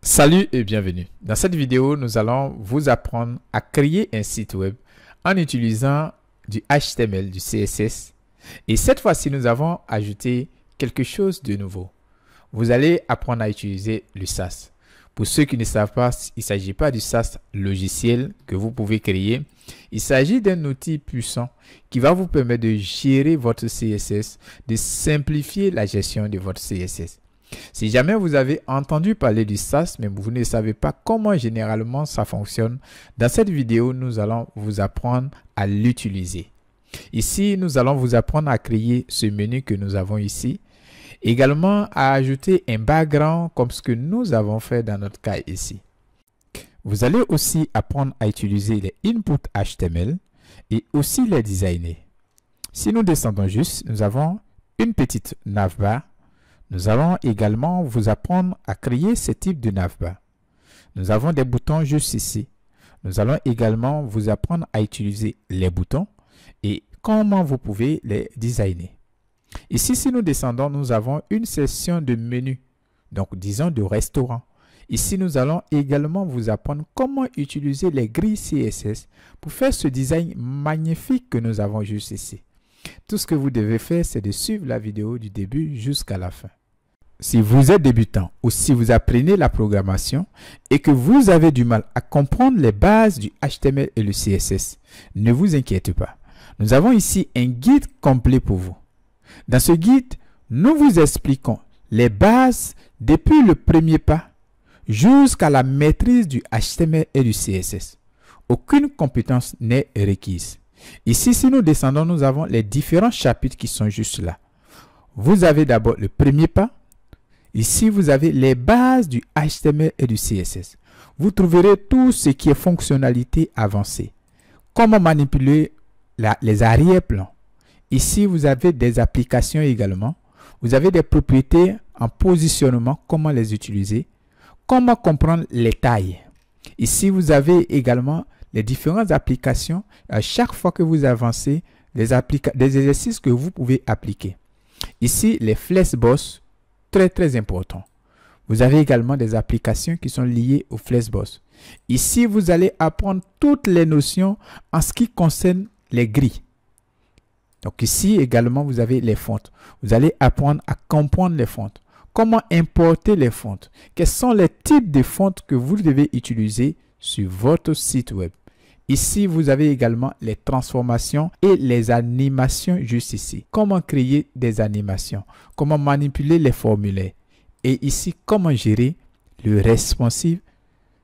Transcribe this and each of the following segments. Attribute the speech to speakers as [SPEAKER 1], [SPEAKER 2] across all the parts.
[SPEAKER 1] Salut et bienvenue. Dans cette vidéo, nous allons vous apprendre à créer un site web en utilisant du HTML, du CSS. Et cette fois-ci, nous avons ajouté quelque chose de nouveau. Vous allez apprendre à utiliser le SaaS. Pour ceux qui ne savent pas, il ne s'agit pas du SaaS logiciel que vous pouvez créer. Il s'agit d'un outil puissant qui va vous permettre de gérer votre CSS, de simplifier la gestion de votre CSS. Si jamais vous avez entendu parler du SaaS, mais vous ne savez pas comment généralement ça fonctionne, dans cette vidéo, nous allons vous apprendre à l'utiliser. Ici, nous allons vous apprendre à créer ce menu que nous avons ici. Également, à ajouter un background comme ce que nous avons fait dans notre cas ici. Vous allez aussi apprendre à utiliser les inputs HTML et aussi les designer. Si nous descendons juste, nous avons une petite navbar. Nous allons également vous apprendre à créer ce type de navbar. Nous avons des boutons juste ici. Nous allons également vous apprendre à utiliser les boutons et comment vous pouvez les designer. Ici, si nous descendons, nous avons une section de menu, donc disons de restaurant. Ici, nous allons également vous apprendre comment utiliser les grilles CSS pour faire ce design magnifique que nous avons juste ici. Tout ce que vous devez faire, c'est de suivre la vidéo du début jusqu'à la fin. Si vous êtes débutant ou si vous apprenez la programmation et que vous avez du mal à comprendre les bases du HTML et le CSS, ne vous inquiétez pas. Nous avons ici un guide complet pour vous. Dans ce guide, nous vous expliquons les bases depuis le premier pas jusqu'à la maîtrise du HTML et du CSS. Aucune compétence n'est requise. Ici, si nous descendons, nous avons les différents chapitres qui sont juste là. Vous avez d'abord le premier pas. Ici, vous avez les bases du HTML et du CSS. Vous trouverez tout ce qui est fonctionnalité avancée. Comment manipuler les arrière-plans. Ici, vous avez des applications également. Vous avez des propriétés en positionnement, comment les utiliser. Comment comprendre les tailles. Ici, vous avez également les différentes applications. À chaque fois que vous avancez, des exercices que vous pouvez appliquer. Ici, les Flexbox, très important. Vous avez également des applications qui sont liées au Flexbox. Ici, vous allez apprendre toutes les notions en ce qui concerne les grilles. Donc ici également, vous avez les fontes. Vous allez apprendre à comprendre les fontes. Comment importer les fontes. Quels sont les types de fontes que vous devez utiliser sur votre site web. Ici, vous avez également les transformations et les animations juste ici. Comment créer des animations. Comment manipuler les formulaires. Et ici, comment gérer le responsive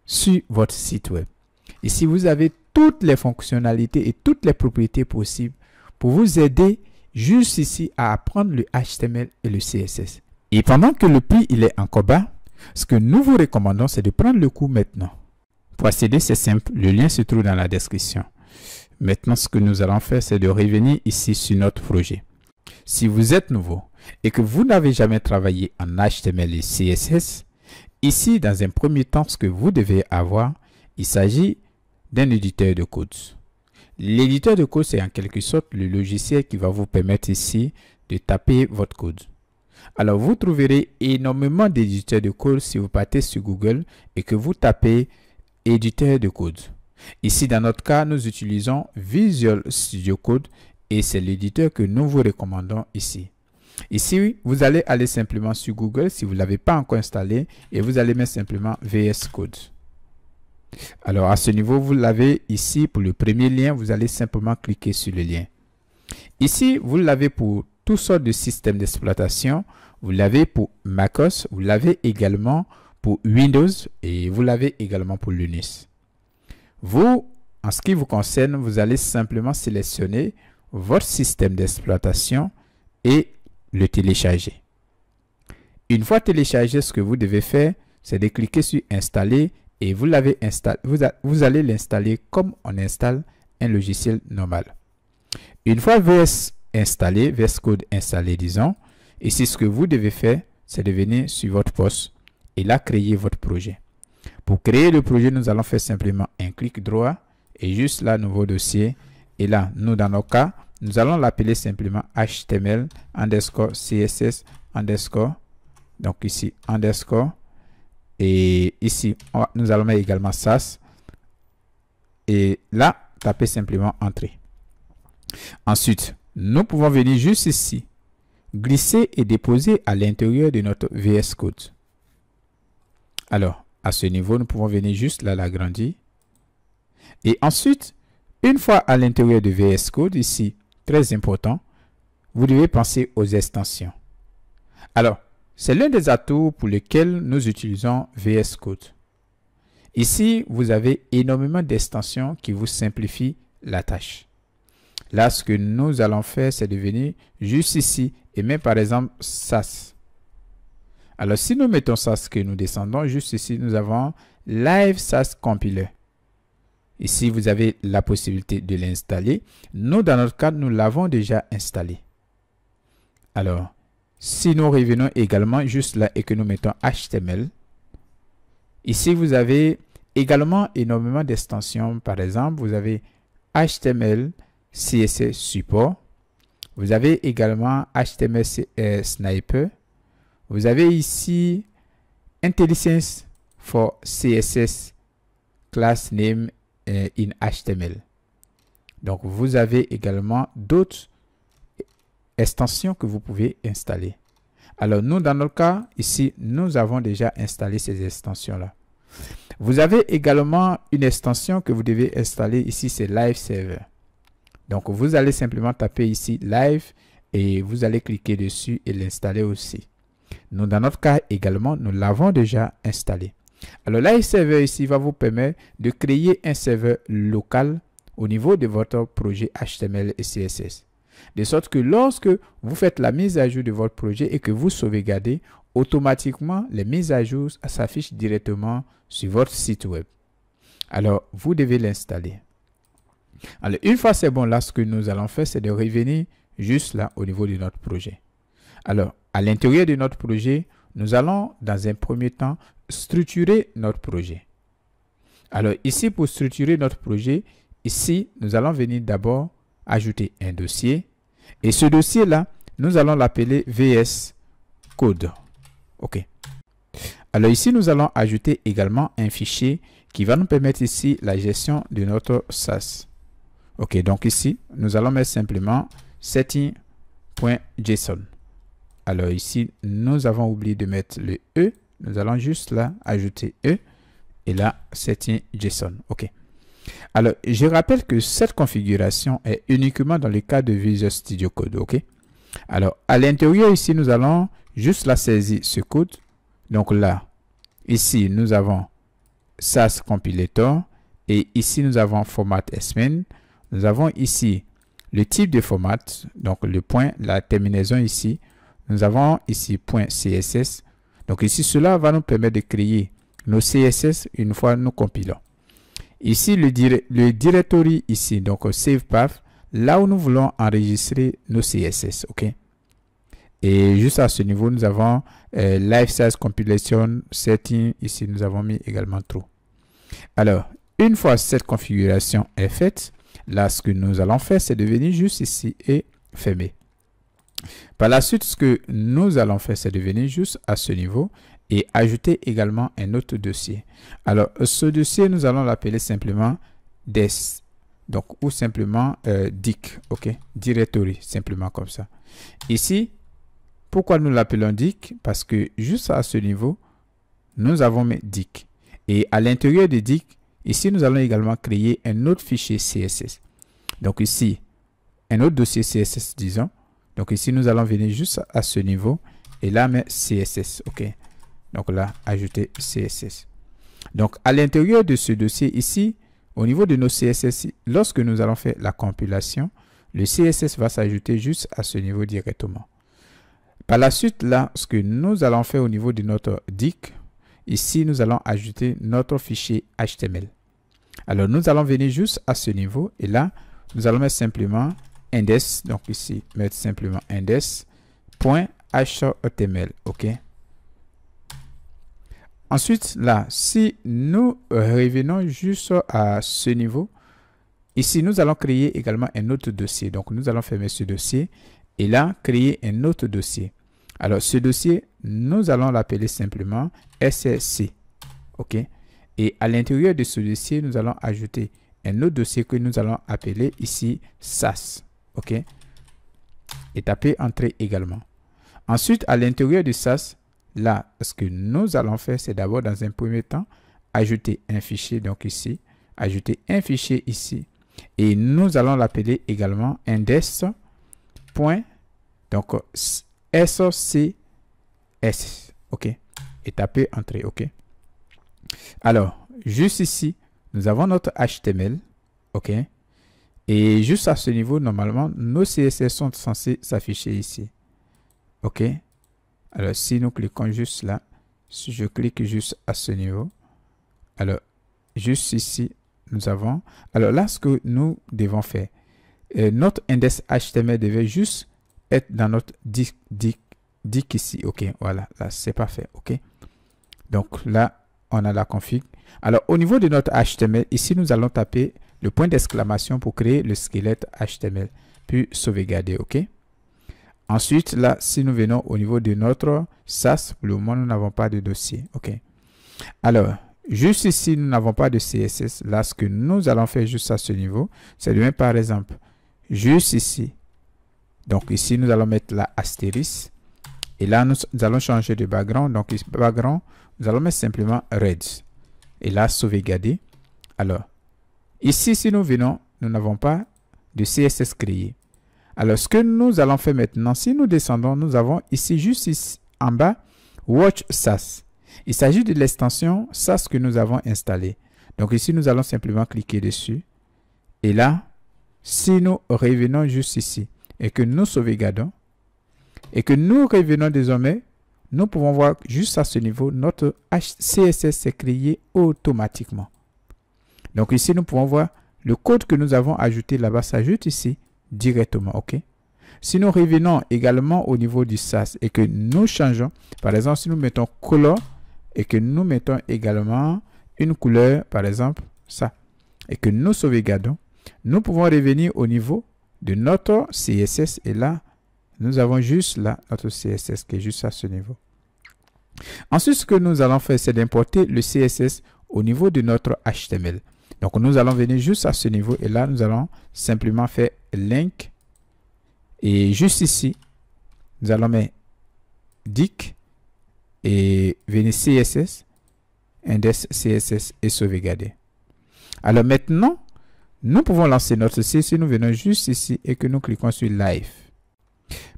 [SPEAKER 1] sur votre site web. Ici, vous avez toutes les fonctionnalités et toutes les propriétés possibles pour vous aider juste ici à apprendre le HTML et le CSS. Et pendant que le prix il est encore bas, ce que nous vous recommandons, c'est de prendre le cours maintenant. Pour accéder, c'est simple. Le lien se trouve dans la description. Maintenant, ce que nous allons faire, c'est de revenir ici sur notre projet. Si vous êtes nouveau et que vous n'avez jamais travaillé en HTML et CSS, ici, dans un premier temps, ce que vous devez avoir, il s'agit d'un éditeur de code. L'éditeur de code, c'est en quelque sorte le logiciel qui va vous permettre ici de taper votre code. Alors, vous trouverez énormément d'éditeurs de code si vous partez sur Google et que vous tapez éditeur de code. Ici, dans notre cas, nous utilisons Visual Studio Code et c'est l'éditeur que nous vous recommandons ici. Ici, vous allez aller simplement sur Google si vous ne l'avez pas encore installé et vous allez mettre simplement VS Code. Alors, à ce niveau, vous l'avez ici pour le premier lien, vous allez simplement cliquer sur le lien. Ici, vous l'avez pour toutes sortes de systèmes d'exploitation. Vous l'avez pour macOS, vous l'avez également pour Windows et vous l'avez également pour Linux. Vous, en ce qui vous concerne, vous allez simplement sélectionner votre système d'exploitation et le télécharger. Une fois téléchargé, ce que vous devez faire, c'est de cliquer sur installer et vous l'avez installé. Vous allez l'installer comme on installe un logiciel normal. Une fois VS installé, VS Code installé, disons, ici ce que vous devez faire, c'est de venir sur votre poste et là créer votre projet. Pour créer le projet, nous allons faire simplement un clic droit et juste là, nouveau dossier. Et là, nous dans nos cas, nous allons l'appeler simplement HTML _ CSS _ donc ici underscore Et ici, nous allons mettre également SAS. Et là, tapez simplement Entrée. Ensuite, nous pouvons venir juste ici, glisser et déposer à l'intérieur de notre VS Code. Alors, à ce niveau, nous pouvons venir juste là, l'agrandir. Et ensuite, une fois à l'intérieur de VS Code, ici, très important, vous devez penser aux extensions. Alors, c'est l'un des atouts pour lesquels nous utilisons VS Code. Ici, vous avez énormément d'extensions qui vous simplifient la tâche. Là, ce que nous allons faire, c'est de venir juste ici et mettre par exemple SAS. Alors, si nous mettons SAS, que nous descendons juste ici, nous avons Live SAS Compiler. Ici, vous avez la possibilité de l'installer. Nous, dans notre cas, nous l'avons déjà installé. Alors, si nous revenons également juste là et que nous mettons HTML, ici, vous avez également énormément d'extensions. Par exemple, vous avez HTML, CSS Support. Vous avez également HTML Sniper. Vous avez ici IntelliSense for CSS Class Name in HTML. Donc, vous avez également d'autres extensions que vous pouvez installer. Alors, nous, dans notre cas, ici, nous avons déjà installé ces extensions-là. Vous avez également une extension que vous devez installer ici, c'est Live Server. Donc, vous allez simplement taper ici Live et vous allez cliquer dessus et l'installer aussi. Nous, dans notre cas également, nous l'avons déjà installé. Alors, Live Server ici va vous permettre de créer un serveur local au niveau de votre projet HTML et CSS. De sorte que lorsque vous faites la mise à jour de votre projet et que vous sauvegardez, automatiquement, les mises à jour s'affichent directement sur votre site web. Alors, vous devez l'installer. Alors, une fois c'est bon, là, ce que nous allons faire, c'est de revenir juste là au niveau de notre projet. Alors, à l'intérieur de notre projet, nous allons, dans un premier temps, structurer notre projet. Alors, ici, pour structurer notre projet, ici, nous allons venir d'abord ajouter un dossier. Et ce dossier-là, nous allons l'appeler VS Code. OK. Alors, ici, nous allons ajouter également un fichier qui va nous permettre ici la gestion de notre SAS. OK, donc ici, nous allons mettre simplement setting.json. Alors ici, nous avons oublié de mettre le E. Nous allons juste là ajouter E. Et là, setting.json. OK. Alors, je rappelle que cette configuration est uniquement dans le cas de Visual Studio Code. OK. Alors, à l'intérieur ici, nous allons juste la saisir ce code. Donc là, ici, nous avons SAS Compilator. Et ici, nous avons Format SMN. Nous avons ici le type de format, donc le point, la terminaison ici. Nous avons ici .css. Donc ici, cela va nous permettre de créer nos CSS une fois nous compilons. Ici, le directory ici, donc save path, là où nous voulons enregistrer nos CSS. OK. Et juste à ce niveau, nous avons live size compilation setting. Ici, nous avons mis également true. Alors, une fois cette configuration est faite, là, ce que nous allons faire, c'est de venir juste ici et fermer. Par la suite, ce que nous allons faire, c'est de venir juste à ce niveau et ajouter également un autre dossier. Alors, ce dossier, nous allons l'appeler simplement des, donc ou simplement dic, OK, directory, simplement comme ça. Ici, pourquoi nous l'appelons dic? Parce que juste à ce niveau, nous avons mis dic. Et à l'intérieur de dic, ici, nous allons également créer un autre fichier CSS. Donc ici, un autre dossier CSS, disons. Donc ici, nous allons venir juste à ce niveau et là, mettre CSS. OK. Donc là, ajouter CSS. Donc à l'intérieur de ce dossier ici, au niveau de nos CSS, lorsque nous allons faire la compilation, le CSS va s'ajouter juste à ce niveau directement. Par la suite, là, ce que nous allons faire au niveau de notre dic, ici, nous allons ajouter notre fichier HTML. Alors, nous allons venir juste à ce niveau et là, nous allons mettre simplement index. Donc ici, mettre simplement index.html. OK. Ensuite, là, si nous revenons juste à ce niveau, ici, nous allons créer également un autre dossier. Donc, nous allons fermer ce dossier et là, créer un autre dossier. Alors, ce dossier, nous allons l'appeler simplement SSC. OK? Et à l'intérieur de ce dossier, nous allons ajouter un autre dossier que nous allons appeler ici SAS. OK? Et taper Entrée également. Ensuite, à l'intérieur de SAS, là, ce que nous allons faire, c'est d'abord, dans un premier temps, ajouter un fichier, donc ici, ajouter un fichier ici. Et nous allons l'appeler également index. Donc, SCS. OK? Et taper Entrée. OK? Alors, juste ici, nous avons notre HTML. OK? Et juste à ce niveau, normalement, nos CSS sont censés s'afficher ici. OK? Alors, si nous cliquons juste là, si je clique juste à ce niveau, alors, juste ici, nous avons... Alors là, ce que nous devons faire, notre index HTML devait juste être dans notre dict ici. OK? Voilà, là, c'est parfait. OK? Donc là, on a la config. Alors, au niveau de notre HTML, ici, nous allons taper le point d'exclamation pour créer le squelette HTML, puis sauvegarder. OK? Ensuite, là, si nous venons au niveau de notre SAS, pour le moment, nous n'avons pas de dossier. OK? Alors, juste ici, nous n'avons pas de CSS. Là, ce que nous allons faire juste à ce niveau, c'est de mettre, par exemple, juste ici. Donc, ici, nous allons mettre la astérisque. Et là, nous allons changer de background. Donc, ici, background, nous allons mettre simplement red. Et là, sauvegarder. Alors, ici, si nous venons, nous n'avons pas de CSS créé. Alors, ce que nous allons faire maintenant, si nous descendons, nous avons ici, juste ici, en bas, Watch SAS. Il s'agit de l'extension SAS que nous avons installée. Donc, ici, nous allons simplement cliquer dessus. Et là, si nous revenons juste ici et que nous sauvegardons et que nous revenons désormais, nous pouvons voir juste à ce niveau, notre CSS s'est créé automatiquement. Donc, ici, nous pouvons voir le code que nous avons ajouté là-bas s'ajoute ici directement. OK? Si nous revenons également au niveau du SAS et que nous changeons, par exemple, si nous mettons color et que nous mettons également une couleur, par exemple, ça, et que nous sauvegardons, nous pouvons revenir au niveau de notre CSS et là, nous avons juste là notre CSS qui est juste à ce niveau. Ensuite, ce que nous allons faire, c'est d'importer le CSS au niveau de notre HTML. Donc, nous allons venir juste à ce niveau et là, nous allons simplement faire link. Et juste ici, nous allons mettre dict et venir CSS, index CSS et sauvegarder. Alors maintenant, nous pouvons lancer notre site si nous venons juste ici et que nous cliquons sur Live.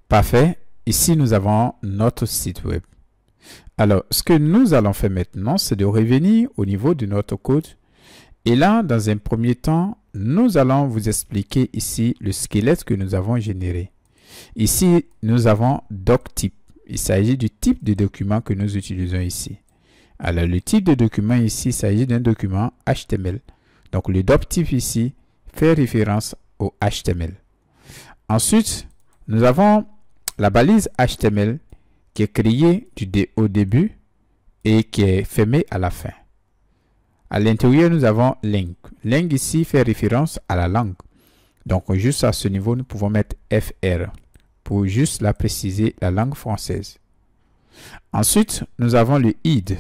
[SPEAKER 1] Parfait. Ici, nous avons notre site web. Alors, ce que nous allons faire maintenant, c'est de revenir au niveau de notre code. Et là, dans un premier temps, nous allons vous expliquer ici le squelette que nous avons généré. Ici, nous avons doctype. Il s'agit du type de document que nous utilisons ici. Alors, le type de document ici, il s'agit d'un document HTML. Donc, le doctype ici fait référence au HTML. Ensuite, nous avons la balise HTML qui est créée au début et qui est fermée à la fin. À l'intérieur, nous avons link. Link ici fait référence à la langue. Donc, juste à ce niveau, nous pouvons mettre FR pour juste la préciser, la langue française. Ensuite, nous avons le id.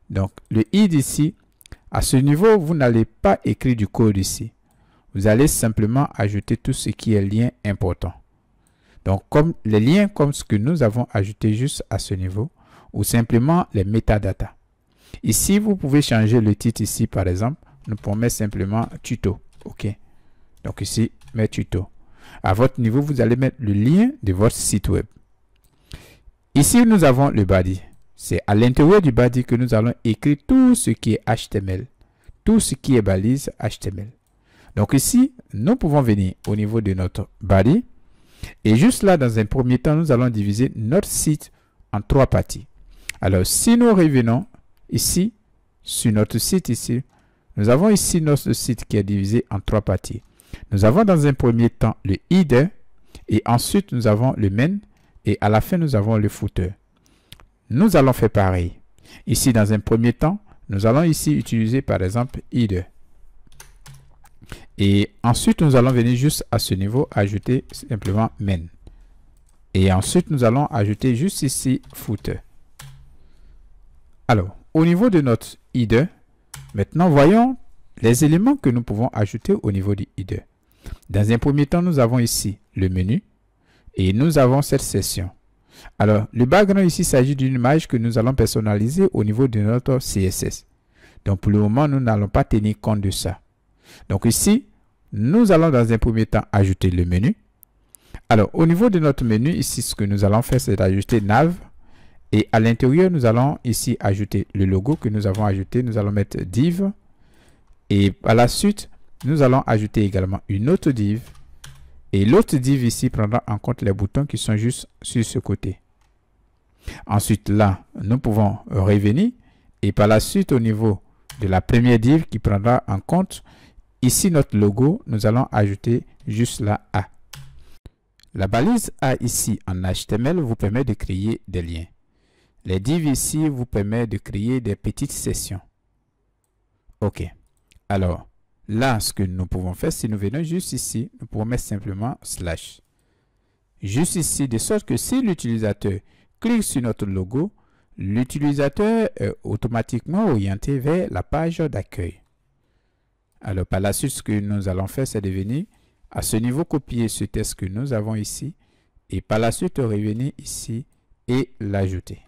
[SPEAKER 1] Donc, le id ici, à ce niveau, vous n'allez pas écrire du code ici. Vous allez simplement ajouter tout ce qui est lien important. Donc, comme les liens comme ce que nous avons ajouté juste à ce niveau, ou simplement les métadatas. Ici, vous pouvez changer le titre ici, par exemple. Nous pouvons mettre simplement tuto. OK. Donc ici, mettre tuto. À votre niveau, vous allez mettre le lien de votre site web. Ici, nous avons le body. C'est à l'intérieur du body que nous allons écrire tout ce qui est HTML. Tout ce qui est balise HTML. Donc ici, nous pouvons venir au niveau de notre body. Et juste là, dans un premier temps, nous allons diviser notre site en 3 parties. Alors, si nous revenons ici, sur notre site ici, nous avons ici notre site qui est divisé en 3 parties. Nous avons dans un premier temps le header et ensuite nous avons le main et à la fin nous avons le footer. Nous allons faire pareil. Ici dans un premier temps, nous allons ici utiliser par exemple header. Et ensuite nous allons venir juste à ce niveau ajouter simplement main. Et ensuite nous allons ajouter juste ici footer. Alors, au niveau de notre header. Maintenant, voyons les éléments que nous pouvons ajouter au niveau du header. Dans un premier temps, nous avons ici le menu et nous avons cette section. Alors, le background ici, il s'agit d'une image que nous allons personnaliser au niveau de notre CSS. Donc, pour le moment, nous n'allons pas tenir compte de ça. Donc, ici, nous allons dans un premier temps ajouter le menu. Alors, au niveau de notre menu, ici, ce que nous allons faire, c'est d'ajouter nav. Et à l'intérieur, nous allons ici ajouter le logo que nous avons ajouté. Nous allons mettre div. Et par la suite, nous allons ajouter également une autre div. Et l'autre div ici prendra en compte les boutons qui sont juste sur ce côté. Ensuite, là, nous pouvons revenir. Et par la suite, au niveau de la première div qui prendra en compte ici notre logo, nous allons ajouter juste la A. La balise A ici en HTML vous permet de créer des liens. Les divs ici vous permettent de créer des petites sessions. OK. Alors, là, ce que nous pouvons faire, si nous venons juste ici, nous pouvons mettre simplement slash. Juste ici, de sorte que si l'utilisateur clique sur notre logo, l'utilisateur est automatiquement orienté vers la page d'accueil. Alors, par la suite, ce que nous allons faire, c'est de venir à ce niveau copier ce texte que nous avons ici et par la suite revenir ici et l'ajouter.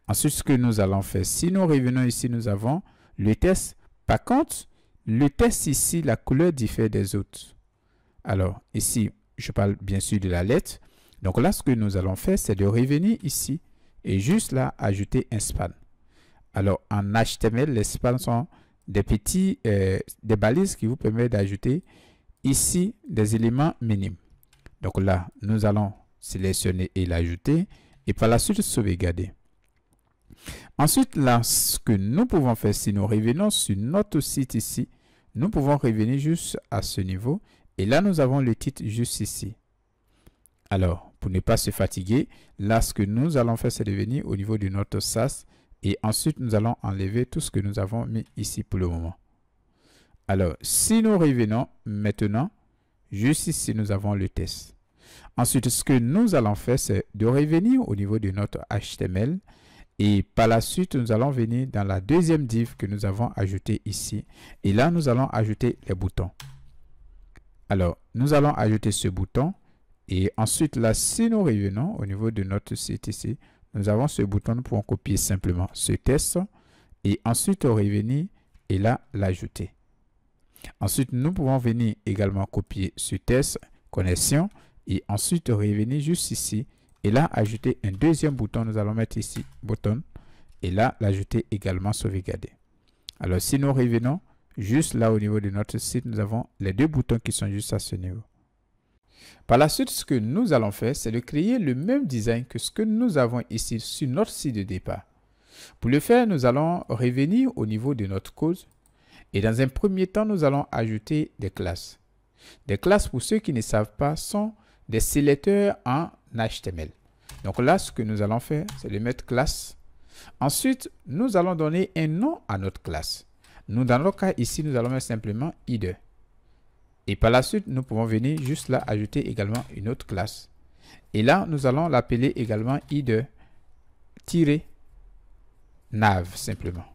[SPEAKER 1] Ensuite, ce que nous allons faire, si nous revenons ici, nous avons le texte. Par contre, le texte ici, la couleur diffère des autres. Alors, ici, je parle bien sûr de la lettre. Donc là, ce que nous allons faire, c'est de revenir ici et juste là, ajouter un span. Alors, en HTML, les spans sont des des balises qui vous permettent d'ajouter ici des éléments minimes. Donc là, nous allons sélectionner et l'ajouter et par la suite sauvegarder. Ensuite, là, ce que nous pouvons faire, si nous revenons sur notre site ici, nous pouvons revenir juste à ce niveau et là, nous avons le titre juste ici. Alors, pour ne pas se fatiguer, là, ce que nous allons faire, c'est de venir au niveau de notre SAS et ensuite, nous allons enlever tout ce que nous avons mis ici pour le moment. Alors, si nous revenons maintenant, juste ici, nous avons le test. Ensuite, ce que nous allons faire, c'est de revenir au niveau de notre HTML. Et par la suite, nous allons venir dans la deuxième div que nous avons ajoutée ici. Et là, nous allons ajouter les boutons. Alors, nous allons ajouter ce bouton. Et ensuite, là, si nous revenons au niveau de notre site ici, nous avons ce bouton. Nous pouvons copier simplement ce texte. Et ensuite, revenir et là, l'ajouter. Ensuite, nous pouvons venir également copier ce texte, connexion, et ensuite revenir juste ici, et là, ajouter un deuxième bouton. Nous allons mettre ici, bouton, et là, l'ajouter également sauvegarder. Alors, si nous revenons, juste là au niveau de notre site, nous avons les deux boutons qui sont juste à ce niveau. Par la suite, ce que nous allons faire, c'est de créer le même design que ce que nous avons ici sur notre site de départ. Pour le faire, nous allons revenir au niveau de notre code. Et dans un premier temps, nous allons ajouter des classes. Des classes, pour ceux qui ne savent pas, sont des sélecteurs en HTML. Donc là, ce que nous allons faire, c'est de mettre classe. Ensuite, nous allons donner un nom à notre classe. Nous, dans notre cas, ici, nous allons mettre simplement header. Et par la suite, nous pouvons venir juste là, ajouter également une autre classe. Et là, nous allons l'appeler également header-nav, simplement.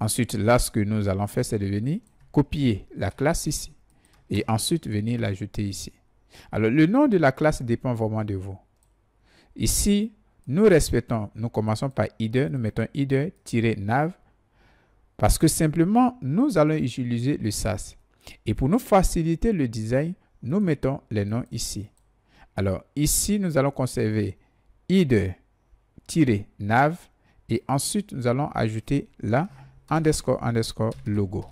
[SPEAKER 1] Ensuite, là, ce que nous allons faire, c'est de venir copier la classe ici. Et ensuite, venir l'ajouter ici. Alors, le nom de la classe dépend vraiment de vous. Ici, nous commençons par header, nous mettons header-nav parce que simplement, nous allons utiliser le SAS. Et pour nous faciliter le design, nous mettons les noms ici. Alors, ici, nous allons conserver header-nav et ensuite, nous allons ajouter là _ logo.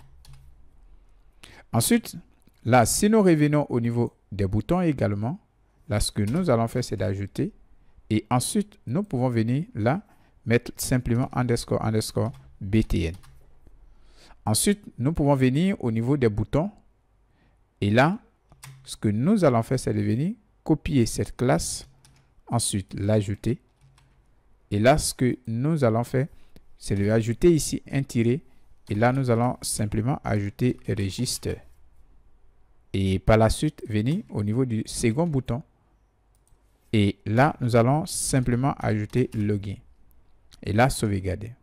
[SPEAKER 1] Ensuite, là, si nous revenons au niveau des boutons également, là, ce que nous allons faire, c'est d'ajouter. Et ensuite, nous pouvons venir là, mettre simplement _ btn. Ensuite, nous pouvons venir au niveau des boutons. Et là, ce que nous allons faire, c'est de venir copier cette classe. Ensuite, l'ajouter. Et là, ce que nous allons faire, c'est de ajouter ici un tiret. Et là, nous allons simplement ajouter register. Et par la suite, venir au niveau du second bouton. Et là, nous allons simplement ajouter login. Et là, sauvegarder.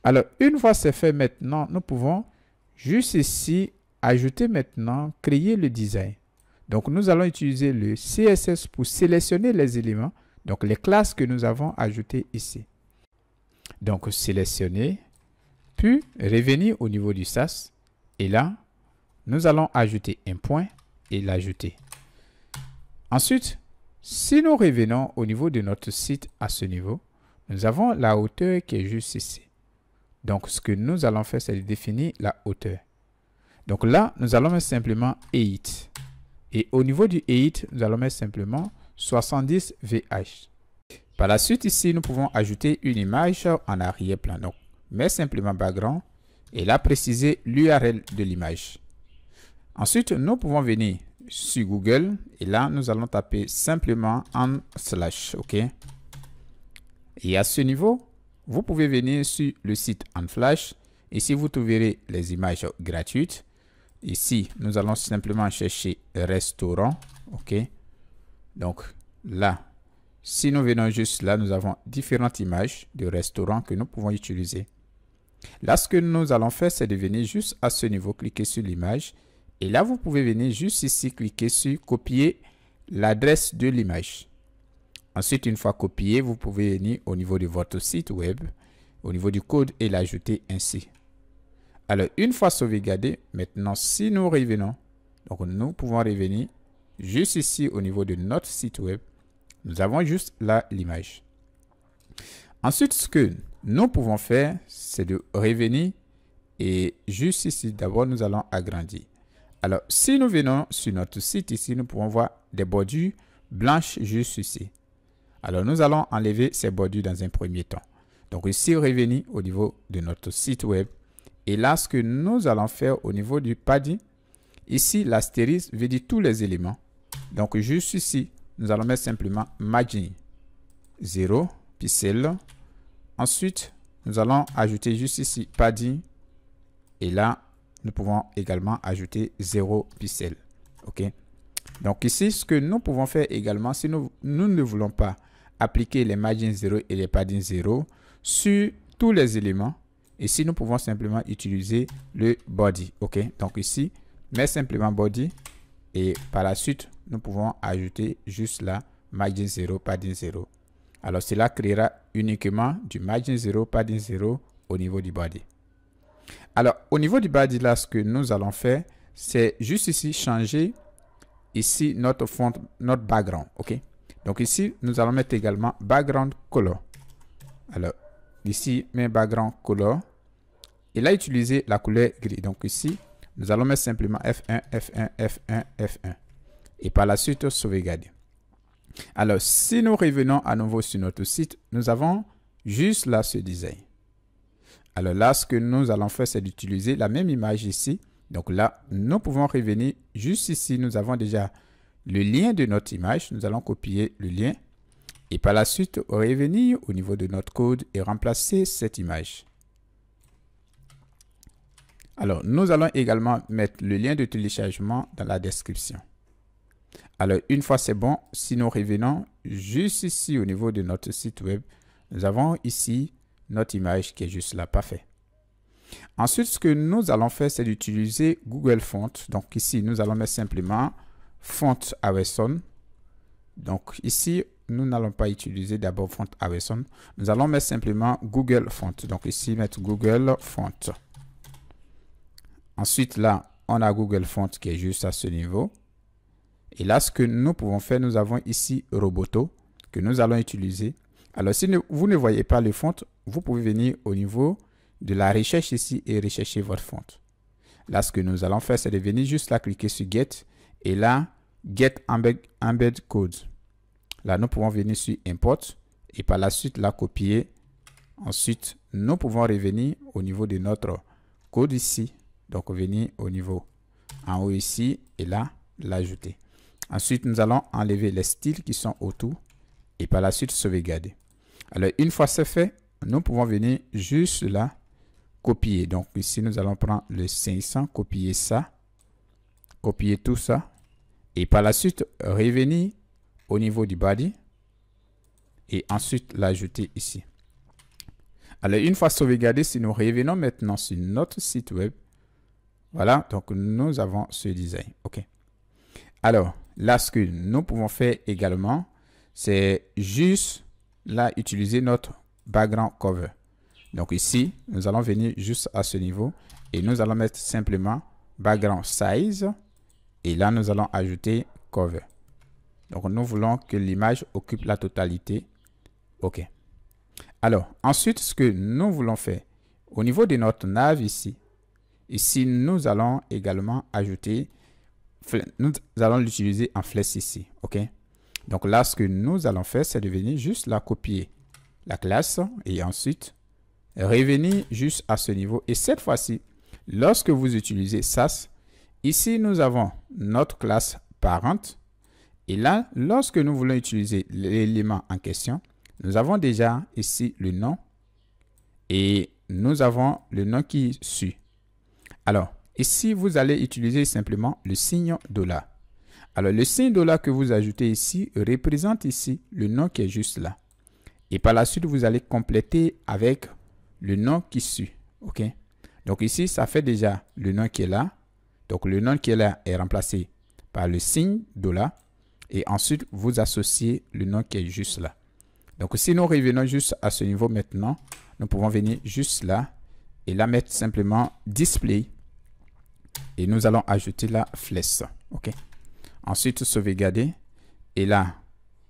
[SPEAKER 1] Alors, une fois c'est fait maintenant, nous pouvons juste ici ajouter maintenant, créer le design. Donc, nous allons utiliser le CSS pour sélectionner les éléments, donc les classes que nous avons ajoutées ici. Donc, sélectionner, puis revenir au niveau du SAS. Et là, nous allons ajouter un point et l'ajouter. Ensuite, si nous revenons au niveau de notre site à ce niveau, nous avons la hauteur qui est juste ici. Donc, ce que nous allons faire, c'est de définir la hauteur. Donc là, nous allons mettre simplement 8. Et au niveau du 8, nous allons mettre simplement 70 VH. Par la suite, ici, nous pouvons ajouter une image en arrière-plan. Donc, mettre simplement background et là, préciser l'URL de l'image. Ensuite, nous pouvons venir sur Google et là, nous allons taper simplement en slash, OK? Et à ce niveau, vous pouvez venir sur le site en flash. Ici, vous trouverez les images gratuites. Ici, nous allons simplement chercher restaurant, OK? Donc là, si nous venons juste là, nous avons différentes images de restaurants que nous pouvons utiliser. Là, ce que nous allons faire, c'est de venir juste à ce niveau, cliquer sur l'image. Et là, vous pouvez venir juste ici, cliquer sur copier l'adresse de l'image. Ensuite, une fois copié, vous pouvez venir au niveau de votre site web, au niveau du code et l'ajouter ainsi. Alors, une fois sauvegardé, maintenant, si nous revenons, donc nous pouvons revenir juste ici au niveau de notre site web. Nous avons juste là l'image. Ensuite, ce que nous pouvons faire, c'est de revenir et juste ici, d'abord, nous allons agrandir. Alors, si nous venons sur notre site ici, nous pouvons voir des bordures blanches juste ici. Alors, nous allons enlever ces bordures dans un premier temps. Donc, ici, revenir au niveau de notre site web. Et là, ce que nous allons faire au niveau du padding, ici, l'astérisque veut dire tous les éléments. Donc, juste ici, nous allons mettre simplement margin 0 pixels. Ensuite, nous allons ajouter juste ici padding. Et là, nous pouvons également ajouter 0 pixels. OK? Donc ici, ce que nous pouvons faire également, si nous ne voulons pas appliquer les margins 0 et les padding 0 sur tous les éléments, ici, nous pouvons simplement utiliser le body. OK? Donc ici, mettre simplement body et par la suite, nous pouvons ajouter juste là margin 0, padding 0. Alors, cela créera uniquement du margin 0, padding 0 au niveau du body. Alors, au niveau du body, là, ce que nous allons faire, c'est juste ici changer ici notre font, notre background. OK? Donc ici, nous allons mettre également background color. Alors, ici, mes background color. Et là, utiliser la couleur gris. Donc ici, nous allons mettre simplement F1, F1, F1, F1. Et par la suite, sauvegarder. Alors, si nous revenons à nouveau sur notre site, nous avons juste là ce design. Alors là, ce que nous allons faire, c'est d'utiliser la même image ici. Donc là, nous pouvons revenir juste ici. Nous avons déjà le lien de notre image. Nous allons copier le lien. Et par la suite, revenir au niveau de notre code et remplacer cette image. Alors, nous allons également mettre le lien de téléchargement dans la description. Alors, une fois c'est bon, si nous revenons juste ici au niveau de notre site web, nous avons ici notre image qui est juste là, parfait. Ensuite, ce que nous allons faire, c'est d'utiliser Google Font. Donc ici, nous allons mettre simplement Font Awesome. Donc ici, nous n'allons pas utiliser d'abord Font Awesome. Nous allons mettre simplement Google Font. Donc ici, mettre Google Font. Ensuite, là, on a Google Font qui est juste à ce niveau. Et là, ce que nous pouvons faire, nous avons ici Roboto que nous allons utiliser. Alors, si vous ne voyez pas le font, vous pouvez venir au niveau de la recherche ici et rechercher votre font. Là, ce que nous allons faire, c'est de venir juste là, cliquer sur Get. Et là, Get Embed Code. Là, nous pouvons venir sur Import. Et par la suite, là, copier. Ensuite, nous pouvons revenir au niveau de notre code ici. Donc, venir au niveau en haut ici. Et là, l'ajouter. Ensuite, nous allons enlever les styles qui sont autour. Et par la suite, sauvegarder. Alors, une fois c'est fait, nous pouvons venir juste là, copier. Donc, ici, nous allons prendre le 500, copier ça, copier tout ça. Et par la suite, revenir au niveau du body. Et ensuite, l'ajouter ici. Alors, une fois sauvegardé, si nous revenons maintenant sur notre site web, voilà, donc nous avons ce design. OK. Alors, là, ce que nous pouvons faire également, c'est juste là utiliser notre background cover. Donc ici, nous allons venir juste à ce niveau et nous allons mettre simplement background size et là, nous allons ajouter cover. Donc, nous voulons que l'image occupe la totalité. OK. Alors, ensuite, ce que nous voulons faire, au niveau de notre nav ici, nous allons également ajouter, nous allons l'utiliser en flèche ici. OK. Donc là, ce que nous allons faire, c'est de venir juste la copier la classe et ensuite revenir juste à ce niveau. Et cette fois-ci, lorsque vous utilisez SAS, ici, nous avons notre classe parent. Et là, lorsque nous voulons utiliser l'élément en question, nous avons déjà ici le nom et nous avons le nom qui suit. Alors, ici, vous allez utiliser simplement le signe $. Alors, le signe $ que vous ajoutez ici représente ici le nom qui est juste là. Et par la suite, vous allez compléter avec le nom qui suit. OK? Donc ici, ça fait déjà le nom qui est là. Donc, le nom qui est là est remplacé par le signe $. Et ensuite, vous associez le nom qui est juste là. Donc, si nous revenons juste à ce niveau maintenant, nous pouvons venir juste là et là mettre simplement display. Et nous allons ajouter la flèche. OK? Ensuite, sauvegarder. Et là,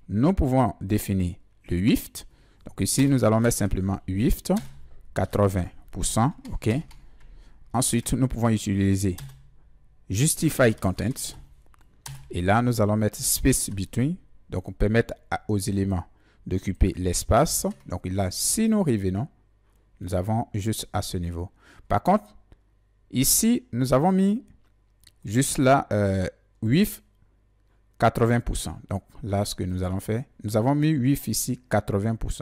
[SPEAKER 1] nous pouvons définir le width. Donc ici, nous allons mettre simplement width 80%. OK? Ensuite, nous pouvons utiliser justify content. Et là, nous allons mettre space between. Donc, on peut permettre aux éléments d'occuper l'espace. Donc là, si nous revenons, nous avons juste à ce niveau. Par contre, ici, nous avons mis juste là width 80%. Donc là, ce que nous allons faire, nous avons mis width ici 80%.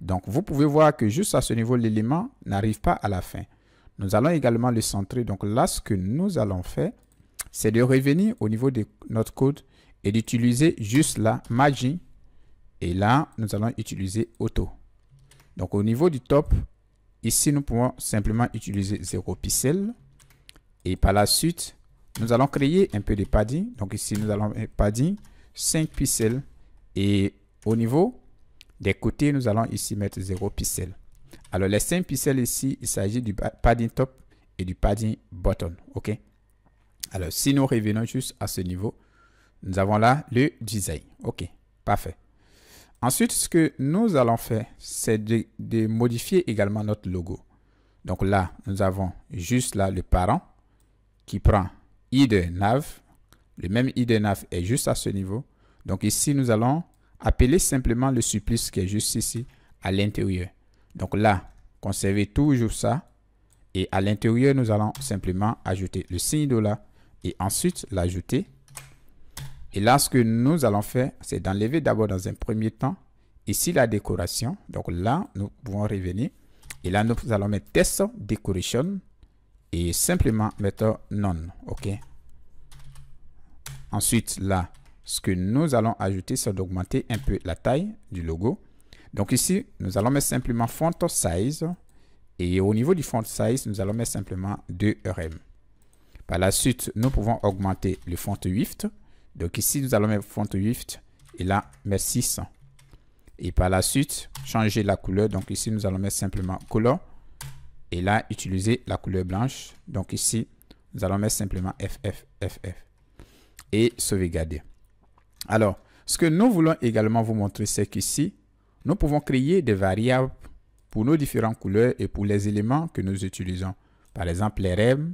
[SPEAKER 1] Donc, vous pouvez voir que juste à ce niveau, l'élément n'arrive pas à la fin. Nous allons également le centrer. Donc là, ce que nous allons faire, c'est de revenir au niveau de notre code et d'utiliser juste la margin. Et là, nous allons utiliser auto. Donc, au niveau du top, ici, nous pouvons simplement utiliser 0 pixels. Et par la suite, nous allons créer un peu de padding. Donc ici, nous allons mettre padding 5 pixels. Et au niveau des côtés, nous allons ici mettre 0 pixels. Alors, les 5 pixels ici, il s'agit du padding top et du padding bottom. OK? Alors, si nous revenons juste à ce niveau, nous avons là le design. OK, parfait. Ensuite, ce que nous allons faire, c'est de modifier également notre logo. Donc là, nous avons juste là le parent qui prend id nav. Le même id nav est juste à ce niveau. Donc ici, nous allons appeler simplement le supplice qui est juste ici à l'intérieur. Donc là, conservez toujours ça. Et à l'intérieur, nous allons simplement ajouter le signe $. Et ensuite l'ajouter. Et là, ce que nous allons faire, c'est d'enlever d'abord dans un premier temps ici la décoration. Donc là, nous pouvons revenir. Et là, nous allons mettre test decoration et simplement mettre none. OK. Ensuite, là, ce que nous allons ajouter, c'est d'augmenter un peu la taille du logo. Donc ici, nous allons mettre simplement font size. Et au niveau du font size, nous allons mettre simplement 2 rem. Par la suite, nous pouvons augmenter le font width. Donc ici, nous allons mettre font width et là, mettre 600. Et par la suite, changer la couleur. Donc ici, nous allons mettre simplement color. Et là, utiliser la couleur blanche. Donc ici, nous allons mettre simplement FF. Et sauvegarder. Alors, ce que nous voulons également vous montrer, c'est qu'ici, nous pouvons créer des variables pour nos différentes couleurs et pour les éléments que nous utilisons. Par exemple, les rem.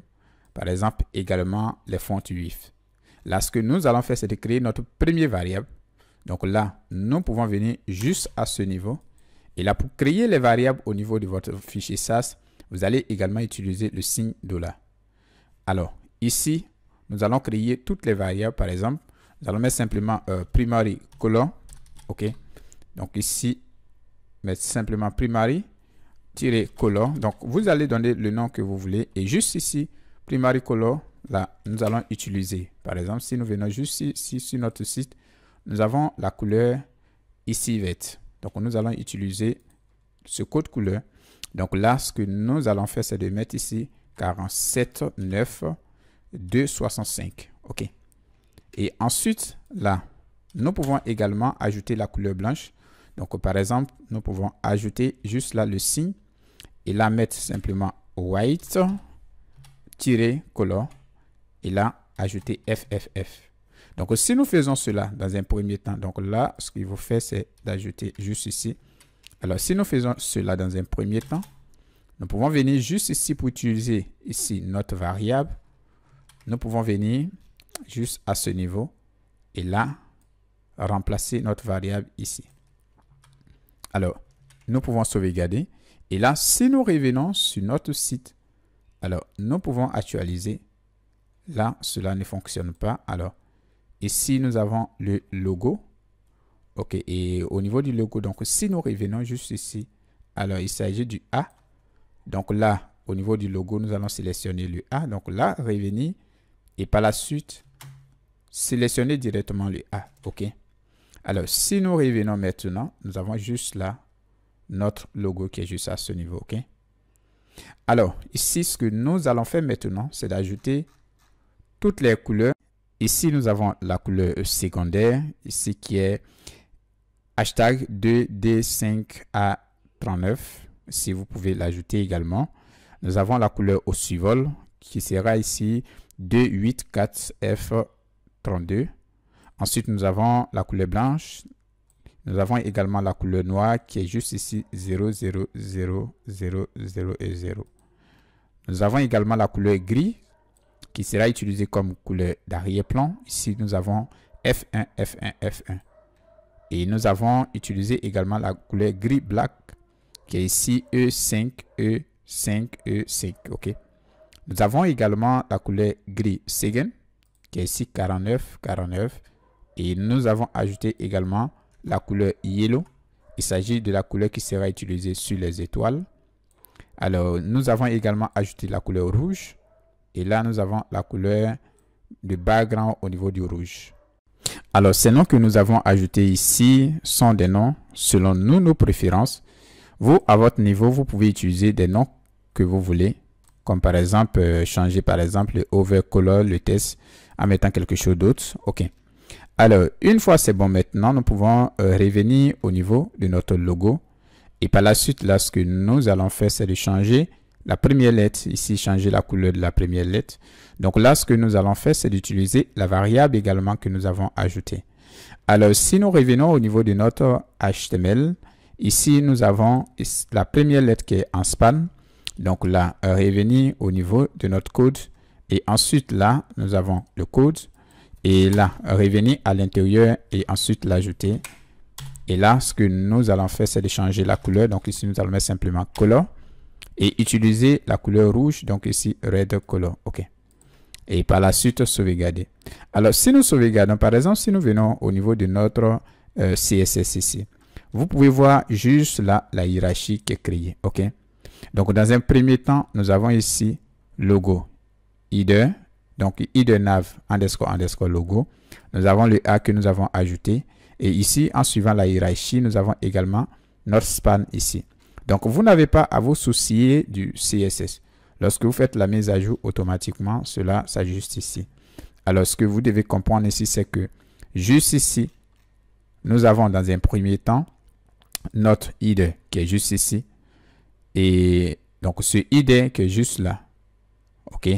[SPEAKER 1] Par exemple, également les font width. Là, ce que nous allons faire, c'est de créer notre première variable. Donc là, nous pouvons venir juste à ce niveau. Et là, pour créer les variables au niveau de votre fichier SAS, vous allez également utiliser le signe $. Alors, ici, nous allons créer toutes les variables. Par exemple, nous allons mettre simplement primary color. OK. Donc ici, mettre simplement primary-color. Donc, vous allez donner le nom que vous voulez. Et juste ici, primary color, là, nous allons utiliser. Par exemple, si nous venons juste ici sur notre site, nous avons la couleur ici verte. Donc, nous allons utiliser ce code couleur. Donc là, ce que nous allons faire, c'est de mettre ici 47,9,265. OK. Et ensuite, là, nous pouvons également ajouter la couleur blanche. Donc, par exemple, nous pouvons ajouter juste là le signe et là mettre simplement white-color et là ajouter FFF. Donc, si nous faisons cela dans un premier temps, donc là, ce qu'il faut faire, c'est d'ajouter juste ici. Alors, si nous faisons cela dans un premier temps, nous pouvons venir juste ici pour utiliser ici notre variable. Nous pouvons venir juste à ce niveau et là, remplacer notre variable ici. Alors, nous pouvons sauvegarder. Et là, si nous revenons sur notre site, alors, nous pouvons actualiser. Là, cela ne fonctionne pas. Alors, ici, nous avons le logo. OK. Et au niveau du logo, donc, si nous revenons juste ici, alors, il s'agit du A. Donc là, au niveau du logo, nous allons sélectionner le A. Donc là, revenir. Et par la suite, sélectionner directement le A. OK. Alors, si nous revenons maintenant, nous avons juste là notre logo qui est juste à ce niveau. OK. Alors, ici, ce que nous allons faire maintenant, c'est d'ajouter toutes les couleurs. Ici, nous avons la couleur secondaire, ici qui est hashtag 2D5A39. Si vous pouvez l'ajouter également. Nous avons la couleur au suivol qui sera ici 284F32. Ensuite, nous avons la couleur blanche. Nous avons également la couleur noire qui est juste ici 00000 et 0. Nous avons également la couleur gris qui sera utilisée comme couleur d'arrière-plan. Ici, nous avons F1, F1, F1. Et nous avons utilisé également la couleur gris black qui est ici E5, E5, E5. OK. Nous avons également la couleur gris Segen qui est ici 49, 49. Et nous avons ajouté également la couleur yellow. Il s'agit de la couleur qui sera utilisée sur les étoiles. Alors, nous avons également ajouté la couleur rouge. Et là, nous avons la couleur de background au niveau du rouge. Alors, ces noms que nous avons ajoutés ici sont des noms selon nous, nos préférences. Vous, à votre niveau, vous pouvez utiliser des noms que vous voulez. Comme par exemple, changer par exemple le overcolor, le test, en mettant quelque chose d'autre. OK. Alors, une fois c'est bon maintenant, nous pouvons revenir au niveau de notre logo. Et par la suite, là, ce que nous allons faire, c'est de changer la première lettre. Ici, changer la couleur de la première lettre. Donc là, ce que nous allons faire, c'est d'utiliser la variable également que nous avons ajoutée. Alors, si nous revenons au niveau de notre HTML, ici, nous avons la première lettre qui est en span. Donc là, revenir au niveau de notre code. Et ensuite, là, nous avons le code. Et là, revenir à l'intérieur et ensuite l'ajouter. Et là, ce que nous allons faire, c'est de changer la couleur. Donc ici, nous allons mettre simplement color. Et utiliser la couleur rouge. Donc ici, red color. OK. Et par la suite, sauvegarder. Alors, si nous sauvegardons, par exemple, si nous venons au niveau de notre CSS ici, vous pouvez voir juste là la hiérarchie qui est créée. OK. Donc, dans un premier temps, nous avons ici logo header. Donc, header nav underscore logo. Nous avons le A que nous avons ajouté. Et ici, en suivant la hiérarchie, nous avons également notre span ici. Donc, vous n'avez pas à vous soucier du CSS. Lorsque vous faites la mise à jour, automatiquement, cela s'ajuste ici. Alors, ce que vous devez comprendre ici, c'est que juste ici, nous avons dans un premier temps notre header qui est juste ici. Et donc, ce header qui est juste là. OK.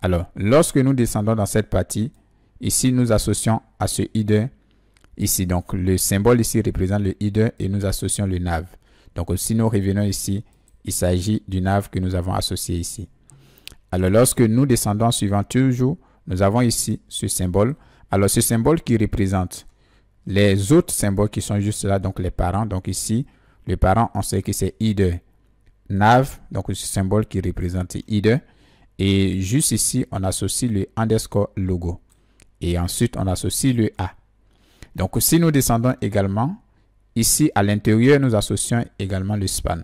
[SPEAKER 1] Alors, lorsque nous descendons dans cette partie, ici, nous associons à ce header ici. Donc, le symbole ici représente le header et nous associons le nav. Donc, si nous revenons ici, il s'agit du nav que nous avons associé ici. Alors, lorsque nous descendons suivant toujours, nous avons ici ce symbole. Alors, ce symbole qui représente les autres symboles qui sont juste là, donc les parents. Donc, ici, les parents, on sait que c'est header nav. Donc, ce symbole qui représente header. Et juste ici, on associe le underscore logo. Et ensuite, on associe le A. Donc, si nous descendons également, ici, à l'intérieur, nous associons également le span.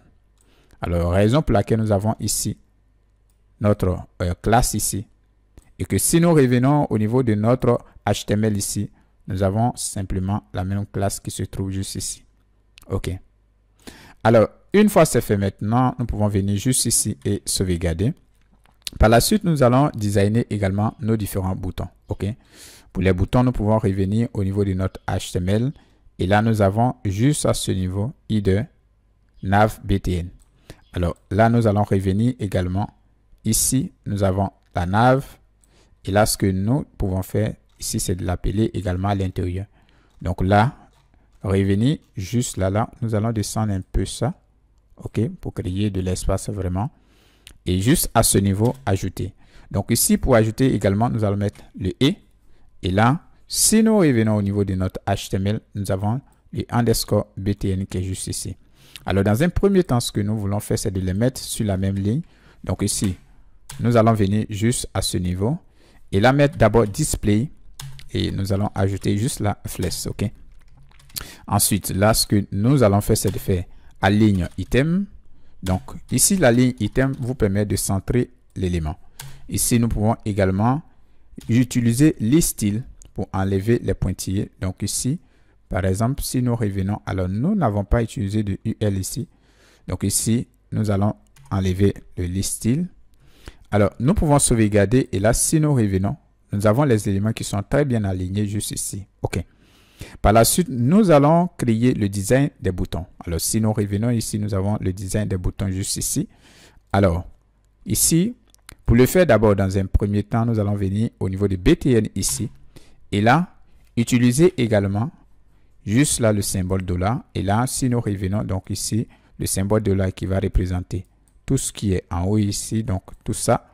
[SPEAKER 1] Alors, raison pour laquelle nous avons ici notre classe ici. Et que si nous revenons au niveau de notre HTML ici, nous avons simplement la même classe qui se trouve juste ici. OK. Alors, une fois c'est fait maintenant, nous pouvons venir juste ici et sauvegarder. Par la suite, nous allons designer également nos différents boutons. OK? Pour les boutons, nous pouvons revenir au niveau de notre HTML. Et là, nous avons juste à ce niveau de nav btn. Alors là, nous allons revenir également. Ici, nous avons la nav. Et là, ce que nous pouvons faire ici, c'est de l'appeler également à l'intérieur. Donc là, revenir juste là, nous allons descendre un peu ça. OK? Pour créer de l'espace vraiment. Et juste à ce niveau, ajouter. Donc ici, pour ajouter également, nous allons mettre le « et ». Et là, si nous revenons au niveau de notre HTML, nous avons le underscore btn qui est juste ici. Alors, dans un premier temps, ce que nous voulons faire, c'est de les mettre sur la même ligne. Donc ici, nous allons venir juste à ce niveau. Et là, mettre d'abord display. Et nous allons ajouter juste la flèche. OK? Ensuite, là, ce que nous allons faire, c'est de faire aligne item. Donc, ici, la ligne item vous permet de centrer l'élément. Ici, nous pouvons également utiliser les styles pour enlever les pointillés. Donc, ici, par exemple, si nous revenons, alors nous n'avons pas utilisé de UL ici. Donc, ici, nous allons enlever le list style. Alors, nous pouvons sauvegarder et là, si nous revenons, nous avons les éléments qui sont très bien alignés juste ici. OK. Par la suite, nous allons créer le design des boutons. Alors, si nous revenons ici, nous avons le design des boutons juste ici. Alors, ici, pour le faire d'abord, dans un premier temps, nous allons venir au niveau de BTN ici. Et là, utiliser également juste là le symbole $. Et là, si nous revenons, donc ici, le symbole $, qui va représenter tout ce qui est en haut ici. Donc, tout ça,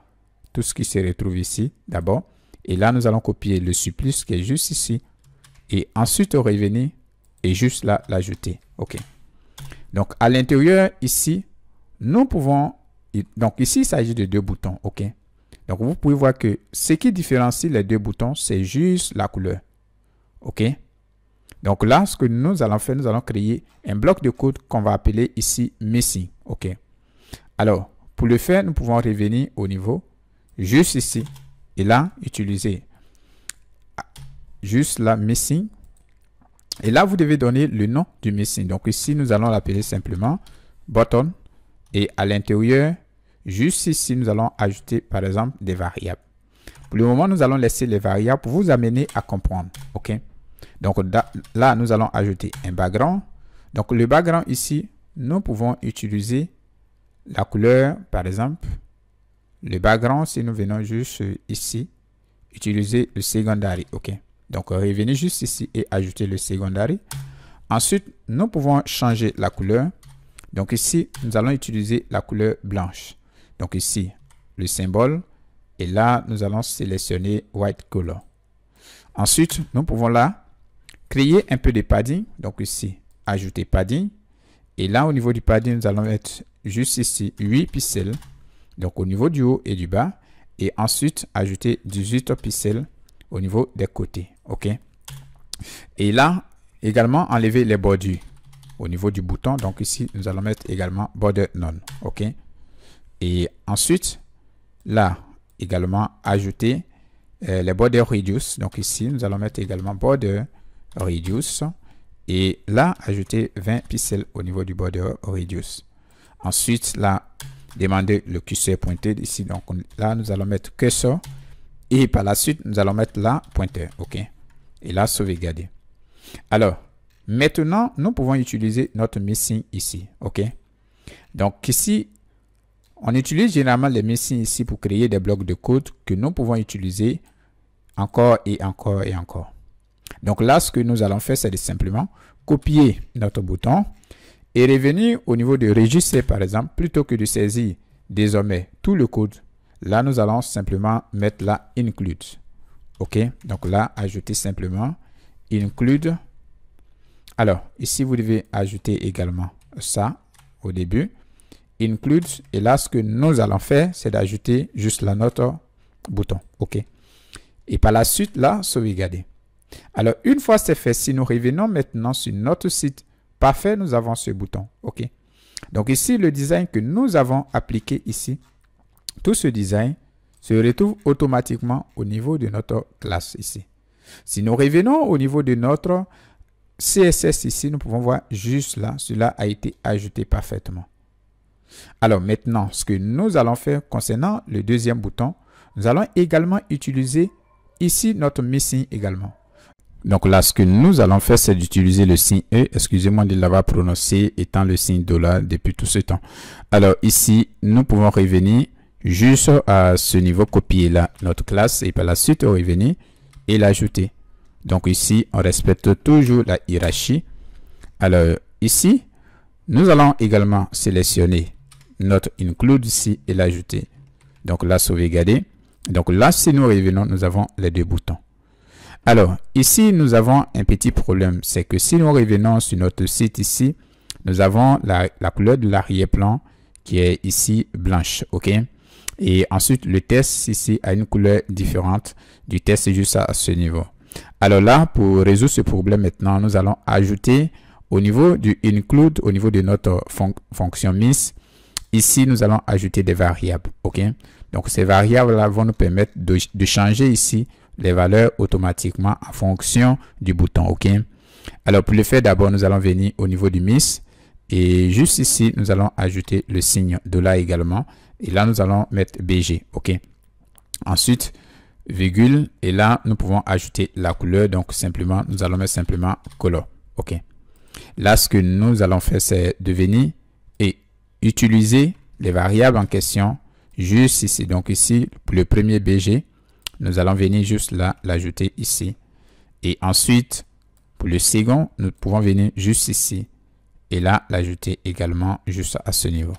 [SPEAKER 1] tout ce qui se retrouve ici d'abord. Et là, nous allons copier le supplice qui est juste ici. Et ensuite revenir et juste là l'ajouter. OK. Donc à l'intérieur ici, nous pouvons, donc ici il s'agit de deux boutons. OK. Donc vous pouvez voir que ce qui différencie les deux boutons, c'est juste la couleur. OK. Donc là, ce que nous allons faire, nous allons créer un bloc de code qu'on va appeler ici missing. OK. Alors pour le faire, nous pouvons revenir au niveau juste ici et là utiliser juste la missing. Et là, vous devez donner le nom du missing. Donc ici, nous allons l'appeler simplement button. Et à l'intérieur, juste ici, nous allons ajouter par exemple des variables. Pour le moment, nous allons laisser les variables pour vous amener à comprendre. OK? Donc là, nous allons ajouter un background. Donc le background ici, nous pouvons utiliser la couleur, par exemple. Le background, si nous venons juste ici, utiliser le secondary. OK? Donc, revenez juste ici et ajouter le secondary. Ensuite, nous pouvons changer la couleur. Donc ici, nous allons utiliser la couleur blanche. Donc ici, le symbole. Et là, nous allons sélectionner white color. Ensuite, nous pouvons là créer un peu de padding. Donc ici, ajouter padding. Et là, au niveau du padding, nous allons mettre juste ici 8 pixels. Donc au niveau du haut et du bas. Et ensuite, ajouter 18 pixels au niveau des côtés. OK. Et là, également, enlever les bordures au niveau du bouton. Donc ici, nous allons mettre également border none. OK. Et ensuite, là, également, ajouter les border reduce. Donc ici, nous allons mettre également border reduce. Et là, ajouter 20 pixels au niveau du border reduce. Ensuite, là, demander le curseur pointé ici. Donc là, nous allons mettre cursor. Et par la suite, nous allons mettre là pointeur. OK. Et là, sauvegarder. Alors, maintenant, nous pouvons utiliser notre missing ici. OK. Donc ici, on utilise généralement les missing ici pour créer des blocs de code que nous pouvons utiliser encore et encore et encore. Donc là, ce que nous allons faire, c'est de simplement copier notre bouton et revenir au niveau de registre, par exemple, plutôt que de saisir désormais tout le code. Là, nous allons simplement mettre là include. OK. Donc là, ajouter simplement include. Alors, ici, vous devez ajouter également ça au début. Include. Et là, ce que nous allons faire, c'est d'ajouter juste là notre bouton. OK. Et par la suite, là, sauvegarder. Alors, une fois c'est fait, si nous revenons maintenant sur notre site, parfait, nous avons ce bouton. OK. Donc ici, le design que nous avons appliqué ici, tout ce design se retrouve automatiquement au niveau de notre classe ici. Si nous revenons au niveau de notre CSS ici, nous pouvons voir juste là, cela a été ajouté parfaitement. Alors maintenant, ce que nous allons faire concernant le deuxième bouton, nous allons également utiliser ici notre missing également. Donc là, ce que nous allons faire, c'est d'utiliser le signe E. Excusez-moi de l'avoir prononcé étant le signe dollar depuis tout ce temps. Alors ici, nous pouvons revenir juste à ce niveau, copier là notre classe et par la suite revenir et l'ajouter. Donc ici, on respecte toujours la hiérarchie. Alors ici, nous allons également sélectionner notre include ici et l'ajouter. Donc là, sauvegarder. Donc là, si nous revenons, nous avons les deux boutons. Alors, ici, nous avons un petit problème. C'est que si nous revenons sur notre site ici, nous avons la couleur de l'arrière-plan qui est ici blanche. OK? Et ensuite, le test ici a une couleur différente du test juste à ce niveau. Alors là, pour résoudre ce problème maintenant, nous allons ajouter au niveau du include, au niveau de notre fonction miss, ici, nous allons ajouter des variables. OK? Donc, ces variables-là vont nous permettre de changer ici les valeurs automatiquement en fonction du bouton. OK? Alors, pour le faire, d'abord, nous allons venir au niveau du miss et juste ici, nous allons ajouter le signe $, également. Et là, nous allons mettre BG. OK? Ensuite, virgule. Et là, nous pouvons ajouter la couleur. Donc, simplement, nous allons mettre simplement color. OK? Là, ce que nous allons faire, c'est de venir et utiliser les variables en question juste ici. Donc, ici, pour le premier BG, nous allons venir juste là, l'ajouter ici. Et ensuite, pour le second, nous pouvons venir juste ici. Et là, l'ajouter également juste à ce niveau.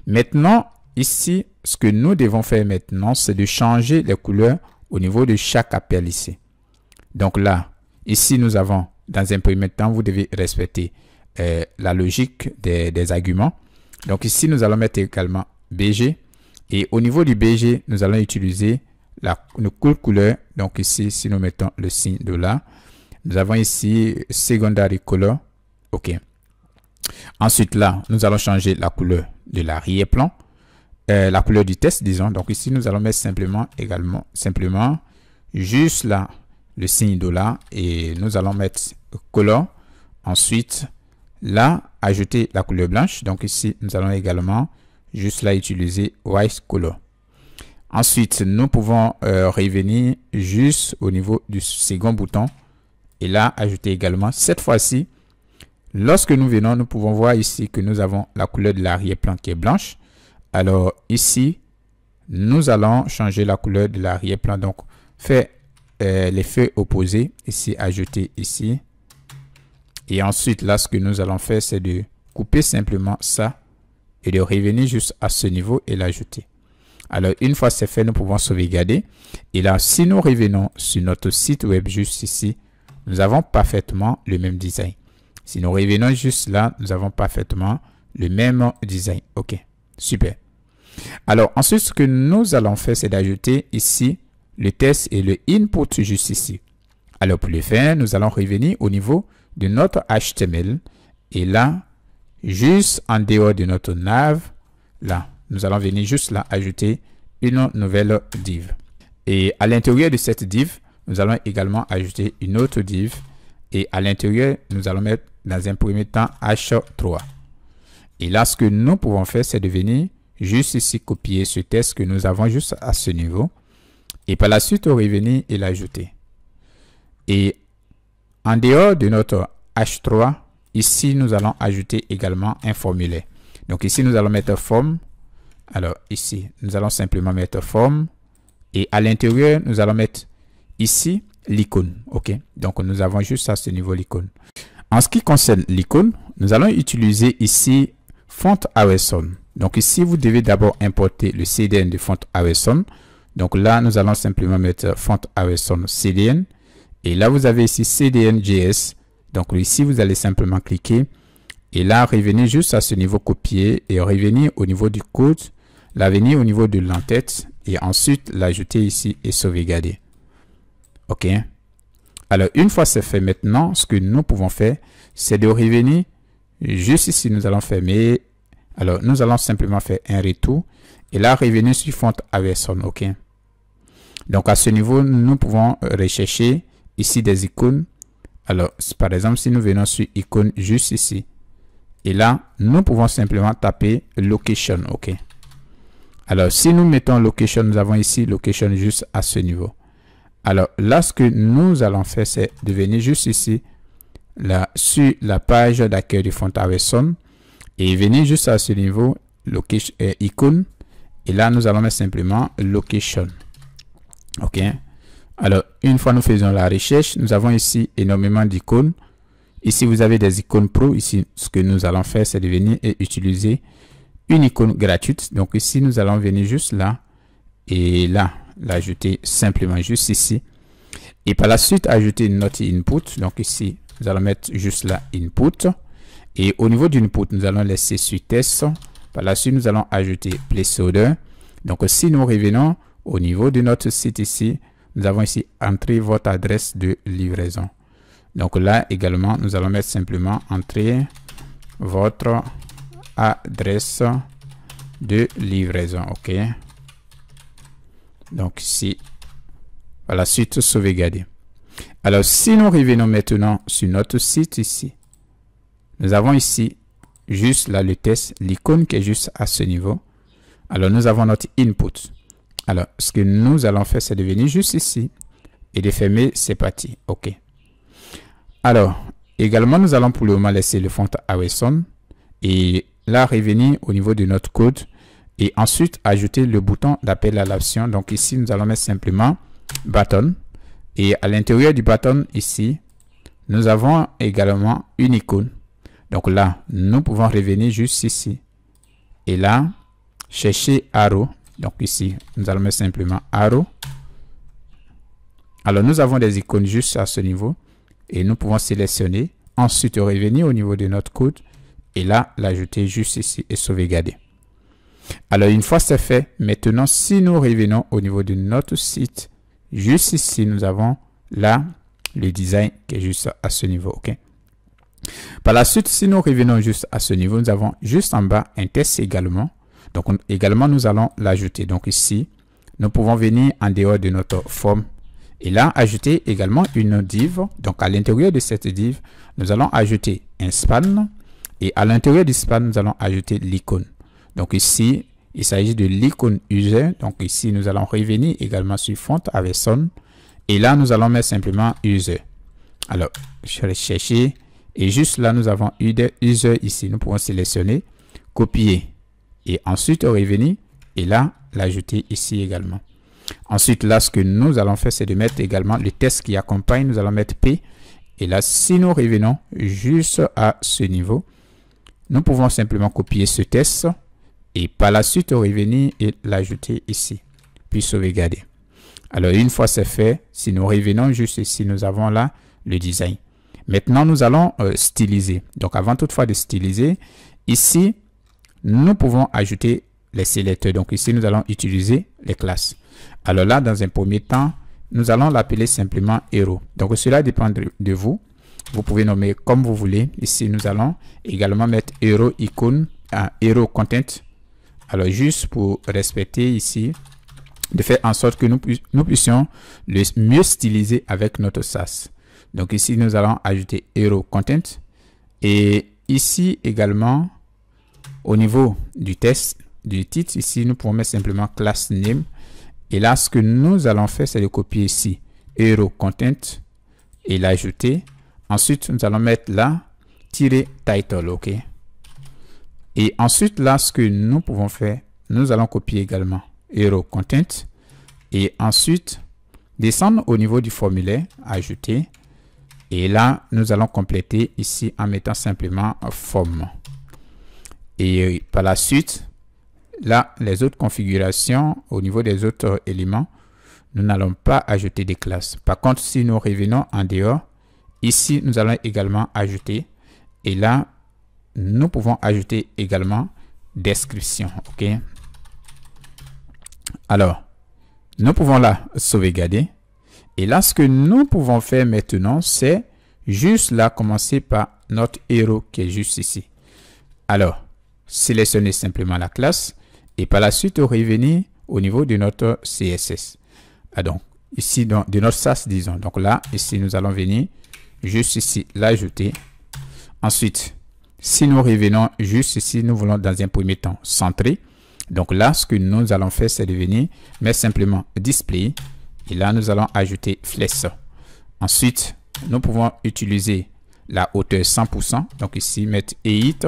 [SPEAKER 1] Maintenant, ici, ce que nous devons faire maintenant, c'est de changer les couleurs au niveau de chaque appel ici. Donc là, ici, nous avons, dans un premier temps, vous devez respecter la logique des arguments. Donc ici, nous allons mettre également BG. Et au niveau du BG, nous allons utiliser une couleur. Donc ici, si nous mettons le signe $, nous avons ici secondary color. OK. Ensuite, là, nous allons changer la couleur de l'arrière-plan. La couleur du test, disons. Donc ici, nous allons mettre simplement juste là le signe $, et nous allons mettre color. Ensuite, là, ajouter la couleur blanche. Donc ici, nous allons également juste là utiliser white color. Ensuite, nous pouvons revenir juste au niveau du second bouton et là, ajouter également. Cette fois-ci, lorsque nous venons, nous pouvons voir ici que nous avons la couleur de l'arrière-plan qui est blanche. Alors ici, nous allons changer la couleur de l'arrière-plan. Donc, faire l'effet opposé. Ici, ajouter ici. Et ensuite, là, ce que nous allons faire, c'est de couper simplement ça et de revenir juste à ce niveau et l'ajouter. Alors, une fois c'est fait, nous pouvons sauvegarder. Et là, si nous revenons sur notre site web juste ici, nous avons parfaitement le même design. Si nous revenons juste là, nous avons parfaitement le même design. OK, super. Alors, ensuite, ce que nous allons faire, c'est d'ajouter ici le test et le input juste ici. Alors, pour le faire, nous allons revenir au niveau de notre HTML. Et là, juste en dehors de notre nav, là, nous allons venir juste là ajouter une nouvelle div. Et à l'intérieur de cette div, nous allons également ajouter une autre div. Et à l'intérieur, nous allons mettre dans un premier temps H3. Et là, ce que nous pouvons faire, c'est de venir juste ici copier ce test que nous avons juste à ce niveau. Et par la suite, revenir et l'ajouter. Et en dehors de notre H3, ici, nous allons ajouter également un formulaire. Donc ici, nous allons mettre form. Alors ici, nous allons simplement mettre form. Et à l'intérieur, nous allons mettre ici l'icône. OK. Donc nous avons juste à ce niveau l'icône. En ce qui concerne l'icône, nous allons utiliser ici Font Awesome. Donc ici, vous devez d'abord importer le CDN de Font Awesome. Donc là, nous allons simplement mettre Font Awesome CDN. Et là, vous avez ici CDN.js. Donc ici, vous allez simplement cliquer. Et là, revenir juste à ce niveau copier et revenir au niveau du code, là, venir au niveau de l'entête et ensuite l'ajouter ici et sauvegarder. OK. Alors, une fois c'est fait maintenant, ce que nous pouvons faire, c'est de revenir juste ici. Nous allons fermer. Alors, nous allons simplement faire un retour et là, revenir sur Font Awesome. OK. Donc, à ce niveau, nous pouvons rechercher ici des icônes Alors, par exemple, si nous venons sur icône juste ici, et là, nous pouvons simplement taper location, ok. Alors, si nous mettons location, nous avons ici location juste à ce niveau. Alors, là, ce que nous allons faire, c'est de venir juste ici, là, sur la page d'accueil du Font Awesome, et venir juste à ce niveau, location, icône, et là, nous allons mettre simplement location, ok. Alors, une fois nous faisons la recherche, nous avons ici énormément d'icônes. Ici, vous avez des icônes pro. Ici, ce que nous allons faire, c'est de venir et utiliser une icône gratuite. Donc ici, nous allons venir juste là et là, l'ajouter simplement juste ici. Et par la suite, ajouter notre input. Donc ici, nous allons mettre juste là input. Et au niveau d'input, nous allons laisser sur test. Par la suite, nous allons ajouter placeholder. Donc si nous revenons au niveau de notre site ici, nous avons ici entrer votre adresse de livraison. Donc là également, nous allons mettre simplement entrer votre adresse de livraison. OK. Donc ici, par la suite, sauvegarder. Alors, si nous revenons maintenant sur notre site ici, nous avons ici juste là le test, l'icône qui est juste à ce niveau. Alors, nous avons notre input. Alors, ce que nous allons faire, c'est de venir juste ici et de fermer. C'est parti. OK. Alors, également, nous allons pour le moment laisser le Font Awesome et là, revenir au niveau de notre code et ensuite ajouter le bouton d'appel à l'action. Donc ici, nous allons mettre simplement button et à l'intérieur du button ici, nous avons également une icône. Donc là, nous pouvons revenir juste ici et là, chercher arrow. Donc ici, nous allons mettre simplement arrow. Alors, nous avons des icônes juste à ce niveau et nous pouvons sélectionner. Ensuite, revenir au niveau de notre code et là, l'ajouter juste ici et sauvegarder. Alors, une fois c'est fait, maintenant, si nous revenons au niveau de notre site, juste ici, nous avons là le design qui est juste à ce niveau. OK. Par la suite, si nous revenons juste à ce niveau, nous avons juste en bas un test également. Donc, également, nous allons l'ajouter. Donc, ici, nous pouvons venir en dehors de notre forme et là, ajouter également une div. Donc, à l'intérieur de cette div, nous allons ajouter un span et à l'intérieur du span, nous allons ajouter l'icône. Donc, ici, il s'agit de l'icône user. Donc, ici, nous allons revenir également sur Font Awesome et là, nous allons mettre simplement user. Alors, je vais chercher et juste là, nous avons user ici. Nous pouvons sélectionner, copier. Et ensuite revenir et là l'ajouter ici également. Ensuite là ce que nous allons faire c'est de mettre également le test qui accompagne. Nous allons mettre P et là si nous revenons juste à ce niveau, nous pouvons simplement copier ce test et par la suite revenir et l'ajouter ici puis sauvegarder. Alors une fois c'est fait, si nous revenons juste ici, nous avons là le design. Maintenant nous allons styliser. Donc avant toutefois de styliser, ici nous pouvons ajouter les sélecteurs. Donc ici, nous allons utiliser les classes. Alors là, dans un premier temps, nous allons l'appeler simplement Hero. Donc cela dépend de vous. Vous pouvez nommer comme vous voulez. Ici, nous allons également mettre Hero icône à Hero content. Alors juste pour respecter ici, de faire en sorte que nous puissions le mieux styliser avec notre SaaS. Donc ici, nous allons ajouter Hero content. Et ici également, au niveau du test, du titre, ici, nous pouvons mettre simplement class name. Et là, ce que nous allons faire, c'est de copier ici Hero content et l'ajouter. Ensuite, nous allons mettre là title, OK. Et ensuite, là, ce que nous pouvons faire, nous allons copier également Hero content et ensuite descendre au niveau du formulaire, ajouter. Et là, nous allons compléter ici en mettant simplement form. Et par la suite, là, les autres configurations, au niveau des autres éléments, nous n'allons pas ajouter des classes. Par contre, si nous revenons en dehors, ici, nous allons également ajouter. Et là, nous pouvons ajouter également description. OK. Alors, nous pouvons là sauvegarder. Et là, ce que nous pouvons faire maintenant, c'est juste là commencer par notre héros qui est juste ici. Alors, sélectionnez simplement la classe et par la suite revenir au niveau de notre CSS. Ah donc, ici, de notre SaaS, disons. Donc là, ici, nous allons venir juste ici l'ajouter. Ensuite, si nous revenons juste ici, nous voulons dans un premier temps centrer. Donc là, ce que nous allons faire, c'est de venir mettre simplement display. Et là, nous allons ajouter flèche. Ensuite, nous pouvons utiliser la hauteur 100%. Donc ici, mettre height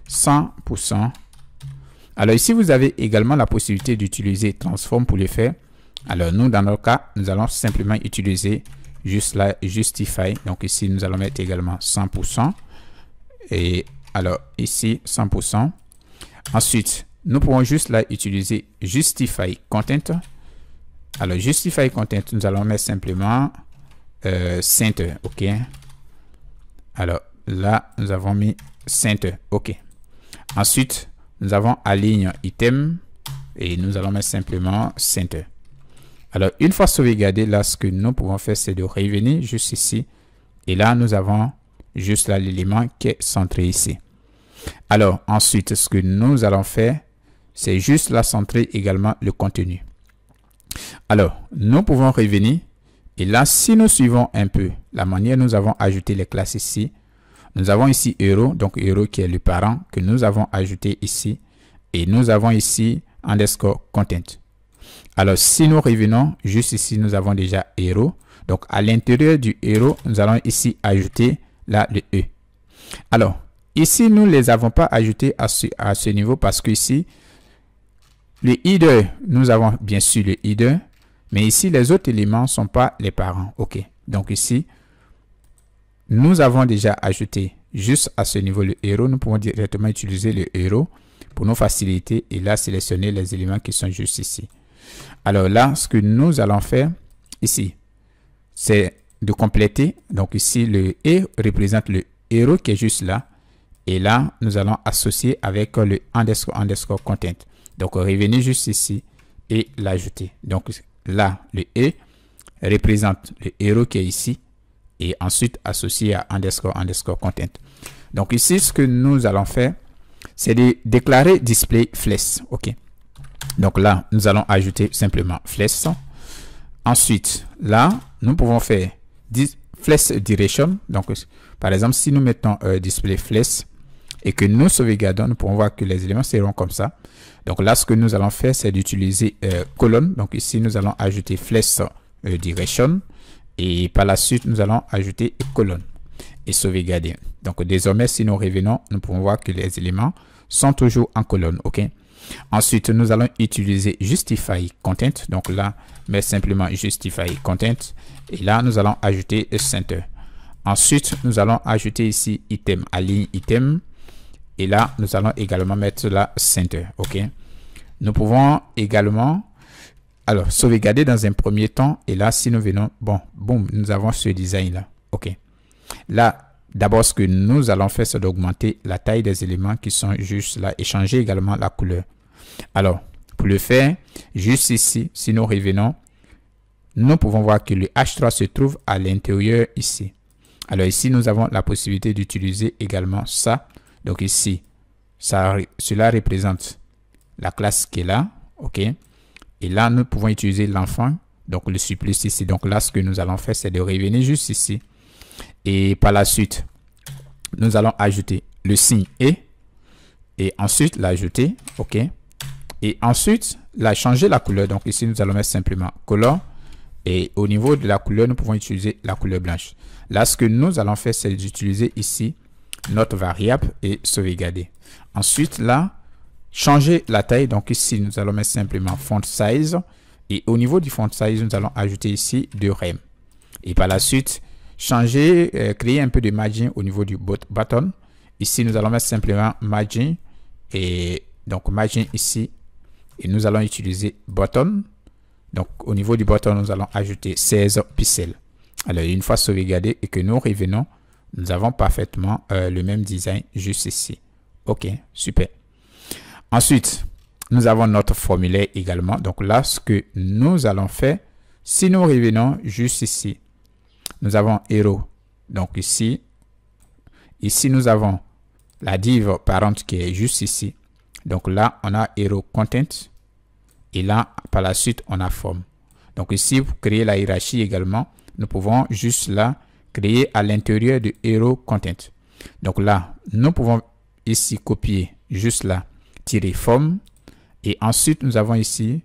[SPEAKER 1] 100%. Alors ici, vous avez également la possibilité d'utiliser transform pour le faire. Alors nous, dans notre cas, nous allons simplement utiliser juste la justify. Donc ici, nous allons mettre également 100%. Et alors ici, 100%. Ensuite, nous pouvons juste là utiliser justify content. Alors justify content, nous allons mettre simplement center. OK. Alors là, nous avons mis center. OK. Ensuite, nous avons align item et nous allons mettre simplement center. Alors, une fois sauvegardé, là, ce que nous pouvons faire, c'est de revenir juste ici. Et là, nous avons juste là l'élément qui est centré ici. Alors, ensuite, ce que nous allons faire, c'est juste là centrer également le contenu. Alors, nous pouvons revenir. Et là, si nous suivons un peu la manière nous avons ajouté les classes ici, nous avons ici hero, donc hero qui est le parent que nous avons ajouté ici. Et nous avons ici underscore content. Alors, si nous revenons, juste ici, nous avons déjà hero. Donc, à l'intérieur du hero, nous allons ici ajouter là le E. Alors, ici, nous ne les avons pas ajoutés à ce niveau parce que ici, le header, nous avons bien sûr le header. Mais ici, les autres éléments ne sont pas les parents. OK. Donc, ici, nous avons déjà ajouté juste à ce niveau le héros. Nous pouvons directement utiliser le héros pour nous faciliter et là sélectionner les éléments qui sont juste ici. Alors là, ce que nous allons faire ici, c'est de compléter. Donc ici, le E représente le héros qui est juste là. Et là, nous allons associer avec le underscore content. Donc revenez juste ici et l'ajouter. Donc là, le E représente le héros qui est ici. Et ensuite associé à underscore content. Donc ici, ce que nous allons faire, c'est de déclarer display flèche. OK. Donc là, nous allons ajouter simplement flèche. Ensuite, là, nous pouvons faire flèche direction. Donc, par exemple, si nous mettons display flèche et que nous sauvegardons, nous pouvons voir que les éléments seront comme ça. Donc là, ce que nous allons faire, c'est d'utiliser colonne. Donc ici, nous allons ajouter flèche direction. Et par la suite, nous allons ajouter colonne et sauvegarder. Donc, désormais, si nous revenons, nous pouvons voir que les éléments sont toujours en colonne. OK. Ensuite, nous allons utiliser justify content. Donc là, mais simplement justify content. Et là, nous allons ajouter center. Ensuite, nous allons ajouter ici item, align item. Et là, nous allons également mettre la center. OK. Nous pouvons également alors, sauvegarder dans un premier temps. Et là, si nous venons, bon, boum, nous avons ce design-là. OK. Là, d'abord, ce que nous allons faire, c'est d'augmenter la taille des éléments qui sont juste là et changer également la couleur. Alors, pour le faire, juste ici, si nous revenons, nous pouvons voir que le H3 se trouve à l'intérieur ici. Alors ici, nous avons la possibilité d'utiliser également ça. Donc ici, cela représente la classe qui est là. OK. Et là, nous pouvons utiliser l'enfant, donc le supplice ici. Donc là, ce que nous allons faire, c'est de revenir juste ici. Et par la suite, nous allons ajouter le signe et ensuite l'ajouter. OK. Et ensuite, là, changer la couleur. Donc ici, nous allons mettre simplement color. Et au niveau de la couleur, nous pouvons utiliser la couleur blanche. Là, ce que nous allons faire, c'est d'utiliser ici notre variable et sauvegarder. Ensuite, là, changer la taille. Donc ici, nous allons mettre simplement font size. Et au niveau du font size, nous allons ajouter ici 2 rem. Et par la suite, changer, créer un peu de margin au niveau du button. Ici, nous allons mettre simplement margin. Et donc, margin ici. Et nous allons utiliser button. Donc, au niveau du button, nous allons ajouter 16 pixels. Alors, une fois sauvegardé et que nous revenons, nous avons parfaitement le même design juste ici. OK, super. Ensuite, nous avons notre formulaire également. Donc là, ce que nous allons faire, si nous revenons juste ici, nous avons hero. Donc ici, nous avons la div parent qui est juste ici. Donc là, on a hero content. Et là, par la suite, on a form. Donc ici, pour créer la hiérarchie également, nous pouvons juste là créer à l'intérieur de Hero Content. Donc là, nous pouvons ici copier juste là, tirer forme. Et ensuite, nous avons ici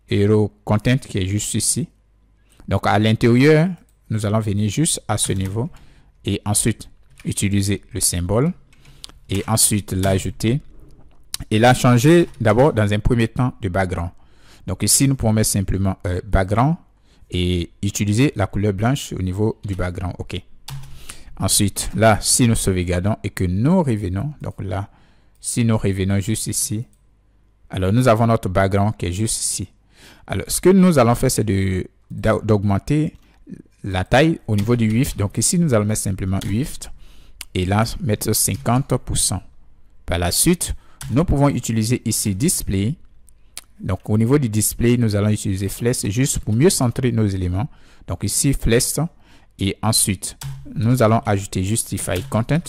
[SPEAKER 1] Hero Content qui est juste ici. Donc à l'intérieur, nous allons venir juste à ce niveau. Et ensuite, utiliser le symbole. Et ensuite, l'ajouter. Et là, changer d'abord dans un premier temps de background. Donc ici, nous pouvons mettre simplement background et utiliser la couleur blanche au niveau du background. OK. Ensuite, là, si nous sauvegardons et que nous revenons, donc là, si nous revenons juste ici, alors nous avons notre background qui est juste ici. Alors, ce que nous allons faire, c'est d'augmenter la taille au niveau du width. Donc ici, nous allons mettre simplement width et là, mettre 50%. Par la suite, nous pouvons utiliser ici display. Donc au niveau du display, nous allons utiliser flex juste pour mieux centrer nos éléments. Donc ici, flex. Et ensuite, nous allons ajouter justify content.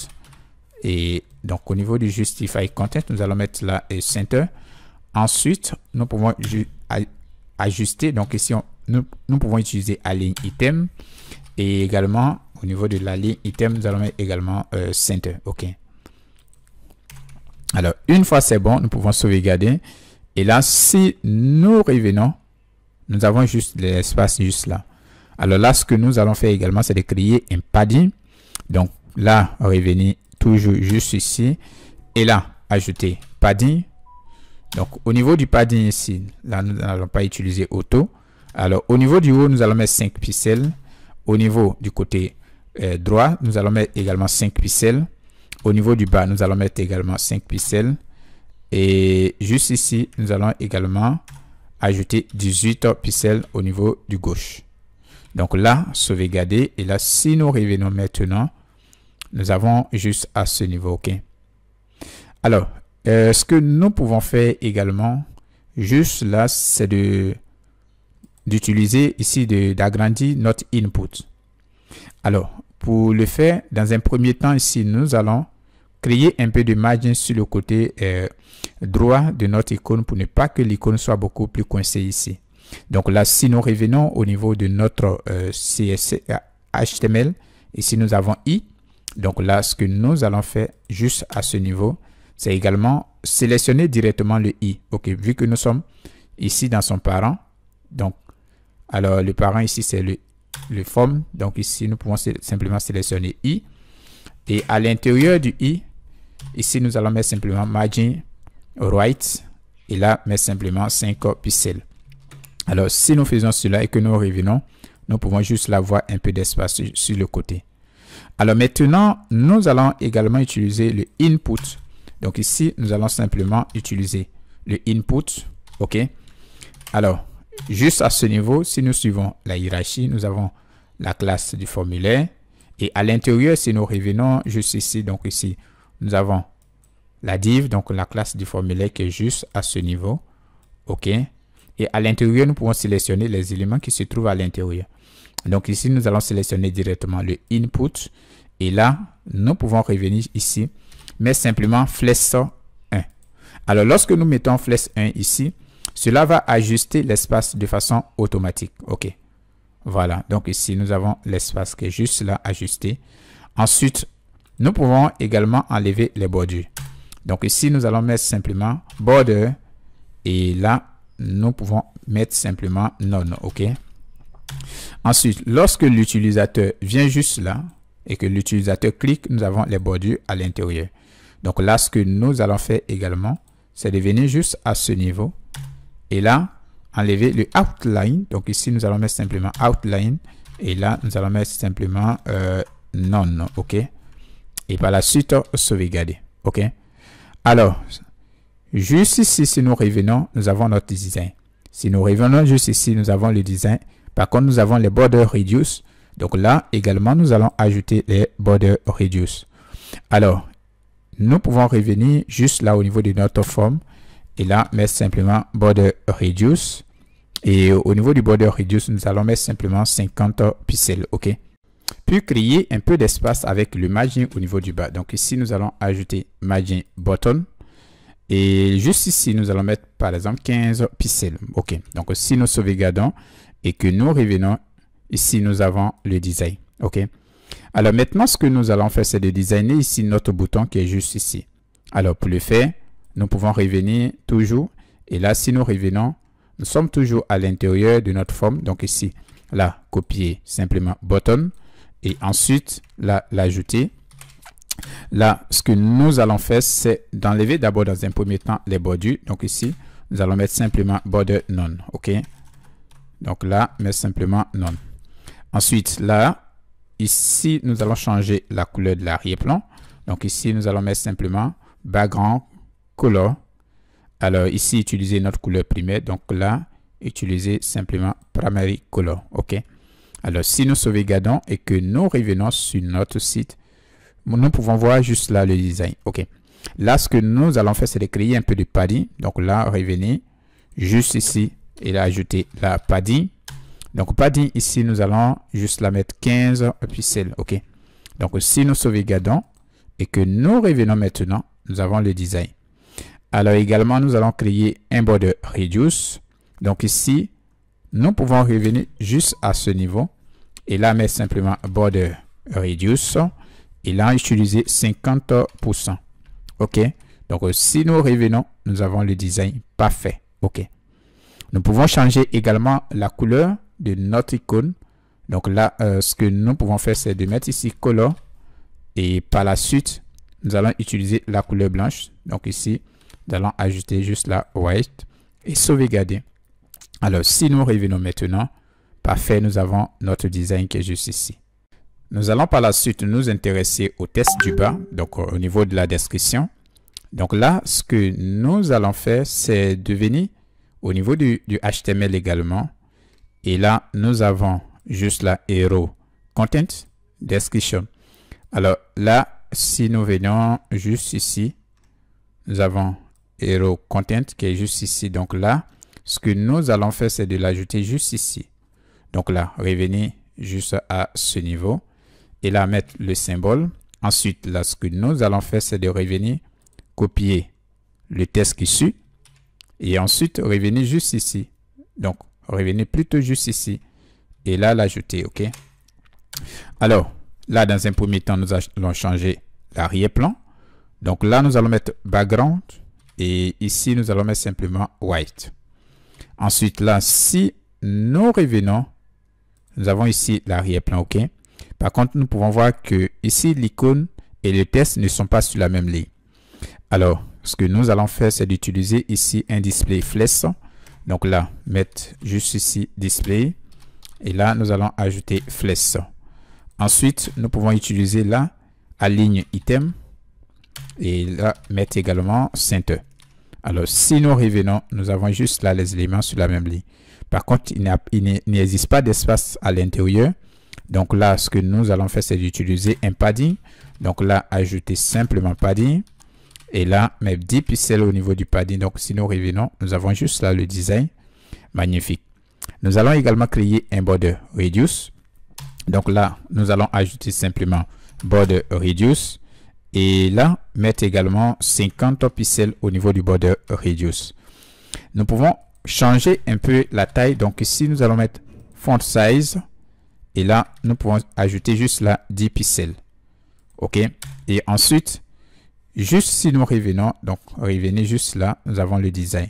[SPEAKER 1] Et donc au niveau du justify content, nous allons mettre là center. Ensuite, nous pouvons ajuster. Donc ici, nous pouvons utiliser align item. Et également, au niveau de la ligne item, nous allons mettre également center. OK. Alors, une fois c'est bon, nous pouvons sauvegarder. Et là, si nous revenons, nous avons juste l'espace juste là. Alors là, ce que nous allons faire également, c'est de créer un padding. Donc là, revenir toujours juste ici. Et là, ajouter padding. Donc au niveau du padding ici, là, nous n'allons pas utiliser auto. Alors au niveau du haut, nous allons mettre 5 pixels. Au niveau du côté droit, nous allons mettre également 5 pixels. Au niveau du bas, nous allons mettre également 5 pixels. Et juste ici, nous allons également ajouter 18 pixels au niveau du gauche. Donc là, sauvegarder. Et là, si nous revenons maintenant, nous avons juste à ce niveau. OK. Alors, ce que nous pouvons faire également, juste là, c'est d'utiliser ici, d'agrandir notre input. Alors, pour le faire, dans un premier temps, ici, nous allons créer un peu de margin sur le côté droit de notre icône pour ne pas que l'icône soit beaucoup plus coincée ici. Donc là, si nous revenons au niveau de notre CSS HTML, ici nous avons I. Donc là, ce que nous allons faire juste à ce niveau, c'est également sélectionner directement le I. OK, vu que nous sommes ici dans son parent. Donc, alors le parent ici, c'est le form. Donc ici, nous pouvons simplement sélectionner I. Et à l'intérieur du I, ici, nous allons mettre simplement margin right. Et là, mettre simplement 5 pixels. Alors, si nous faisons cela et que nous revenons, nous pouvons juste avoir un peu d'espace sur le côté. Alors maintenant, nous allons également utiliser le input. Donc ici, nous allons simplement utiliser le input. OK. Alors, juste à ce niveau, si nous suivons la hiérarchie, nous avons la classe du formulaire. Et à l'intérieur, si nous revenons juste ici, donc ici, nous avons la div, donc la classe du formulaire qui est juste à ce niveau. OK. Et à l'intérieur, nous pouvons sélectionner les éléments qui se trouvent à l'intérieur. Donc ici, nous allons sélectionner directement le input. Et là, nous pouvons revenir ici, mais simplement flex 1. Alors, lorsque nous mettons flex 1 ici, cela va ajuster l'espace de façon automatique. OK. Voilà. Donc ici, nous avons l'espace qui est juste là ajusté. Ensuite, nous pouvons également enlever les bordures. Donc ici, nous allons mettre simplement border. Et là, nous pouvons mettre simplement none. OK. Ensuite, lorsque l'utilisateur vient juste là et que l'utilisateur clique, nous avons les bordures à l'intérieur. Donc là, ce que nous allons faire également, c'est de venir juste à ce niveau. Et là, enlever le outline. Donc ici, nous allons mettre simplement outline. Et là, nous allons mettre simplement none. OK. Et par la suite, sauvegarder. OK. Alors, juste ici, si nous revenons, nous avons notre design. Si nous revenons juste ici, nous avons le design. Par contre, nous avons les border reduce. Donc là, également, nous allons ajouter les border reduce. Alors, nous pouvons revenir juste là au niveau de notre forme. Et là, mettre simplement border reduce. Et au niveau du border reduce, nous allons mettre simplement 50 pixels. OK. Puis créer un peu d'espace avec le margin au niveau du bas. Donc ici, nous allons ajouter margin bottom. Et juste ici, nous allons mettre par exemple 15 pixels. OK. Donc si nous sauvegardons et que nous revenons, ici nous avons le design. OK. Alors maintenant, ce que nous allons faire, c'est de designer ici notre bouton qui est juste ici. Alors pour le faire, nous pouvons revenir toujours. Et là, si nous revenons, nous sommes toujours à l'intérieur de notre forme. Donc ici, là, copier simplement button. Et ensuite, là, l'ajouter. Là, ce que nous allons faire, c'est d'enlever d'abord dans un premier temps les bordures. Donc ici, nous allons mettre simplement border none. OK? Donc là, mettre simplement none. Ensuite, là, ici, nous allons changer la couleur de l'arrière-plan. Donc ici, nous allons mettre simplement background color. Alors ici, utiliser notre couleur primaire. Donc là, utiliser simplement primary color. OK? Alors si nous sauvegardons et que nous revenons sur notre site, nous pouvons voir juste là le design. OK? Là, ce que nous allons faire, c'est de créer un peu de padding. Donc là, revenez juste ici et là, ajouter la padding. Donc padding ici, nous allons juste la mettre 15 pixels. OK? Donc si nous sauvegardons et que nous revenons maintenant, nous avons le design. Alors également, nous allons créer un border reduce. Donc ici, nous pouvons revenir juste à ce niveau et là mettre simplement border reduce et là utiliser 50%. OK? Donc si nous revenons, nous avons le design parfait. OK? Nous pouvons changer également la couleur de notre icône. Donc là, ce que nous pouvons faire, c'est de mettre ici color et par la suite, nous allons utiliser la couleur blanche. Donc ici, nous allons ajouter juste la white et sauvegarder. Alors, si nous revenons maintenant, parfait, nous avons notre design qui est juste ici. Nous allons par la suite nous intéresser au test du bas, donc au niveau de la description. Donc là, ce que nous allons faire, c'est de venir au niveau du HTML également. Et là, nous avons juste la hero content description. Alors là, si nous venons juste ici, nous avons hero content qui est juste ici. Donc là, ce que nous allons faire, c'est de l'ajouter juste ici. Donc là, revenez juste à ce niveau. Et là, mettre le symbole. Ensuite, là, ce que nous allons faire, c'est de revenir, copier le texte qui suit. Et ensuite, revenir juste ici. Donc, revenez plutôt juste ici. Et là, l'ajouter, OK? Alors, là, dans un premier temps, nous allons changer l'arrière-plan. Donc là, nous allons mettre background. Et ici, nous allons mettre simplement white. Ensuite, là, si nous revenons, nous avons ici l'arrière-plan, OK? Par contre, nous pouvons voir que ici, l'icône et le texte ne sont pas sur la même ligne. Alors, ce que nous allons faire, c'est d'utiliser ici un display flex. Donc là, mettre juste ici display. Et là, nous allons ajouter flex. Ensuite, nous pouvons utiliser là, aligne item. Et là, mettre également center. Alors, si nous revenons, nous avons juste là les éléments sur la même ligne. Par contre, il n'existe pas d'espace à l'intérieur. Donc là, ce que nous allons faire, c'est d'utiliser un padding. Donc là, ajouter simplement padding. Et là, mettre 10 pixels au niveau du padding. Donc, si nous revenons, nous avons juste là le design. Magnifique. Nous allons également créer un border reduce. Donc là, nous allons ajouter simplement border reduce. Et là, mettre également 50 pixels au niveau du border reduce. Nous pouvons changer un peu la taille. Donc ici, nous allons mettre font size. Et là, nous pouvons ajouter juste là 10 pixels. OK? Et ensuite, juste si nous revenons, donc revenez juste là, nous avons le design.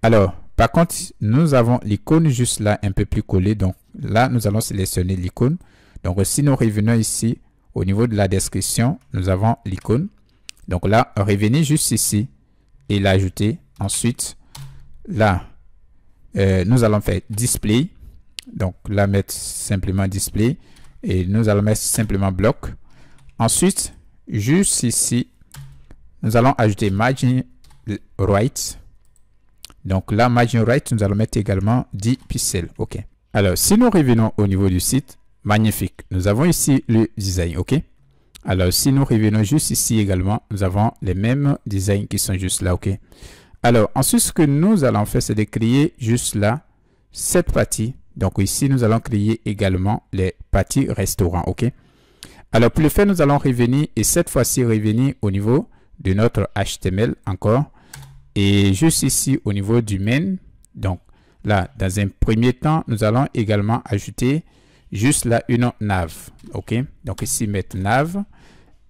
[SPEAKER 1] Alors, par contre, nous avons l'icône juste là un peu plus collée. Donc là, nous allons sélectionner l'icône. Donc si nous revenons ici, au niveau de la description, nous avons l'icône. Donc là, revenez juste ici et l'ajouter. Ensuite, là, nous allons faire display. Donc là, mettre simplement display. Et nous allons mettre simplement bloc. Ensuite, juste ici, nous allons ajouter margin right. Donc là, margin right, nous allons mettre également 10 pixels. OK. Alors, si nous revenons au niveau du site, magnifique. Nous avons ici le design. OK. Alors, si nous revenons juste ici également, nous avons les mêmes designs qui sont juste là. OK. Alors, ensuite, ce que nous allons faire, c'est de créer juste là cette partie. Donc ici, nous allons créer également les parties restaurants. OK. Alors, pour le faire, nous allons revenir et cette fois-ci, revenir au niveau de notre HTML encore. Et juste ici, au niveau du main. Donc là, dans un premier temps, nous allons également ajouter juste là une nav. OK? Donc ici, mettre nav.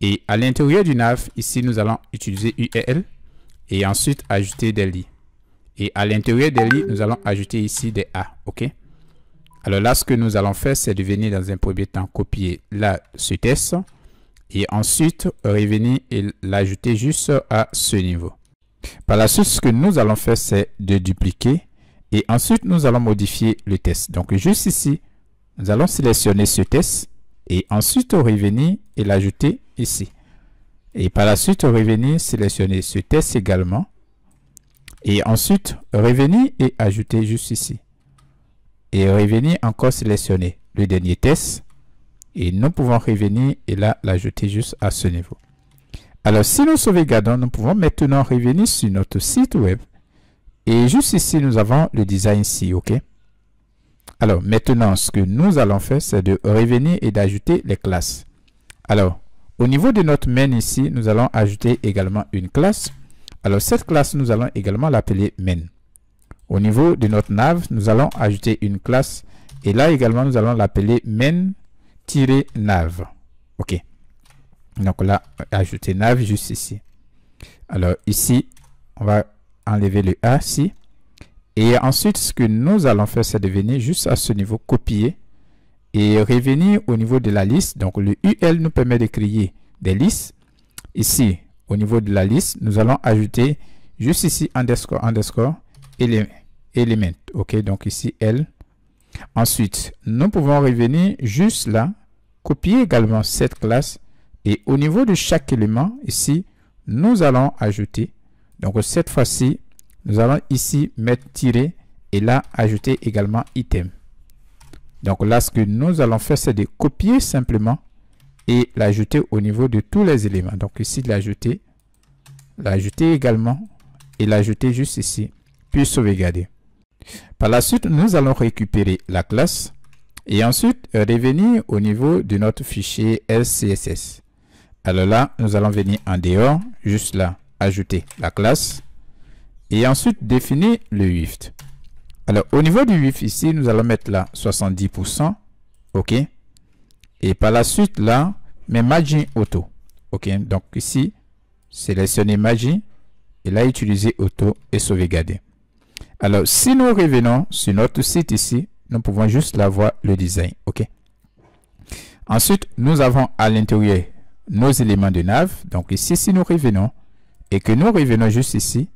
[SPEAKER 1] Et à l'intérieur du nav, ici, nous allons utiliser URL et ensuite ajouter des lits. Et à l'intérieur des lits, nous allons ajouter ici des A. OK? Alors là, ce que nous allons faire, c'est de venir dans un premier temps copier là ce test et ensuite revenir et l'ajouter juste à ce niveau. Par la suite, ce que nous allons faire, c'est de dupliquer et ensuite nous allons modifier le test. Donc juste ici, nous allons sélectionner ce test et ensuite revenir et l'ajouter ici. Et par la suite, revenir sélectionner ce test également et ensuite revenir et ajouter juste ici. Et revenir encore sélectionner le dernier test et nous pouvons revenir et là l'ajouter juste à ce niveau. Alors si nous sauvegardons, nous pouvons maintenant revenir sur notre site web et juste ici nous avons le design ici. OK? Alors maintenant ce que nous allons faire, c'est de revenir et d'ajouter les classes. Alors au niveau de notre main ici, nous allons ajouter également une classe. Alors cette classe, nous allons également l'appeler main. Au niveau de notre nav, nous allons ajouter une classe et là également nous allons l'appeler main-nav. OK. Donc là, ajouter nav juste ici. Alors ici, on va enlever le A ici. Et ensuite, ce que nous allons faire, c'est de venir juste à ce niveau, copier et revenir au niveau de la liste. Donc le UL nous permet de créer des listes. Ici, au niveau de la liste, nous allons ajouter juste ici underscore underscore element. OK, donc ici L. Ensuite, nous pouvons revenir juste là, copier également cette classe et au niveau de chaque élément ici, nous allons ajouter. Donc cette fois-ci, nous allons ici mettre tiret et là ajouter également item. Donc là, ce que nous allons faire, c'est de copier simplement et l'ajouter au niveau de tous les éléments. Donc ici, l'ajouter également et l'ajouter juste ici, puis sauvegarder. Par la suite, nous allons récupérer la classe et ensuite revenir au niveau de notre fichier SCSS. Alors là, nous allons venir en dehors, juste là, ajouter la classe et ensuite définir le width. Alors au niveau du width ici, nous allons mettre là 70%. OK. Et par la suite là, mais margin auto. OK. Donc ici, sélectionner margin et là utiliser auto et sauvegarder. Alors si nous revenons sur notre site ici, nous pouvons juste là voir le design. OK. Ensuite, nous avons à l'intérieur nos éléments de nav. Donc ici, si nous revenons et que nous revenons juste ici,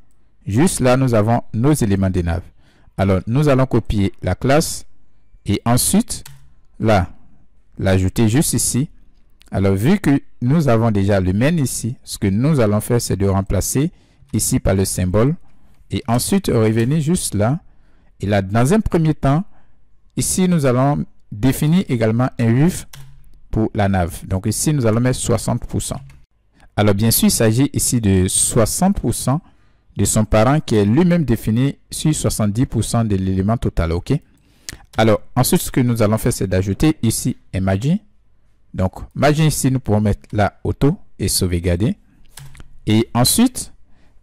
[SPEAKER 1] juste là, nous avons nos éléments de nav. Alors, nous allons copier la classe et ensuite, là, l'ajouter juste ici. Alors, vu que nous avons déjà le main ici, ce que nous allons faire, c'est de remplacer ici par le symbole et ensuite revenir juste là. Et là, dans un premier temps, ici, nous allons définir également un width pour la nav. Donc ici, nous allons mettre 60%. Alors, bien sûr, il s'agit ici de 60% de son parent qui est lui-même défini sur 70% de l'élément total. OK. Alors, ensuite, ce que nous allons faire, c'est d'ajouter ici un margin. Donc, margin ici, nous pouvons mettre là auto et sauvegarder. Et ensuite,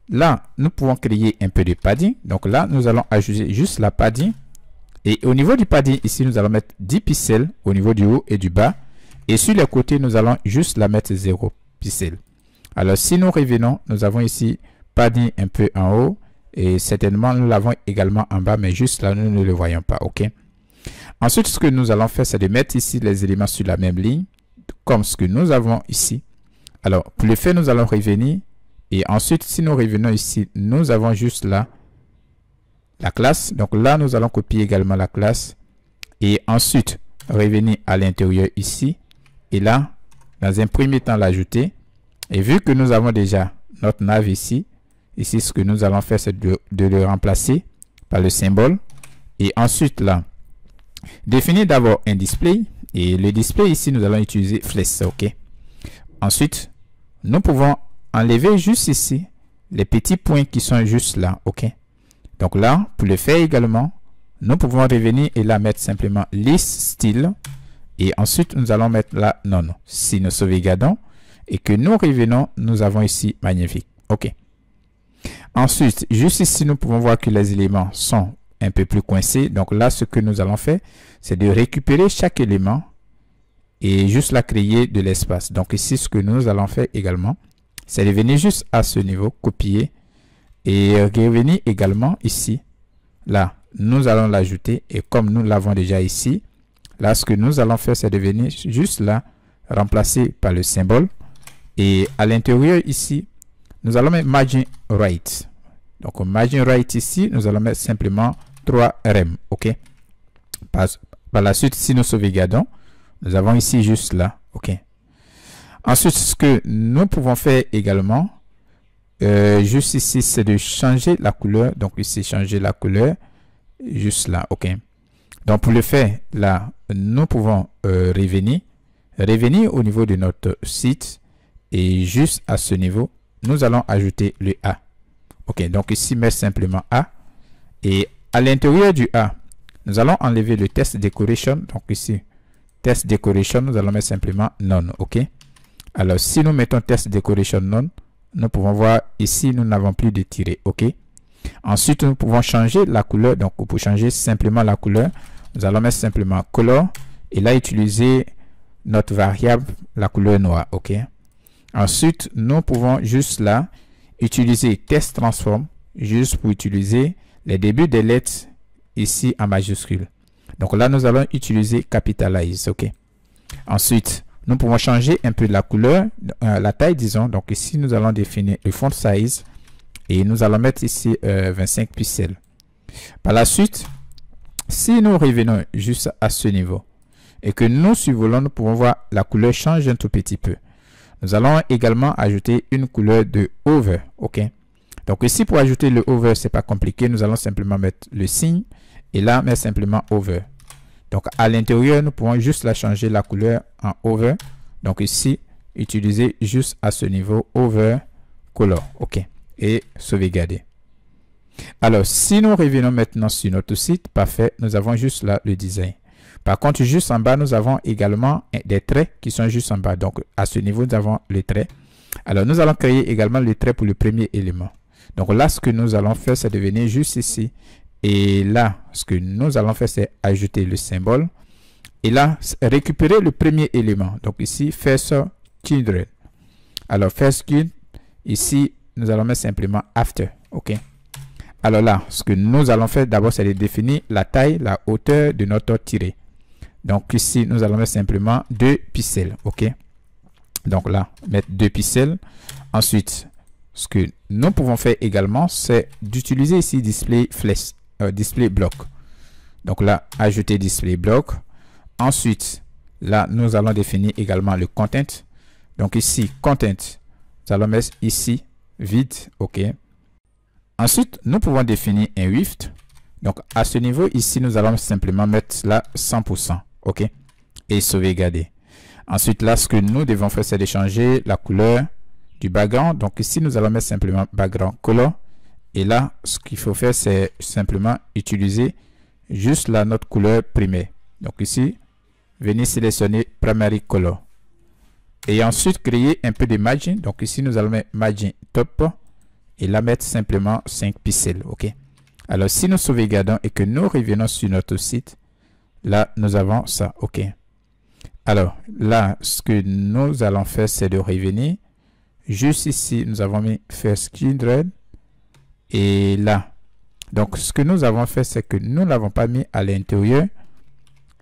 [SPEAKER 1] là, nous pouvons créer un peu de padding. Donc là, nous allons ajouter juste la padding. Et au niveau du padding, ici, nous allons mettre 10 pixels au niveau du haut et du bas. Et sur les côtés, nous allons juste la mettre 0 pixels. Alors, si nous revenons, nous avons ici padding un peu en haut. Et certainement, nous l'avons également en bas, mais juste là, nous ne le voyons pas. OK. Ensuite, ce que nous allons faire, c'est de mettre ici les éléments sur la même ligne, comme ce que nous avons ici. Alors, pour le faire, nous allons revenir. Et ensuite, si nous revenons ici, nous avons juste là la classe. Donc là, nous allons copier également la classe. Et ensuite, revenir à l'intérieur ici. Et là, dans un premier temps, l'ajouter. Et vu que nous avons déjà notre nav ici, ce que nous allons faire, c'est de le remplacer par le symbole. Et ensuite, là, définir d'abord un display. Et le display ici, nous allons utiliser flex. OK. Ensuite, nous pouvons enlever juste ici les petits points qui sont juste là. OK. Donc là, pour le faire également, nous pouvons revenir et là mettre simplement list style. Et ensuite, nous allons mettre là non. Si nous sauvegardons et que nous revenons, nous avons ici magnifique. OK. Ensuite, juste ici, nous pouvons voir que les éléments sont un peu plus coincé. Donc là, ce que nous allons faire, c'est de récupérer chaque élément et juste là créer de l'espace. Donc ici, ce que nous allons faire également, c'est de venir juste à ce niveau, copier et revenir également ici. Là, nous allons l'ajouter et comme nous l'avons déjà ici, là, ce que nous allons faire, c'est de venir juste là, remplacer par le symbole. Et à l'intérieur ici, nous allons mettre margin right. Donc, margin right ici, nous allons mettre simplement 3 rem. OK. Par la suite, si nous sauvegardons, nous avons ici juste là. OK. Ensuite, ce que nous pouvons faire également, juste ici, c'est de changer la couleur. Donc, ici, changer la couleur. Juste là. OK. Donc, pour le faire, là, nous pouvons revenir au niveau de notre site. Et juste à ce niveau, nous allons ajouter le A. OK. Donc, ici, mettre simplement A. Et à l'intérieur du A, nous allons enlever le test decoration. Donc, ici, test decoration, nous allons mettre simplement none. OK. Alors, si nous mettons test decoration none, nous pouvons voir ici, nous n'avons plus de tiret. OK. Ensuite, nous pouvons changer la couleur. Donc, pour changer simplement la couleur, nous allons mettre simplement color. Et là, utiliser notre variable, la couleur noire. OK. Ensuite, nous pouvons juste là, utiliser test transform, juste pour utiliser les débuts des lettres ici en majuscule. Donc là, nous allons utiliser capitalize. OK. Ensuite, nous pouvons changer un peu la couleur, la taille, disons. Donc ici, nous allons définir le font size et nous allons mettre ici 25 pixels. Par la suite, si nous revenons juste à ce niveau et que nous survolons, nous pouvons voir la couleur change un tout petit peu. Nous allons également ajouter une couleur de over. OK. Donc ici, pour ajouter le over, c'est pas compliqué. Nous allons simplement mettre le signe et là, mettre simplement over. Donc à l'intérieur, nous pouvons juste la changer la couleur en over. Donc ici, utiliser juste à ce niveau over color. OK. Et sauvegarder. Alors, si nous revenons maintenant sur notre site, parfait, nous avons juste là le design. Par contre, juste en bas, nous avons également des traits qui sont juste en bas. Donc, à ce niveau, nous avons les traits. Alors, nous allons créer également le trait pour le premier élément. Donc là, ce que nous allons faire, c'est de venir juste ici. Et là, ce que nous allons faire, c'est ajouter le symbole. Et là, récupérer le premier élément. Donc ici, first children. Alors, first kid, ici, nous allons mettre simplement after. OK. Alors là, ce que nous allons faire d'abord, c'est de définir la taille, la hauteur de notre tiré. Donc ici, nous allons mettre simplement 2 pixels. OK. Donc là, mettre 2 pixels. Ensuite, ce que nous pouvons faire également, c'est d'utiliser ici display flash, display block. Donc là, ajouter display block. Ensuite, là, nous allons définir également le content. Donc ici, content, nous allons mettre ici vide. OK. Ensuite, nous pouvons définir un width. Donc, à ce niveau, ici, nous allons simplement mettre là 100%. OK. Et sauvegarder. Ensuite, là, ce que nous devons faire, c'est de changer la couleur du background. Donc, ici, nous allons mettre simplement background color. Et là, ce qu'il faut faire, c'est simplement utiliser juste là notre couleur primaire. Donc, ici, venir sélectionner primary color. Et ensuite, créer un peu de margin. Donc, ici, nous allons mettre margin top. Et là, mettre simplement 5 pixels. OK. Alors, si nous sauvegardons et que nous revenons sur notre site, là, nous avons ça. OK. Alors, là, ce que nous allons faire, c'est de revenir. Juste ici, nous avons mis First Children. Et là, donc, ce que nous avons fait, c'est que nous n'avons pas mis à l'intérieur,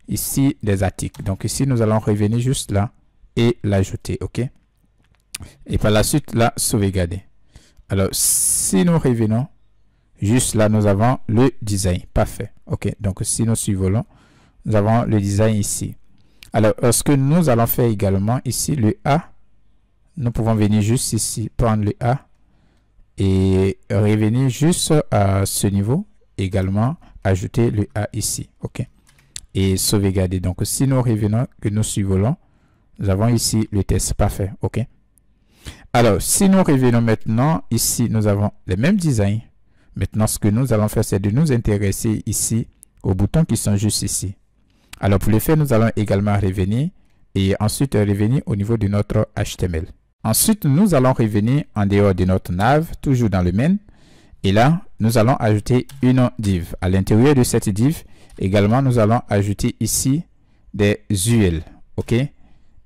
[SPEAKER 1] ici, des articles. Donc, ici, nous allons revenir juste là et l'ajouter. OK. Et par la suite, là, sauvegarder. Alors, si nous revenons, juste là, nous avons le design. Parfait. OK. Donc, si nous survolons, nous avons le design ici. Alors, ce que nous allons faire également ici, le A, nous pouvons venir juste ici, prendre le A et revenir juste à ce niveau. Également, ajouter le A ici. OK. Et sauvegarder. Donc, si nous revenons, que nous survolons, nous avons ici le test. Parfait. OK. Alors, si nous revenons maintenant, ici, nous avons les mêmes designs. Maintenant, ce que nous allons faire, c'est de nous intéresser ici aux boutons qui sont juste ici. Alors, pour le faire, nous allons également revenir et ensuite revenir au niveau de notre HTML. Ensuite, nous allons revenir en dehors de notre nav, toujours dans le main. Et là, nous allons ajouter une div. À l'intérieur de cette div, également, nous allons ajouter ici des UL. OK?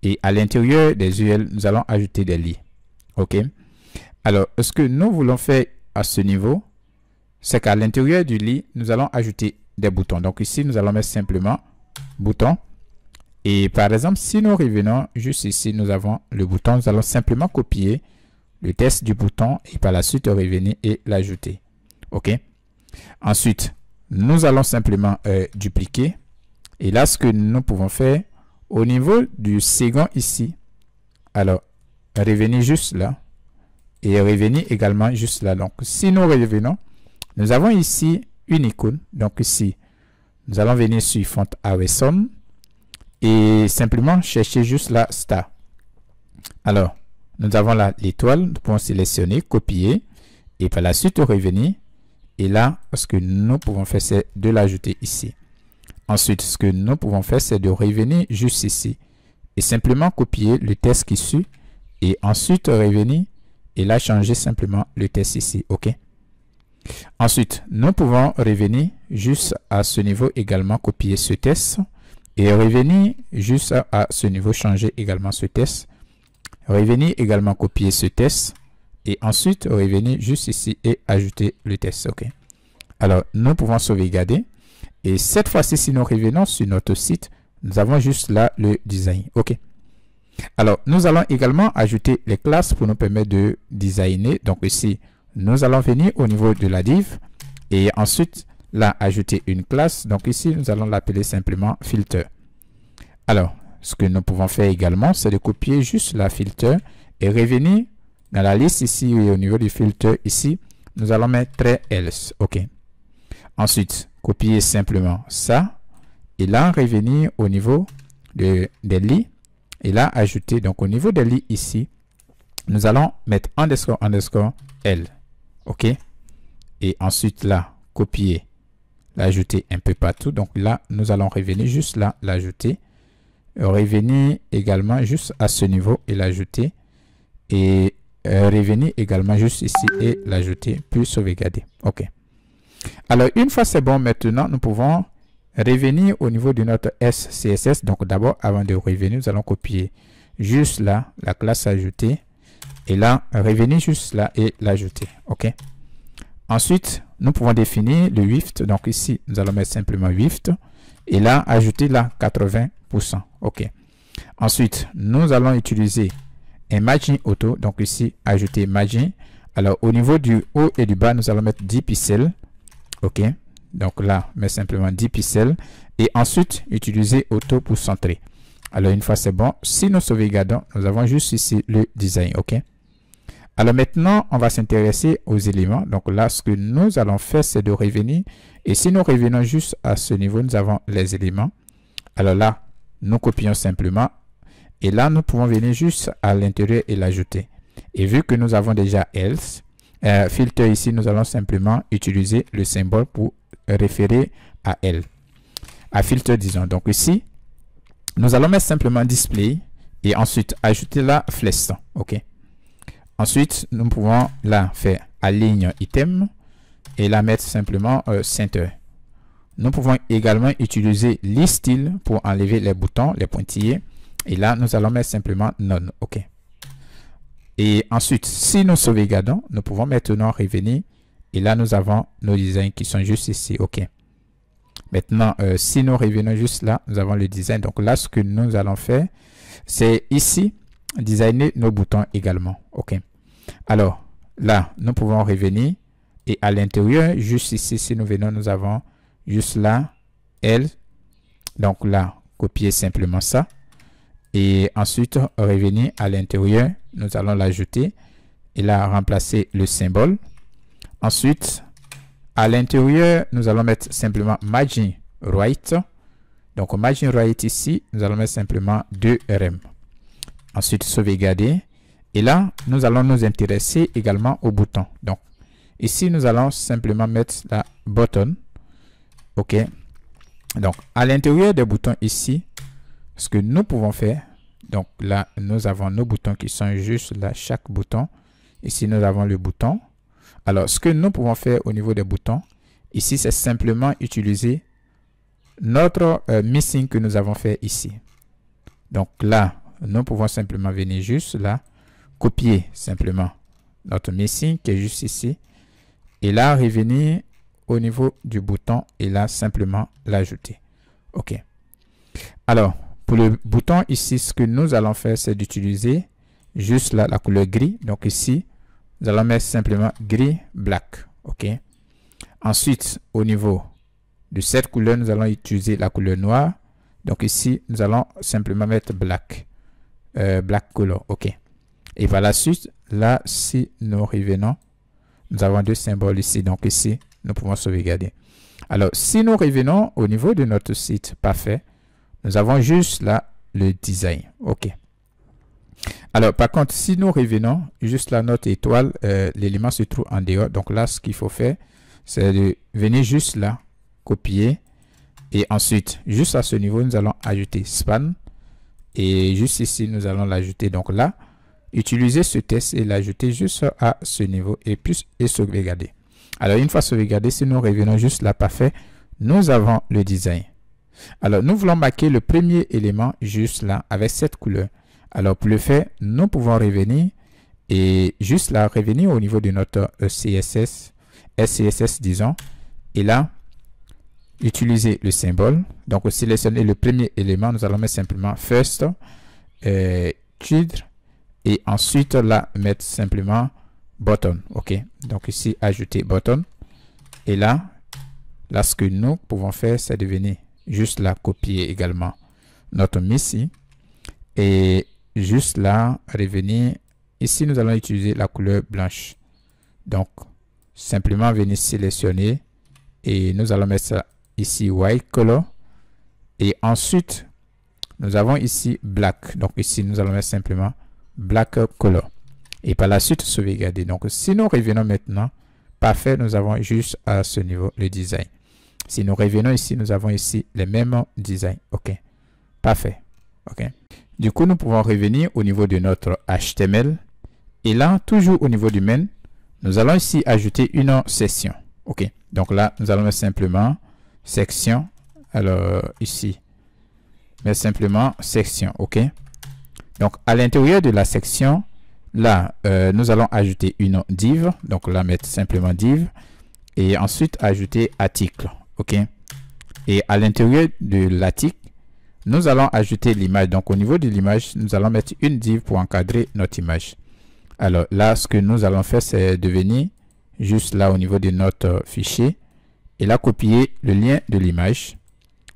[SPEAKER 1] Et à l'intérieur des UL, nous allons ajouter des lits. OK? Alors, ce que nous voulons faire à ce niveau, c'est qu'à l'intérieur du lit, nous allons ajouter des boutons. Donc ici, nous allons mettre simplement bouton. Et par exemple, si nous revenons juste ici, nous avons le bouton. Nous allons simplement copier le texte du bouton et par la suite revenir et l'ajouter. OK? Ensuite, nous allons simplement dupliquer. Et là, ce que nous pouvons faire au niveau du second ici, alors revenir juste là et revenir également juste là. Donc, si nous revenons, nous avons ici une icône. Donc ici, nous allons venir sur Font Awesome et simplement chercher juste la star. Alors, nous avons là l'étoile. Nous pouvons sélectionner, copier et par la suite revenir. Et là, ce que nous pouvons faire, c'est de l'ajouter ici. Ensuite, ce que nous pouvons faire, c'est de revenir juste ici et simplement copier le texte qui suit et ensuite revenir et là changer simplement le texte ici. OK? Ensuite, nous pouvons revenir juste à ce niveau également, copier ce texte et revenir juste à ce niveau, changer également ce texte. Revenir également copier ce texte et ensuite revenir juste ici et ajouter le texte. OK? Alors, nous pouvons sauvegarder. Et cette fois-ci, si nous revenons sur notre site, nous avons juste là le design. OK. Alors, nous allons également ajouter les classes pour nous permettre de designer. Donc ici, nous allons venir au niveau de la div et ensuite là, ajouter une classe. Donc ici, nous allons l'appeler simplement filter. Alors, ce que nous pouvons faire également, c'est de copier juste la filter et revenir dans la liste ici et au niveau du filter ici, nous allons mettre else. OK. Ensuite, copier simplement ça et là revenir au niveau des lits et là ajouter, donc au niveau des lits ici, nous allons mettre underscore L. OK? Et ensuite là, copier, l'ajouter un peu partout. Donc là, nous allons revenir juste là, l'ajouter. Revenir également juste à ce niveau et l'ajouter. Et revenir également juste ici et l'ajouter, puis sauvegarder. OK. Alors, une fois c'est bon, maintenant, nous pouvons revenir au niveau de notre SCSS. Donc, d'abord, avant de revenir, nous allons copier juste là, la classe ajoutée. Et là, revenir juste là et l'ajouter. OK. Ensuite, nous pouvons définir le width. Donc, ici, nous allons mettre simplement width. Et là, ajouter là 80%. OK. Ensuite, nous allons utiliser un margin auto. Donc, ici, ajouter margin. Alors, au niveau du haut et du bas, nous allons mettre 10 pixels. OK. Donc là, mais simplement 10 pixels. Et ensuite, utiliser auto pour centrer. Alors, une fois c'est bon, si nous sauvegardons, nous avons juste ici le design. OK. Alors maintenant, on va s'intéresser aux éléments. Donc là, ce que nous allons faire, c'est de revenir. Et si nous revenons juste à ce niveau, nous avons les éléments. Alors là, nous copions simplement. Et là, nous pouvons venir juste à l'intérieur et l'ajouter. Et vu que nous avons déjà else, filter ici, nous allons simplement utiliser le symbole pour référer à elle. À filter, disons. Donc ici, nous allons mettre simplement display et ensuite ajouter la flèche. OK. Ensuite, nous pouvons là faire align item et la mettre simplement center. Nous pouvons également utiliser list style pour enlever les boutons, les pointillés. Et là, nous allons mettre simplement none. OK. Et ensuite, si nous sauvegardons, nous pouvons maintenant revenir. Et là, nous avons nos designs qui sont juste ici. OK. Maintenant, si nous revenons juste là, nous avons le design. Donc là, ce que nous allons faire, c'est ici, designer nos boutons également. OK. Alors, là, nous pouvons revenir. Et à l'intérieur, juste ici, si nous venons, nous avons juste là, L. Donc là, copier simplement ça. Et ensuite, revenir à l'intérieur. Nous allons l'ajouter. Et là, remplacer le symbole. Ensuite, à l'intérieur, nous allons mettre simplement margin right. Donc, margin right ici, nous allons mettre simplement 2 rem. Ensuite, sauvegarder. Et là, nous allons nous intéresser également au bouton. Donc, ici, nous allons simplement mettre la button. OK. Donc, à l'intérieur des boutons ici, ce que nous pouvons faire, donc là, nous avons nos boutons qui sont juste là, chaque bouton. Ici, nous avons le bouton. Alors, ce que nous pouvons faire au niveau des boutons, ici, c'est simplement utiliser notre missing que nous avons fait ici. Donc là, nous pouvons simplement venir juste là, copier simplement notre missing qui est juste ici. Et là, revenir au niveau du bouton et là, simplement l'ajouter. OK. Alors, pour le bouton ici, ce que nous allons faire, c'est d'utiliser juste là la couleur gris. Donc ici, nous allons mettre simplement gris black. OK. Ensuite, au niveau de cette couleur, nous allons utiliser la couleur noire. Donc ici, nous allons simplement mettre black. Black color. OK. Et par la suite, là, si nous revenons, nous avons deux symboles ici. Donc ici, nous pouvons sauvegarder. Alors, si nous revenons au niveau de notre site, parfait, nous avons juste là le design. OK. Alors, par contre, si nous revenons juste là, notre étoile, l'élément se trouve en dehors. Donc là, ce qu'il faut faire, c'est de venir juste là, copier. Et ensuite, juste à ce niveau, nous allons ajouter span. Et juste ici, nous allons l'ajouter. Donc là, utiliser ce test et l'ajouter juste à ce niveau et puis sauvegarder. Alors, une fois sauvegardé, si nous revenons juste là, parfait, nous avons le design. Alors, nous voulons marquer le premier élément juste là avec cette couleur. Alors, pour le faire, nous pouvons revenir et juste là, revenir au niveau de notre CSS, SCSS, disons. Et là, utiliser le symbole. Donc, sélectionner le premier élément. Nous allons mettre simplement first, titre, et ensuite là, mettre simplement button. OK. Donc, ici, ajouter button. Et là, ce que nous pouvons faire, c'est de venir juste là, copier également notre missing. Et juste là, revenir. Ici, nous allons utiliser la couleur blanche. Donc, simplement venir sélectionner. Et nous allons mettre ça ici white color et ensuite nous avons ici black. Donc ici nous allons mettre simplement black color et par la suite sauvegarder. Donc si nous revenons maintenant, parfait, nous avons juste à ce niveau le design. Si nous revenons ici, nous avons ici les mêmes designs. OK, parfait. OK, du coup nous pouvons revenir au niveau de notre HTML et là toujours au niveau du main, nous allons ici ajouter une section. OK, donc là nous allons mettre simplement section. Alors ici, mais simplement section. OK, donc à l'intérieur de la section là, nous allons ajouter une div. Donc là, mettre simplement div et ensuite ajouter article. OK, et à l'intérieur de l'article, nous allons ajouter l'image. Donc au niveau de l'image, nous allons mettre une div pour encadrer notre image. Alors là, ce que nous allons faire, c'est de venir juste là au niveau de notre fichier et là copier le lien de l'image.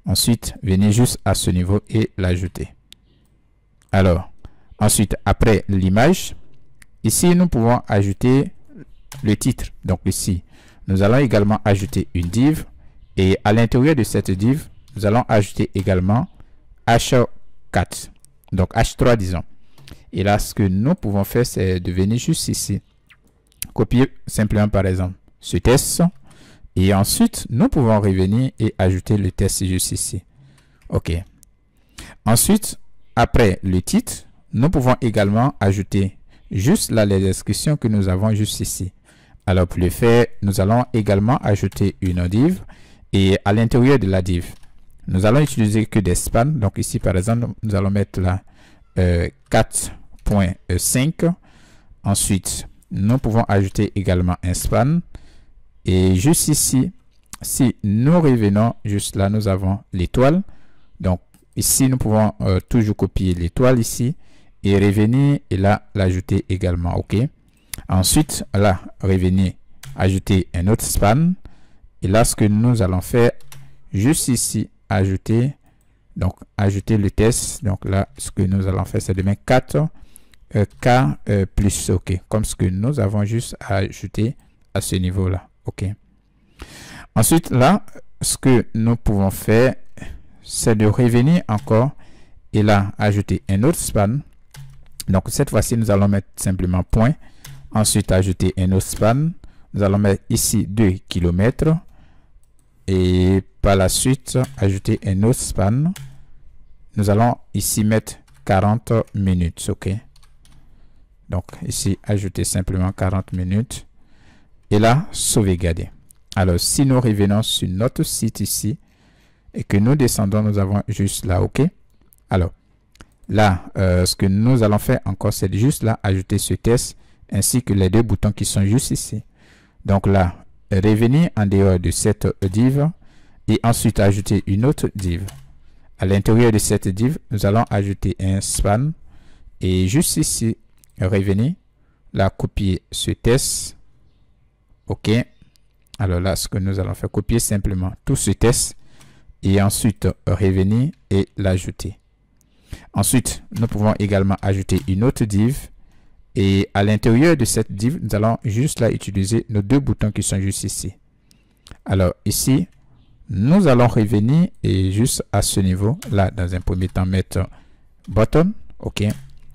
[SPEAKER 1] Ensuite, venir juste à ce niveau et l'ajouter. Alors, ensuite, après l'image, ici, nous pouvons ajouter le titre. Donc ici, nous allons également ajouter une div. Et à l'intérieur de cette div, nous allons ajouter également H4. Donc H3, disons. Et là, ce que nous pouvons faire, c'est de venir juste ici. Copier simplement, par exemple, ce test. Et ensuite, nous pouvons revenir et ajouter le test juste ici. OK. Ensuite, après le titre, nous pouvons également ajouter juste là les descriptions que nous avons juste ici. Alors, pour le faire, nous allons également ajouter une div. Et à l'intérieur de la div, nous allons utiliser que des spans. Donc ici, par exemple, nous allons mettre là 4.5. Ensuite, nous pouvons ajouter également un span. Et juste ici, si nous revenons, juste là, nous avons l'étoile. Donc ici, nous pouvons toujours copier l'étoile ici et revenir et là, l'ajouter également. OK. Ensuite, là, revenir, ajouter un autre span. Et là, ce que nous allons faire, juste ici, ajouter. Donc, ajouter le test. Donc là, ce que nous allons faire, c'est de mettre 4 K plus. OK. Comme ce que nous avons juste à ajouter à ce niveau-là. OK. Ensuite, là, ce que nous pouvons faire, c'est de revenir encore et là, ajouter un autre span. Donc, cette fois-ci, nous allons mettre simplement point. Ensuite, ajouter un autre span. Nous allons mettre ici 2 km. Et par la suite, ajouter un autre span. Nous allons ici mettre 40 minutes. OK. Donc, ici, ajouter simplement 40 minutes. et là, sauvegarder. Alors, si nous revenons sur notre site ici et que nous descendons, nous avons juste là, OK? Alors, là, ce que nous allons faire encore, c'est juste là, ajouter ce test ainsi que les deux boutons qui sont juste ici. Donc là, revenir en dehors de cette div et ensuite ajouter une autre div. À l'intérieur de cette div, nous allons ajouter un span et juste ici, revenir, là, copier ce test. OK. Alors là, ce que nous allons faire, copier simplement tout ce test et ensuite revenir et l'ajouter. Ensuite, nous pouvons également ajouter une autre div et à l'intérieur de cette div, nous allons juste là utiliser nos deux boutons qui sont juste ici. Alors ici, nous allons revenir et juste à ce niveau, là, dans un premier temps, mettre button, OK.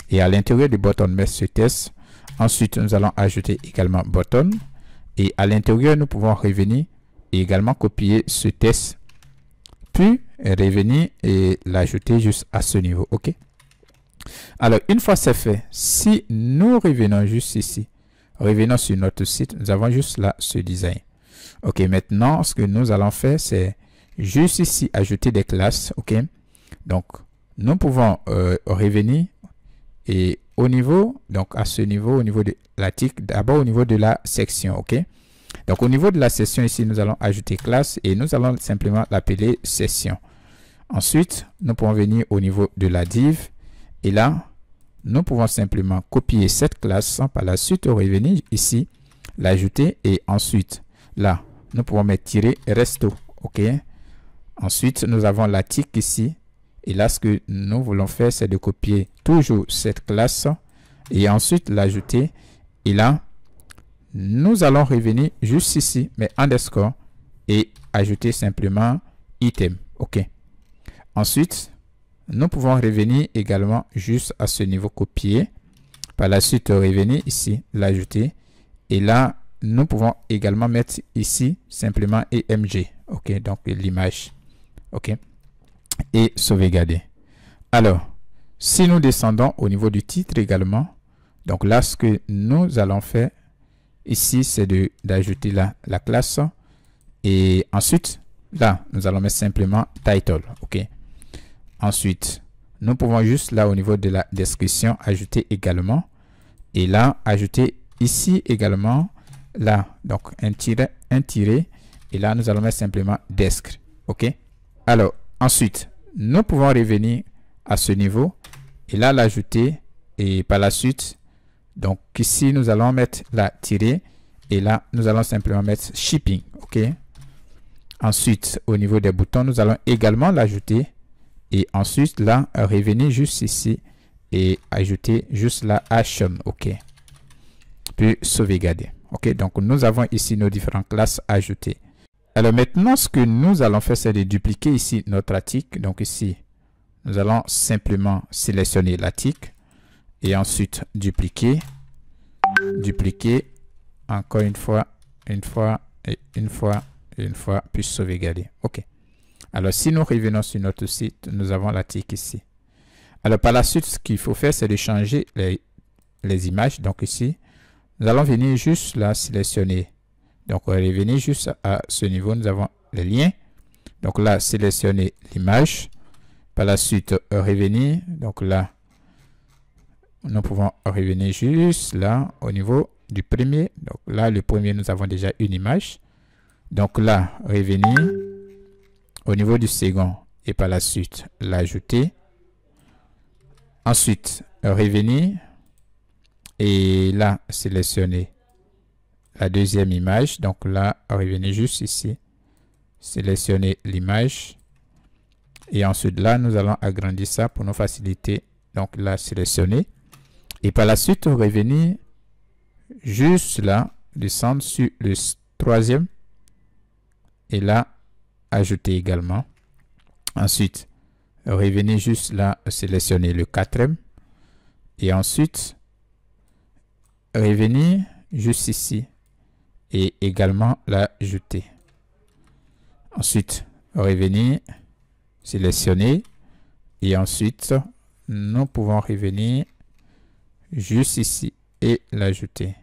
[SPEAKER 1] Et à l'intérieur du button, mettre ce test. Ensuite, nous allons ajouter également button. Et à l'intérieur, nous pouvons revenir et également copier ce test. Puis, revenir et l'ajouter juste à ce niveau, OK. Alors, une fois c'est fait, si nous revenons juste ici, revenons sur notre site, nous avons juste là ce design. OK, maintenant, ce que nous allons faire, c'est juste ici, ajouter des classes, OK. Donc, nous pouvons revenir et au niveau, donc à ce niveau, au niveau de la tic, d'abord au niveau de la section, OK. Donc, au niveau de la session ici, nous allons ajouter classe et nous allons simplement l'appeler session. Ensuite, nous pouvons venir au niveau de la div. Et là, nous pouvons simplement copier cette classe, par la suite revenir ici, l'ajouter et ensuite, là, nous pouvons mettre tirer resto, OK. Ensuite, nous avons la tic ici. Et là, ce que nous voulons faire, c'est de copier toujours cette classe et ensuite l'ajouter. Et là, nous allons revenir juste ici, mais underscore et ajouter simplement item, OK. Ensuite, nous pouvons revenir également juste à ce niveau copier. Par la suite, revenir ici, l'ajouter. Et là, nous pouvons également mettre ici simplement EMG. OK, donc l'image. OK. Et sauvegarder. Alors, si nous descendons au niveau du titre également, donc là, ce que nous allons faire ici, c'est d'ajouter la classe. Et ensuite, là, nous allons mettre simplement title. OK. Ensuite, nous pouvons juste là au niveau de la description ajouter également. Et là, ajouter ici également, là, donc un tiré. Et là, nous allons mettre simplement desk. OK. Alors, ensuite, nous pouvons revenir à ce niveau. Et là, l'ajouter. Et par la suite, donc ici, nous allons mettre la tirée. Et là, nous allons simplement mettre shipping. OK. Ensuite, au niveau des boutons, nous allons également l'ajouter. Et ensuite, là, revenir juste ici et ajouter juste la action. OK. Puis sauvegarder. OK. Donc, nous avons ici nos différentes classes ajoutées. Alors maintenant, ce que nous allons faire, c'est de dupliquer ici notre article. Donc ici, nous allons simplement sélectionner l'article et ensuite dupliquer, encore une fois, puis sauvegarder. OK. Alors, si nous revenons sur notre site, nous avons l'article ici. Alors, par la suite, ce qu'il faut faire, c'est de changer les images. Donc, ici, nous allons venir juste là, sélectionner. Donc, on va revenir juste à ce niveau. Nous avons les liens. Donc, là, sélectionner l'image. Par la suite, revenir. Donc, là, nous pouvons revenir juste là, au niveau du premier. Donc, là, le premier, nous avons déjà une image. Donc, là, revenir au niveau du second et par la suite l'ajouter. Ensuite, revenir et là, sélectionner la deuxième image. Donc là, revenir juste ici, sélectionner l'image et ensuite là, nous allons agrandir ça pour nous faciliter. Donc là, sélectionner et par la suite, revenir juste là, descendre sur le troisième et là, ajouter également. Ensuite, revenir juste là, sélectionner le quatrième. Et ensuite, revenir juste ici. Et également l'ajouter. Ensuite, revenir, sélectionner. Et ensuite, nous pouvons revenir juste ici et l'ajouter.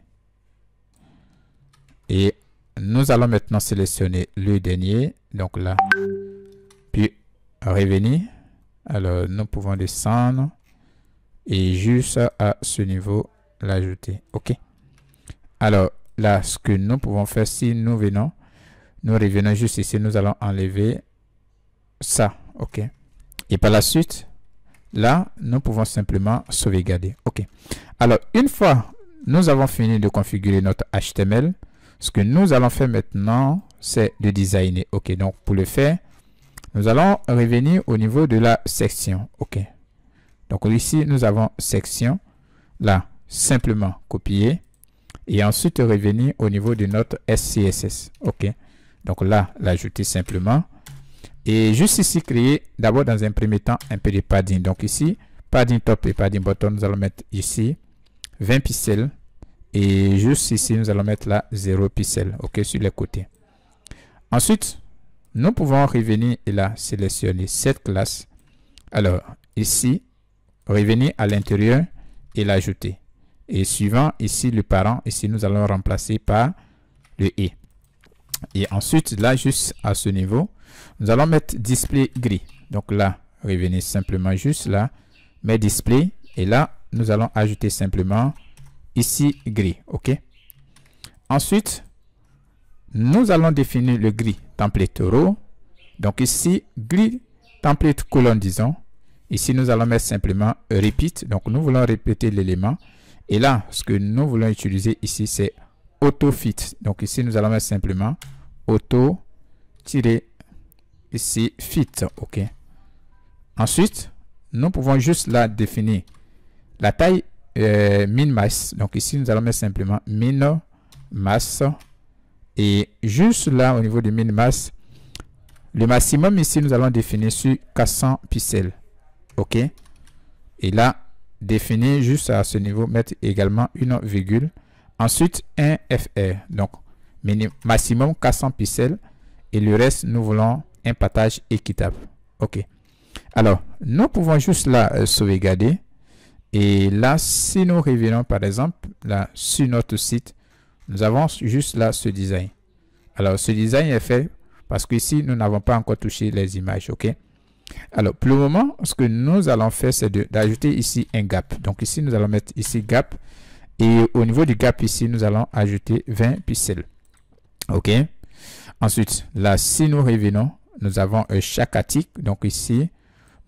[SPEAKER 1] Et nous allons maintenant sélectionner le dernier. Donc là, puis revenir. Alors, nous pouvons descendre et juste à ce niveau, l'ajouter. OK. Alors, là, ce que nous pouvons faire, si nous revenons juste ici, nous allons enlever ça. OK. Et par la suite, là, nous pouvons simplement sauvegarder. OK. Alors, une fois nous avons fini de configurer notre HTML, ce que nous allons faire maintenant, c'est de designer. OK. Donc, pour le faire, nous allons revenir au niveau de la section. OK. Donc, ici, nous avons section. Là, simplement copier. Et ensuite, revenir au niveau de notre SCSS. OK. Donc là, l'ajouter simplement. Et juste ici, créer d'abord dans un premier temps un peu de padding. Donc ici, padding top et padding bottom, nous allons mettre ici 20 pixels. Et juste ici, nous allons mettre là 0 pixels. OK, sur les côtés. Ensuite, nous pouvons revenir et là, sélectionner cette classe. Alors, ici, revenir à l'intérieur et l'ajouter. Et suivant ici le parent, ici nous allons remplacer par le et. Et ensuite, là, juste à ce niveau, nous allons mettre display gris. Donc là, revenez simplement juste là, mais display. Et là, nous allons ajouter simplement ici gris. OK. Ensuite, nous allons définir le gris template row. Donc ici, gris template colonne, disons. Ici, nous allons mettre simplement repeat. Donc, nous voulons répéter l'élément. Et là, ce que nous voulons utiliser ici, c'est auto-fit. Donc ici, nous allons mettre simplement auto-ici fit. OK. Ensuite, nous pouvons juste là définir la taille min-mass. Donc ici, nous allons mettre simplement min-mass. Et juste là, au niveau du min-mass, le maximum ici, nous allons définir sur 400 pixels. OK. Et là, définir juste à ce niveau, mettre également une virgule. Ensuite, un FR. Donc, maximum 400 pixels. Et le reste, nous voulons un partage équitable. OK. Alors, nous pouvons juste là sauvegarder. Et là, si nous revenons par exemple, là, sur notre site, nous avons juste là ce design. Alors, ce design est fait parce qu'ici, nous n'avons pas encore touché les images. OK. Alors, pour le moment, ce que nous allons faire, c'est d'ajouter ici un gap. Donc, ici, nous allons mettre ici gap. Et au niveau du gap, ici, nous allons ajouter 20 pixels. OK. Ensuite, là, si nous revenons, nous avons chaque article. Donc, ici,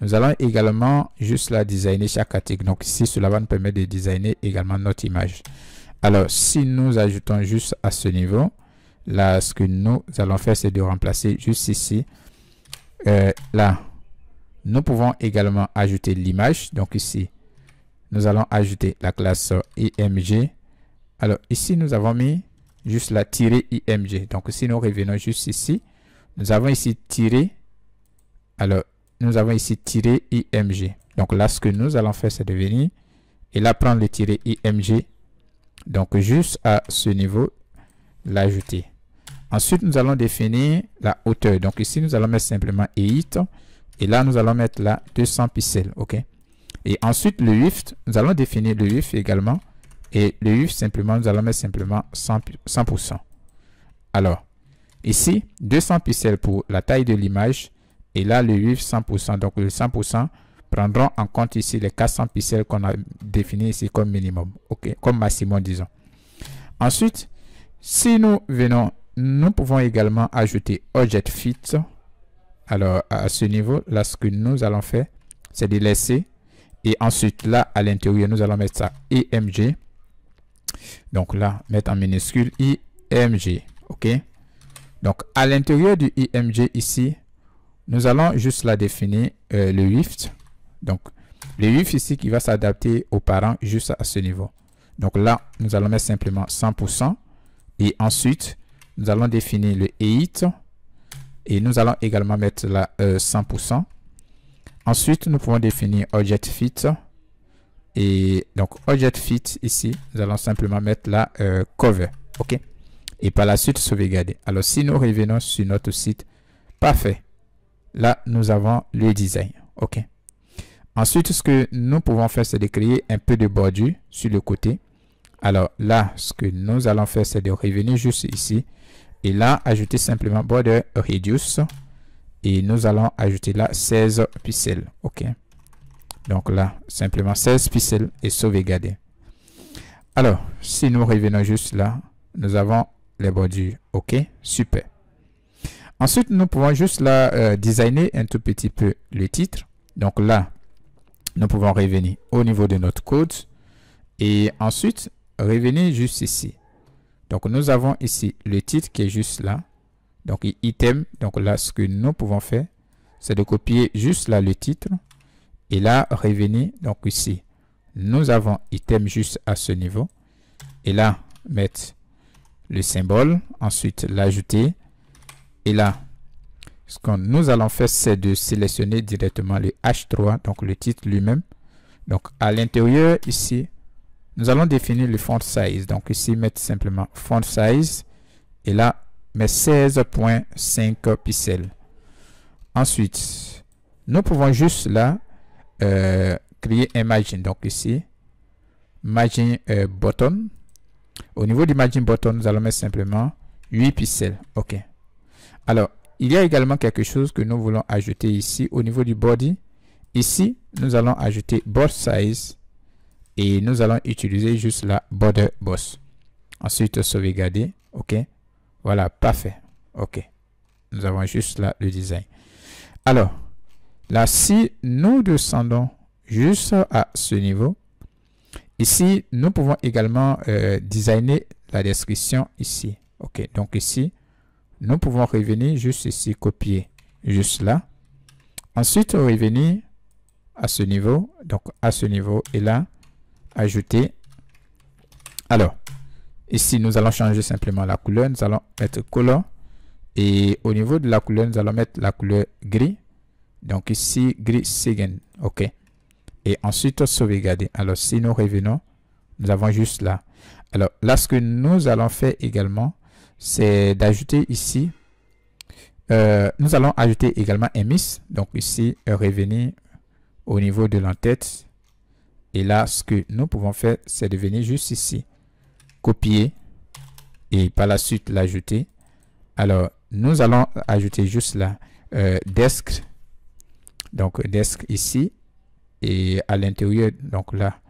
[SPEAKER 1] nous allons également juste là designer chaque article. Donc, ici, cela va nous permettre de designer également notre image. Alors, si nous ajoutons juste à ce niveau, là, ce que nous allons faire, c'est de remplacer juste ici. Là, nous pouvons également ajouter l'image. Donc ici, nous allons ajouter la classe img. Alors ici, nous avons mis juste la -img. Donc si nous revenons juste ici, nous avons ici tiré. Alors, nous avons ici -img. Donc là, ce que nous allons faire, c'est de venir et là prendre le -img. Donc juste à ce niveau, l'ajouter. Ensuite, nous allons définir la hauteur. Donc ici, nous allons mettre simplement height. Et là, nous allons mettre là 200 pixels. OK. Et ensuite, le width, nous allons définir le width également. Et le width, simplement, nous allons mettre simplement 100%. Alors, ici, 200 pixels pour la taille de l'image. Et là, le width 100%. Donc, le 100% prendront en compte ici les 400 pixels qu'on a définis ici comme minimum. OK. Comme maximum, disons. Ensuite, si nous venons, nous pouvons également ajouter Object Fit. Alors, à ce niveau, là, ce que nous allons faire, c'est de laisser. Et ensuite, là, à l'intérieur, nous allons mettre ça IMG. Donc là, mettre en minuscule IMG. OK. Donc, à l'intérieur du IMG ici, nous allons juste la définir le width. Donc, le width ici qui va s'adapter aux parents juste à ce niveau. Donc là, nous allons mettre simplement 100%. Et ensuite, nous allons définir le height. Et nous allons également mettre là 100%. Ensuite, nous pouvons définir Object Fit. Et donc, Object Fit ici, nous allons simplement mettre là Cover. OK. Et par la suite, sauvegarder. Alors, si nous revenons sur notre site, parfait. Là, nous avons le design. OK. Ensuite, ce que nous pouvons faire, c'est de créer un peu de bordure sur le côté. Alors là, ce que nous allons faire, c'est de revenir juste ici. Et là, ajouter simplement border reduce. Et nous allons ajouter là 16 pixels. OK. Donc là, simplement 16 pixels et sauvegarder. Alors, si nous revenons juste là, nous avons les bordures. OK. Super. Ensuite, nous pouvons juste là designer un tout petit peu le titre. Donc là, nous pouvons revenir au niveau de notre code. Et ensuite, revenir juste ici. Donc, nous avons ici le titre qui est juste là. Donc, item. Donc là, ce que nous pouvons faire, c'est de copier juste là le titre. Et là, revenir. Donc ici, nous avons item juste à ce niveau. Et là, mettre le symbole. Ensuite, l'ajouter. Et là, ce que nous allons faire, c'est de sélectionner directement le H3, donc le titre lui-même. Donc, à l'intérieur, ici, nous allons définir le font size. Donc, ici, mettre simplement font size. Et là, mettre 16.5 pixels. Ensuite, nous pouvons juste là créer un margin. Donc, ici, margin button. Au niveau du margin button, nous allons mettre simplement 8 pixels. OK. Alors, il y a également quelque chose que nous voulons ajouter ici au niveau du body. Ici, nous allons ajouter border size et nous allons utiliser juste la border boss. Ensuite, sauvegarder. OK. Voilà, parfait. OK. Nous avons juste là le design. Alors, là, si nous descendons juste à ce niveau, ici, nous pouvons également designer la description ici. OK. Donc ici, nous pouvons revenir juste ici, copier juste là. Ensuite, revenir à ce niveau. Donc, à ce niveau et là, ajouter. Alors, ici, nous allons changer simplement la couleur. Nous allons mettre color. Et au niveau de la couleur, nous allons mettre la couleur gris. Donc ici, gris second. OK. Et ensuite, sauvegarder. Alors, si nous revenons, nous avons juste là. Alors, là, ce que nous allons faire également, c'est d'ajouter ici. Nous allons ajouter également un miss. Donc ici, revenir au niveau de l'entête. Et là, ce que nous pouvons faire, c'est de venir juste ici. Copier. Et par la suite, l'ajouter. Alors, nous allons ajouter juste là. Desk. Donc, desk ici. Et à l'intérieur, donc là,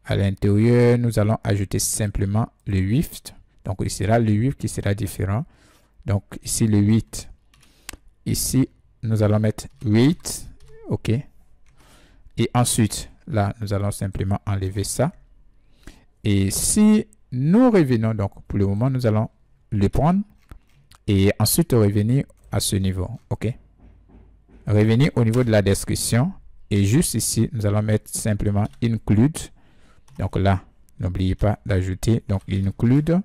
[SPEAKER 1] à l'intérieur, nous allons ajouter simplement le width. Donc, il sera le 8 qui sera différent. Donc, ici, le 8. Ici, nous allons mettre 8. OK. Et ensuite, là, nous allons simplement enlever ça. Et si nous revenons, donc, pour le moment, nous allons le prendre. Et ensuite, revenir à ce niveau. OK. Revenir au niveau de la description. Et juste ici, nous allons mettre simplement include. Donc là, n'oubliez pas d'ajouter. Donc, include.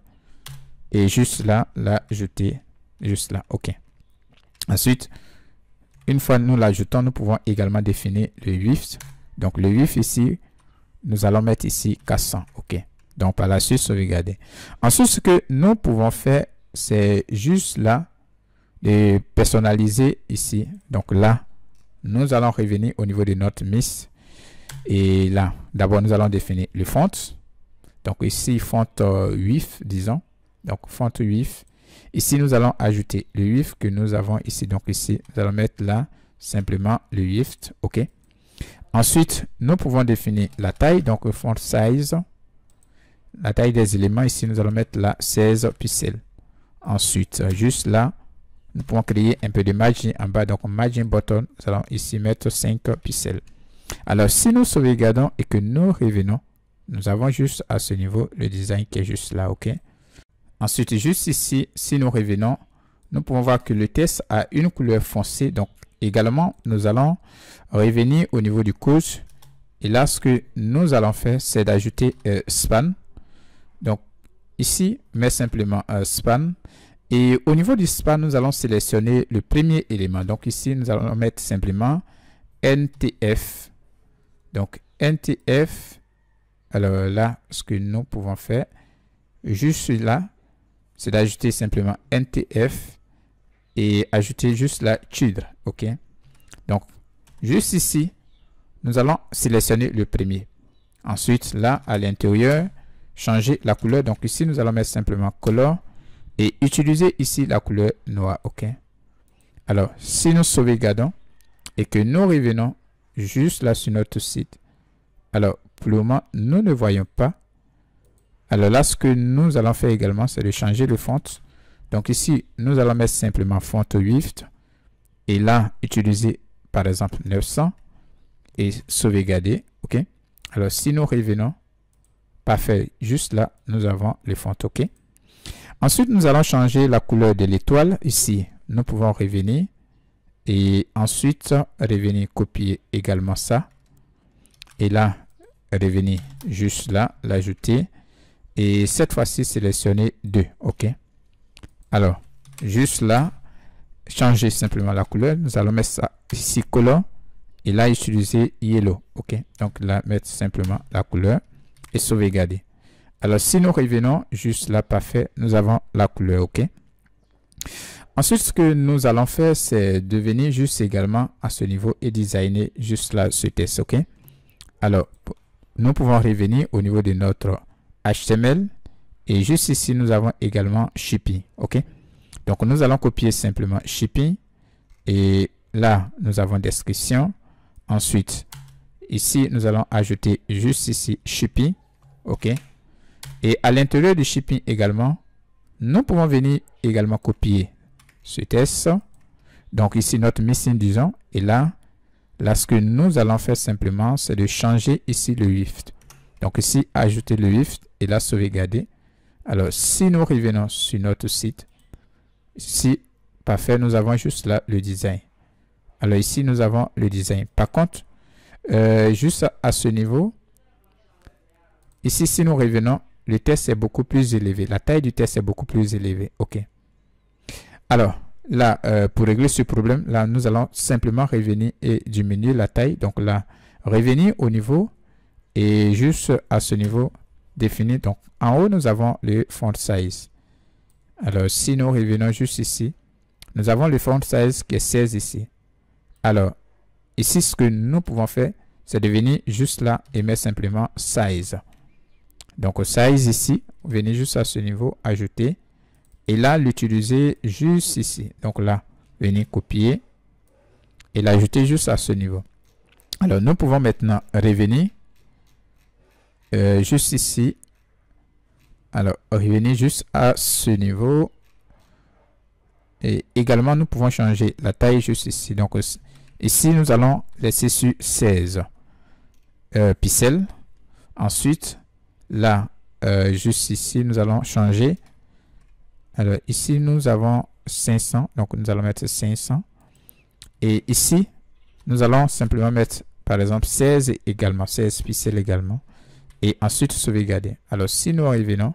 [SPEAKER 1] Et juste là, l'ajouter, juste là, OK. Ensuite, une fois nous l'ajoutons, nous pouvons également définir le width. Donc, le width ici, nous allons mettre ici 400, OK. Donc, par la suite, sauvegarder. Ensuite, ce que nous pouvons faire, c'est juste là, de personnaliser ici. Donc là, nous allons revenir au niveau de notre miss. Et là, d'abord, nous allons définir le font. Donc, ici, font width, disons. Donc, font width. Ici, nous allons ajouter le width que nous avons ici. Donc, ici, nous allons mettre là simplement le width. OK. Ensuite, nous pouvons définir la taille. Donc, font size. La taille des éléments. Ici, nous allons mettre là 16 pixels. Ensuite, juste là, nous pouvons créer un peu de margin en bas. Donc, margin button. Nous allons ici mettre 5 pixels. Alors, si nous sauvegardons et que nous revenons, nous avons juste à ce niveau le design qui est juste là. OK. Ensuite, juste ici, si nous revenons, nous pouvons voir que le texte a une couleur foncée. Donc, également, nous allons revenir au niveau du code. Et là, ce que nous allons faire, c'est d'ajouter span. Donc, ici, met simplement span. Et au niveau du span, nous allons sélectionner le premier élément. Donc, ici, nous allons mettre simplement NTF. Donc, NTF. Alors là, ce que nous pouvons faire, juste là, c'est d'ajouter simplement NTF et ajouter juste la TUDRE. OK. Donc, juste ici, nous allons sélectionner le premier. Ensuite, là, à l'intérieur, changer la couleur. Donc ici, nous allons mettre simplement color et utiliser ici la couleur noire. OK. Alors, si nous sauvegardons et que nous revenons juste là sur notre site, alors pour le moment, nous ne voyons pas. Alors là, ce que nous allons faire également, c'est de changer le font. Donc ici, nous allons mettre simplement font Swift et là, utiliser par exemple 900 et sauvegarder. OK. Alors, si nous revenons, parfait, juste là, nous avons les fonds. OK. Ensuite, nous allons changer la couleur de l'étoile. Ici, nous pouvons revenir et ensuite revenir copier également ça. Et là, revenir juste là, l'ajouter. Et cette fois-ci, sélectionner 2. OK. Alors, juste là, changer simplement la couleur. Nous allons mettre ça ici, color. Et là, utiliser yellow. OK. Donc là, mettre simplement la couleur et sauvegarder. Alors, si nous revenons juste là, parfait, nous avons la couleur. OK. Ensuite, ce que nous allons faire, c'est de venir juste également à ce niveau et designer juste là ce test. OK. Alors, nous pouvons revenir au niveau de notre HTML et juste ici, nous avons également shipping. OK. Donc, nous allons copier simplement shipping et là, nous avons description. Ensuite, ici, nous allons ajouter juste ici shipping. OK. Et à l'intérieur du shipping également, nous pouvons venir également copier ce test. Donc ici, notre missing, disons. Et là, ce que nous allons faire simplement, c'est de changer ici le width. Donc ici, ajouter le width et là, sauvegarder. Alors, si nous revenons sur notre site, ici, parfait, nous avons juste là le design. Alors ici, nous avons le design. Par contre, juste à ce niveau, ici, si nous revenons, le test est beaucoup plus élevé. La taille du test est beaucoup plus élevée. OK. Alors, là, pour régler ce problème, là, nous allons simplement revenir et diminuer la taille. Donc là, revenir au niveau et juste à ce niveau défini. Donc, en haut, nous avons le font size. Alors, si nous revenons juste ici, nous avons le font size qui est 16 ici. Alors, ici, ce que nous pouvons faire, c'est de venir juste là et mettre simplement size. Donc, au size ici, vous venez juste à ce niveau, ajouter. Et là, l'utiliser juste ici. Donc là, venez copier et l'ajouter juste à ce niveau. Alors, nous pouvons maintenant revenir juste ici. Alors, revenir juste à ce niveau. Et également, nous pouvons changer la taille juste ici. Donc, ici, nous allons laisser sur 16 pixels. Ensuite, là, juste ici, nous allons changer. Alors, ici, nous avons 500. Donc, nous allons mettre 500. Et ici, nous allons simplement mettre, par exemple, 16 également. 16 pixels également. Et ensuite, sauvegarder. Alors, si nous revenons,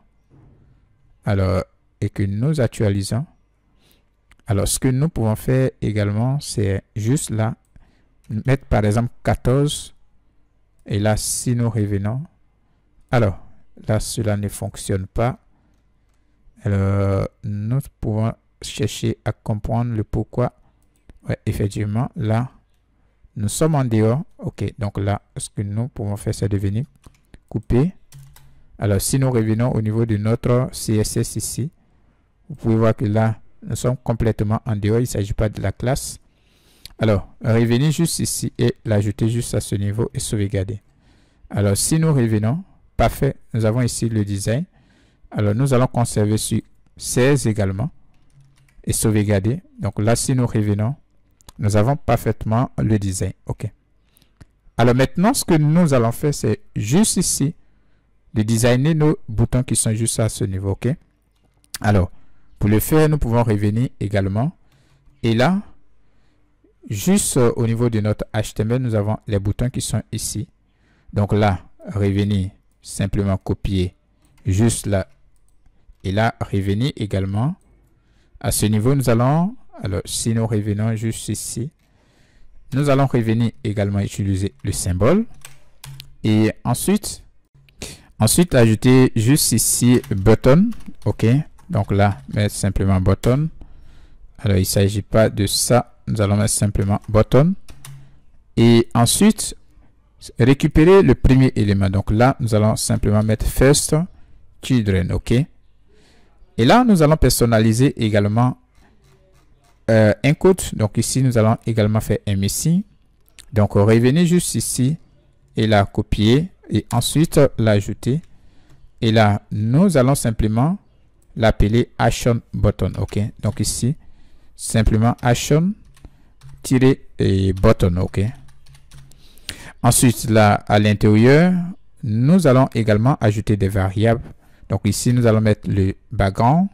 [SPEAKER 1] alors, et que nous actualisons, alors, ce que nous pouvons faire également, c'est juste là, mettre, par exemple, 14. Et là, si nous revenons, alors, là, cela ne fonctionne pas. Alors, nous pouvons chercher à comprendre le pourquoi. Ouais, effectivement, là, nous sommes en dehors. OK, donc là, ce que nous pouvons faire, c'est de venir couper. Alors, si nous revenons au niveau de notre CSS ici, vous pouvez voir que là, nous sommes complètement en dehors. Il ne s'agit pas de la classe. Alors, revenez juste ici et l'ajouter juste à ce niveau et sauvegarder. Alors, si nous revenons, parfait, nous avons ici le design. Alors, nous allons conserver sur 16 également et sauvegarder. Donc là, si nous revenons, nous avons parfaitement le design. OK. Alors maintenant, ce que nous allons faire, c'est juste ici de designer nos boutons qui sont juste à ce niveau. OK. Alors, pour le faire, nous pouvons revenir également. Et là, juste au niveau de notre HTML, nous avons les boutons qui sont ici. Donc là, revenir, simplement copier juste là. Et là, revenir également. À ce niveau, nous allons, alors si nous revenons juste ici, nous allons revenir également utiliser le symbole. Et ensuite ajouter juste ici button. OK. Donc là, mettre simplement button. Alors, il ne s'agit pas de ça. Nous allons mettre simplement button. Et ensuite, récupérer le premier élément. Donc là, nous allons simplement mettre first. children, ok. Et là, nous allons personnaliser également un code. Donc ici, nous allons également faire un missing. Donc revenez juste ici et la copier et ensuite l'ajouter. Et là, nous allons simplement l'appeler action button, ok. Donc ici, simplement action button, ok. Ensuite, là, à l'intérieur, nous allons également ajouter des variables. Donc ici, nous allons mettre le background.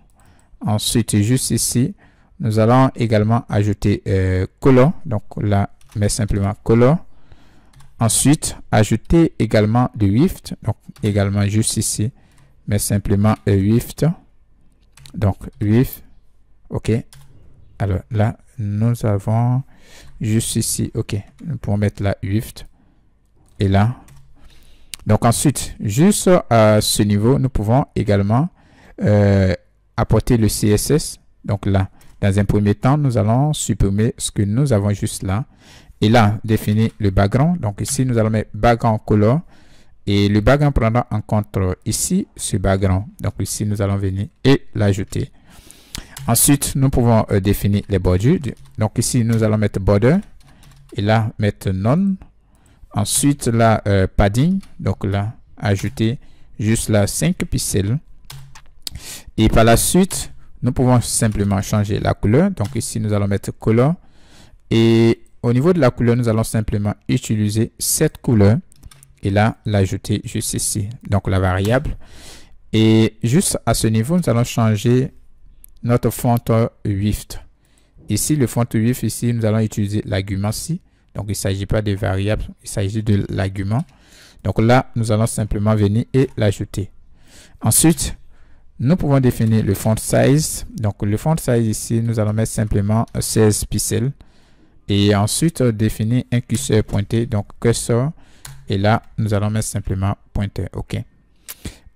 [SPEAKER 1] Ensuite, juste ici, nous allons également ajouter color. Donc là, met simplement color. Ensuite, ajouter également le width. Donc également juste ici, mais simplement width. Donc width, ok. Alors là, nous avons juste ici, ok. Nous pouvons mettre la width. Et là, donc ensuite, juste à ce niveau, nous pouvons également apporter le CSS. Donc là, dans un premier temps, nous allons supprimer ce que nous avons juste là. Et là, définir le background. Donc ici, nous allons mettre background color. Et le background prendra en compte ici ce background. Donc ici, nous allons venir et l'ajouter. Ensuite, nous pouvons définir les bordures. Donc ici, nous allons mettre border. Et là, mettre none. Ensuite, là, padding. Donc là, ajouter juste là 5 pixels. Et par la suite, nous pouvons simplement changer la couleur. Donc ici, nous allons mettre color. Et au niveau de la couleur, nous allons simplement utiliser cette couleur. Et là, l'ajouter juste ici. Donc la variable. Et juste à ce niveau, nous allons changer notre font width. Ici, le font width, ici, nous allons utiliser l'argument ci. Donc, il ne s'agit pas de variable, il s'agit de l'argument. Donc là, nous allons simplement venir et l'ajouter. Ensuite, nous pouvons définir le font size. Donc, le font size ici, nous allons mettre simplement 16 pixels. Et ensuite, définir un curseur pointé. Donc, curseur. Et là, nous allons mettre simplement pointeur. OK.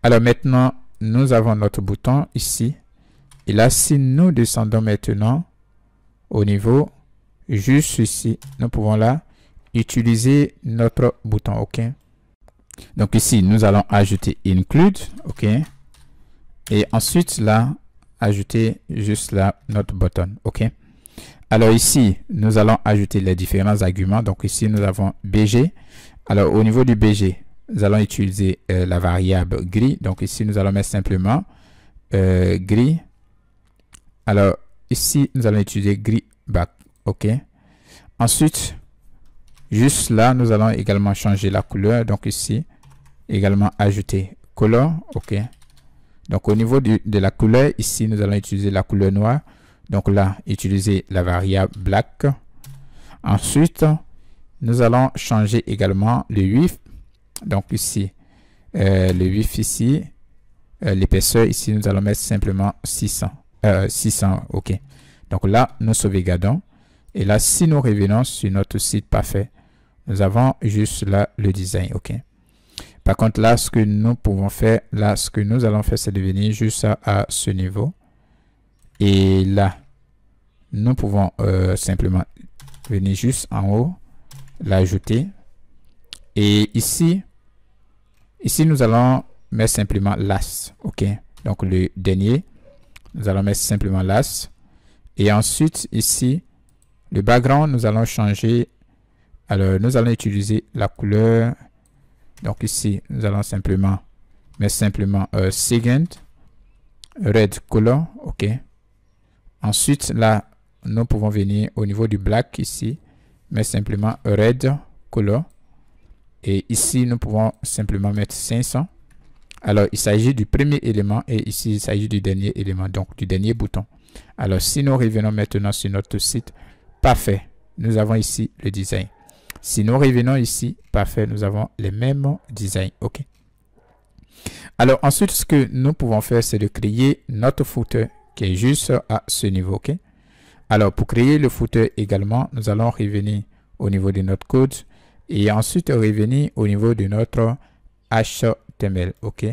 [SPEAKER 1] Alors maintenant, nous avons notre bouton ici. Et là, si nous descendons maintenant au niveau juste ici, nous pouvons là utiliser notre bouton, ok. Donc ici, nous allons ajouter include, ok. Et ensuite là, ajouter juste là notre button, ok. Alors ici, nous allons ajouter les différents arguments. Donc ici, nous avons BG. Alors au niveau du BG, nous allons utiliser la variable gris. Donc ici, nous allons mettre simplement gris. Alors ici, nous allons utiliser gris back. OK. Ensuite, juste là, nous allons également changer la couleur. Donc ici, également ajouter color. OK. Donc au niveau de la couleur, ici, nous allons utiliser la couleur noire. Donc là, utiliser la variable black. Ensuite, nous allons changer également le width. Donc ici, le width ici, l'épaisseur ici, nous allons mettre simplement 600. 600, OK. Donc là, nous sauvegardons. Et là, si nous revenons sur notre site parfait, nous avons juste là le design, OK. Par contre, là, ce que nous pouvons faire, là, ce que nous allons faire, c'est de venir juste à ce niveau. Et là, nous pouvons simplement venir juste en haut, l'ajouter. Et ici, nous allons mettre simplement last, OK. Donc, le dernier, nous allons mettre simplement last. Et ensuite, ici, le background, nous allons changer. Alors, nous allons utiliser la couleur. Donc ici, nous allons simplement mettre simplement second red color, OK. Ensuite, là, nous pouvons venir au niveau du black ici, mettre simplement red color. Et ici, nous pouvons simplement mettre 500. Alors, il s'agit du premier élément et ici, il s'agit du dernier élément, donc du dernier bouton. Alors, si nous revenons maintenant sur notre site, parfait, nous avons ici le design. Si nous revenons ici, parfait, nous avons les mêmes designs, OK. Alors, ensuite, ce que nous pouvons faire, c'est de créer notre footer qui est juste à ce niveau, OK. Alors, pour créer le footer également, nous allons revenir au niveau de notre code et ensuite revenir au niveau de notre HTML, OK.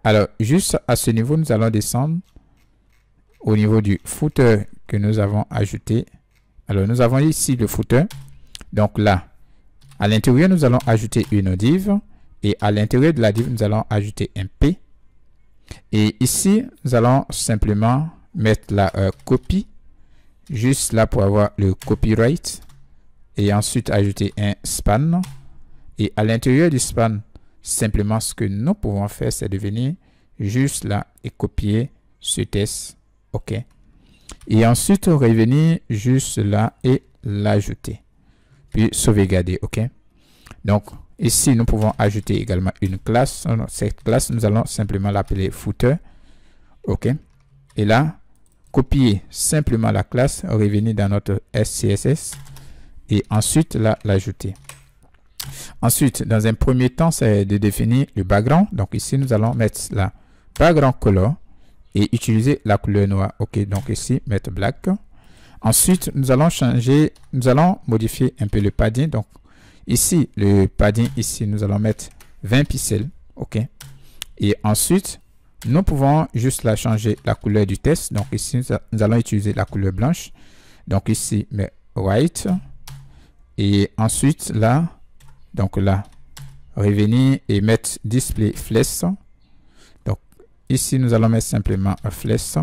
[SPEAKER 1] Alors, juste à ce niveau, nous allons descendre au niveau du footer que nous avons ajouté. Alors, nous avons ici le footer. Donc là, à l'intérieur, nous allons ajouter une div. Et à l'intérieur de la div, nous allons ajouter un P. Et ici, nous allons simplement mettre la copie, juste là pour avoir le copyright. Et ensuite ajouter un span. Et à l'intérieur du span, simplement ce que nous pouvons faire, c'est de venir juste là et copier ce test. OK. Et ensuite, revenir juste là et l'ajouter. Puis sauvegarder. OK. Donc, ici, nous pouvons ajouter également une classe. Cette classe, nous allons simplement l'appeler footer. OK. Et là, copier simplement la classe, revenir dans notre SCSS et ensuite là, l'ajouter. Ensuite, dans un premier temps, c'est de définir le background. Donc ici, nous allons mettre la background color et utiliser la couleur noire. OK, donc ici, mettre black. Ensuite, nous allons changer, nous allons modifier un peu le padding. Donc ici, le padding, ici, nous allons mettre 20 pixels. OK. Et ensuite, nous pouvons juste là changer la couleur du test. Donc ici, nous allons utiliser la couleur blanche. Donc ici, mais white. Et ensuite, là, donc là, revenir et mettre display flex. Donc ici, nous allons mettre simplement un flex.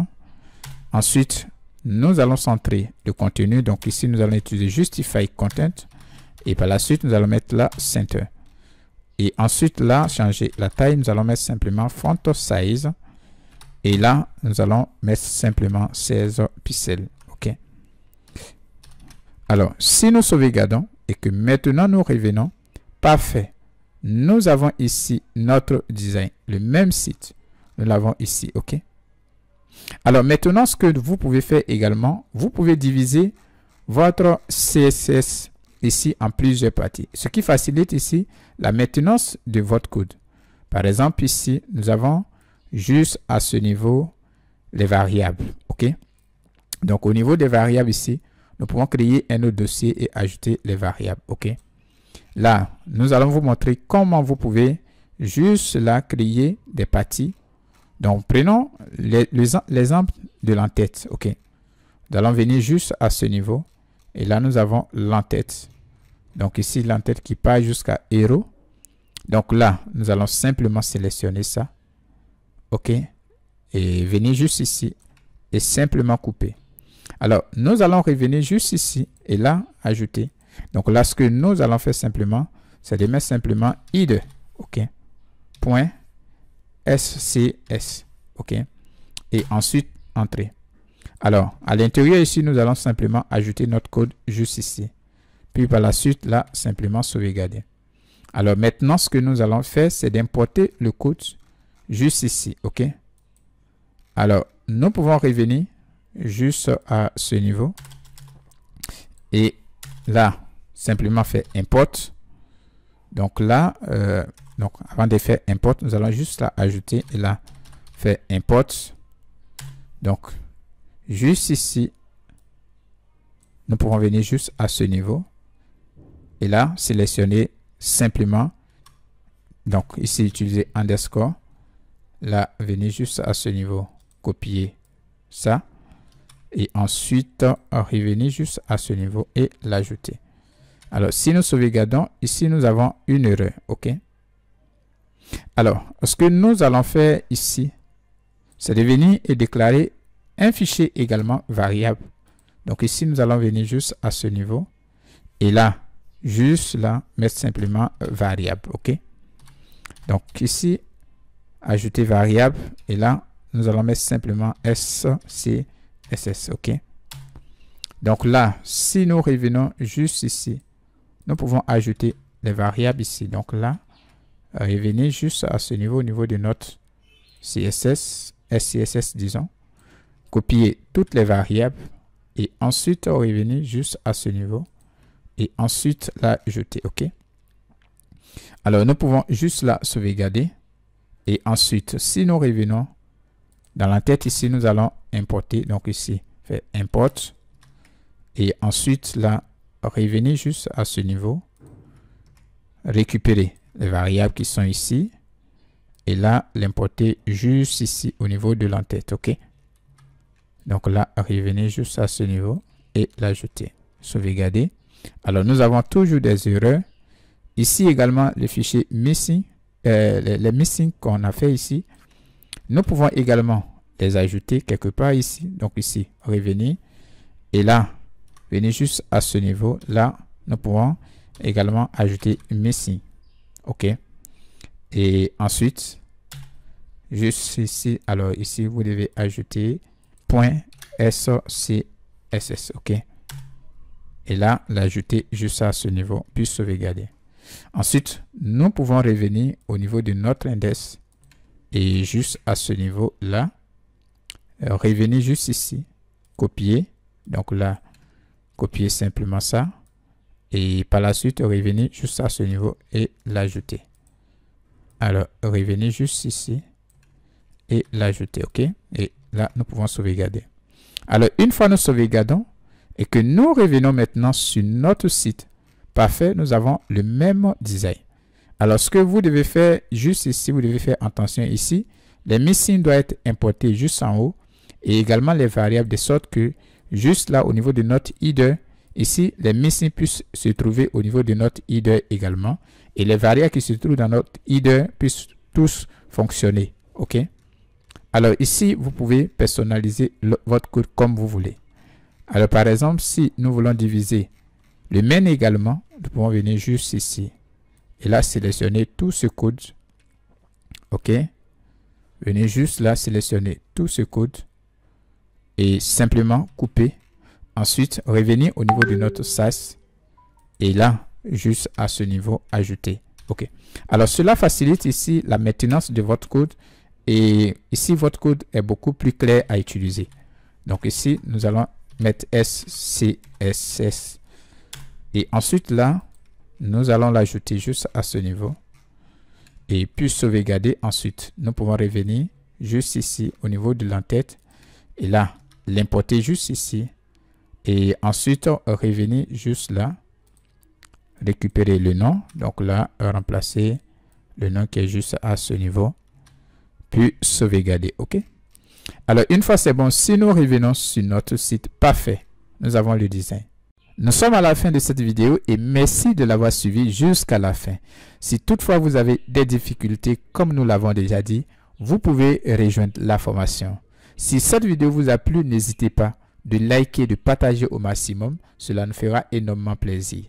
[SPEAKER 1] Ensuite, nous allons centrer le contenu. Donc ici, nous allons utiliser justify content. Et par la suite, nous allons mettre là center. Et ensuite, là, changer la taille. Nous allons mettre simplement font size. Et là, nous allons mettre simplement 16 pixels. OK. Alors, si nous sauvegardons et que maintenant nous revenons, parfait. Nous avons ici notre design, le même site. Nous l'avons ici. OK. Alors, maintenant, ce que vous pouvez faire également, vous pouvez diviser votre CSS ici en plusieurs parties, ce qui facilite ici la maintenance de votre code. Par exemple, ici, nous avons juste à ce niveau les variables. OK. Donc, au niveau des variables ici, nous pouvons créer un autre dossier et ajouter les variables. OK. Là, nous allons vous montrer comment vous pouvez juste là créer des parties. Donc, prenons l'exemple de l'entête. OK. Nous allons venir juste à ce niveau. Et là, nous avons l'entête. Donc, ici, l'entête qui part jusqu'à héros. Donc là, nous allons simplement sélectionner ça. OK. Et venir juste ici et simplement couper. Alors, nous allons revenir juste ici et là, ajouter. Donc là, ce que nous allons faire simplement, c'est de mettre simplement id. OK. Point SCS. OK. Et ensuite, entrer. Alors, à l'intérieur ici, nous allons simplement ajouter notre code juste ici. Puis par la suite, là, simplement sauvegarder. Alors maintenant, ce que nous allons faire, c'est d'importer le code juste ici. OK. Alors, nous pouvons revenir juste à ce niveau. Et là, simplement faire import. Donc là, donc avant de faire import, nous allons juste là ajouter et là faire import. Donc, juste ici, nous pouvons venir juste à ce niveau. Et là, sélectionner simplement. Donc, ici, utiliser underscore. Là, venir juste à ce niveau. Copier ça. Et ensuite, revenir juste à ce niveau et l'ajouter. Alors, si nous sauvegardons, ici, nous avons une erreur. OK. Alors, ce que nous allons faire ici, c'est de venir et déclarer un fichier également variable. Donc, ici, nous allons venir juste à ce niveau. Et là, juste là, mettre simplement variable. OK. Donc, ici, ajouter variable. Et là, nous allons mettre simplement SCSS. OK. Donc là, si nous revenons juste ici, nous pouvons ajouter les variables ici. Donc là, revenir juste à ce niveau, au niveau de notre CSS, SCSS, disons. Copier toutes les variables et ensuite revenir juste à ce niveau et ensuite là, jeter. OK. Alors, nous pouvons juste là sauvegarder et ensuite, si nous revenons dans la tête ici, nous allons importer. Donc ici, faire import et ensuite là, revenir juste à ce niveau, récupérer les variables qui sont ici et là, l'importer juste ici au niveau de l'entête. OK. Donc là, revenir juste à ce niveau et l'ajouter. Sauvegarder. Alors, nous avons toujours des erreurs. Ici également, le fichier missing, les missing qu'on a fait ici. Nous pouvons également les ajouter quelque part ici. Donc ici, revenir. Et là, venir juste à ce niveau. Là, nous pouvons également ajouter missing. OK. Et ensuite, juste ici, alors ici, vous devez ajouter .scss. OK. Et là, l'ajouter juste à ce niveau, puis sauvegarder. Ensuite, nous pouvons revenir au niveau de notre index et juste à ce niveau-là, revenir juste ici, copier. Donc là, copier simplement ça. Et par la suite, revenir juste à ce niveau et l'ajouter. Alors, revenir juste ici et l'ajouter. OK. Et là, nous pouvons sauvegarder. Alors, une fois nous sauvegardons et que nous revenons maintenant sur notre site, parfait, nous avons le même design. Alors, ce que vous devez faire juste ici, vous devez faire attention ici. Les missing doivent être importés juste en haut et également les variables de sorte que juste là au niveau de notre header, ici, les missing puissent se trouver au niveau de notre header également et les variables qui se trouvent dans notre header puissent tous fonctionner. OK? Alors ici, vous pouvez personnaliser votre code comme vous voulez. Alors par exemple, si nous voulons diviser le main également, nous pouvons venir juste ici. Et là, sélectionner tout ce code. OK. Venez juste là, sélectionner tout ce code. Et simplement couper. Ensuite, revenir au niveau de notre SAS. Et là, juste à ce niveau, ajouter. OK. Alors, cela facilite ici la maintenance de votre code. Et ici, votre code est beaucoup plus clair à utiliser. Donc ici, nous allons mettre SCSS. Et ensuite, là, nous allons l'ajouter juste à ce niveau. Et puis sauvegarder. Ensuite, nous pouvons revenir juste ici au niveau de l'entête. Et là, l'importer juste ici. Et ensuite, revenir juste là. Récupérer le nom. Donc là, remplacer le nom qui est juste à ce niveau. Puis sauvegarder. OK. Alors, une fois c'est bon, si nous revenons sur notre site, parfait. Nous avons le design. Nous sommes à la fin de cette vidéo et merci de l'avoir suivi jusqu'à la fin. Si toutefois vous avez des difficultés, comme nous l'avons déjà dit, vous pouvez rejoindre la formation. Si cette vidéo vous a plu, n'hésitez pas de liker, de partager au maximum. Cela nous fera énormément plaisir.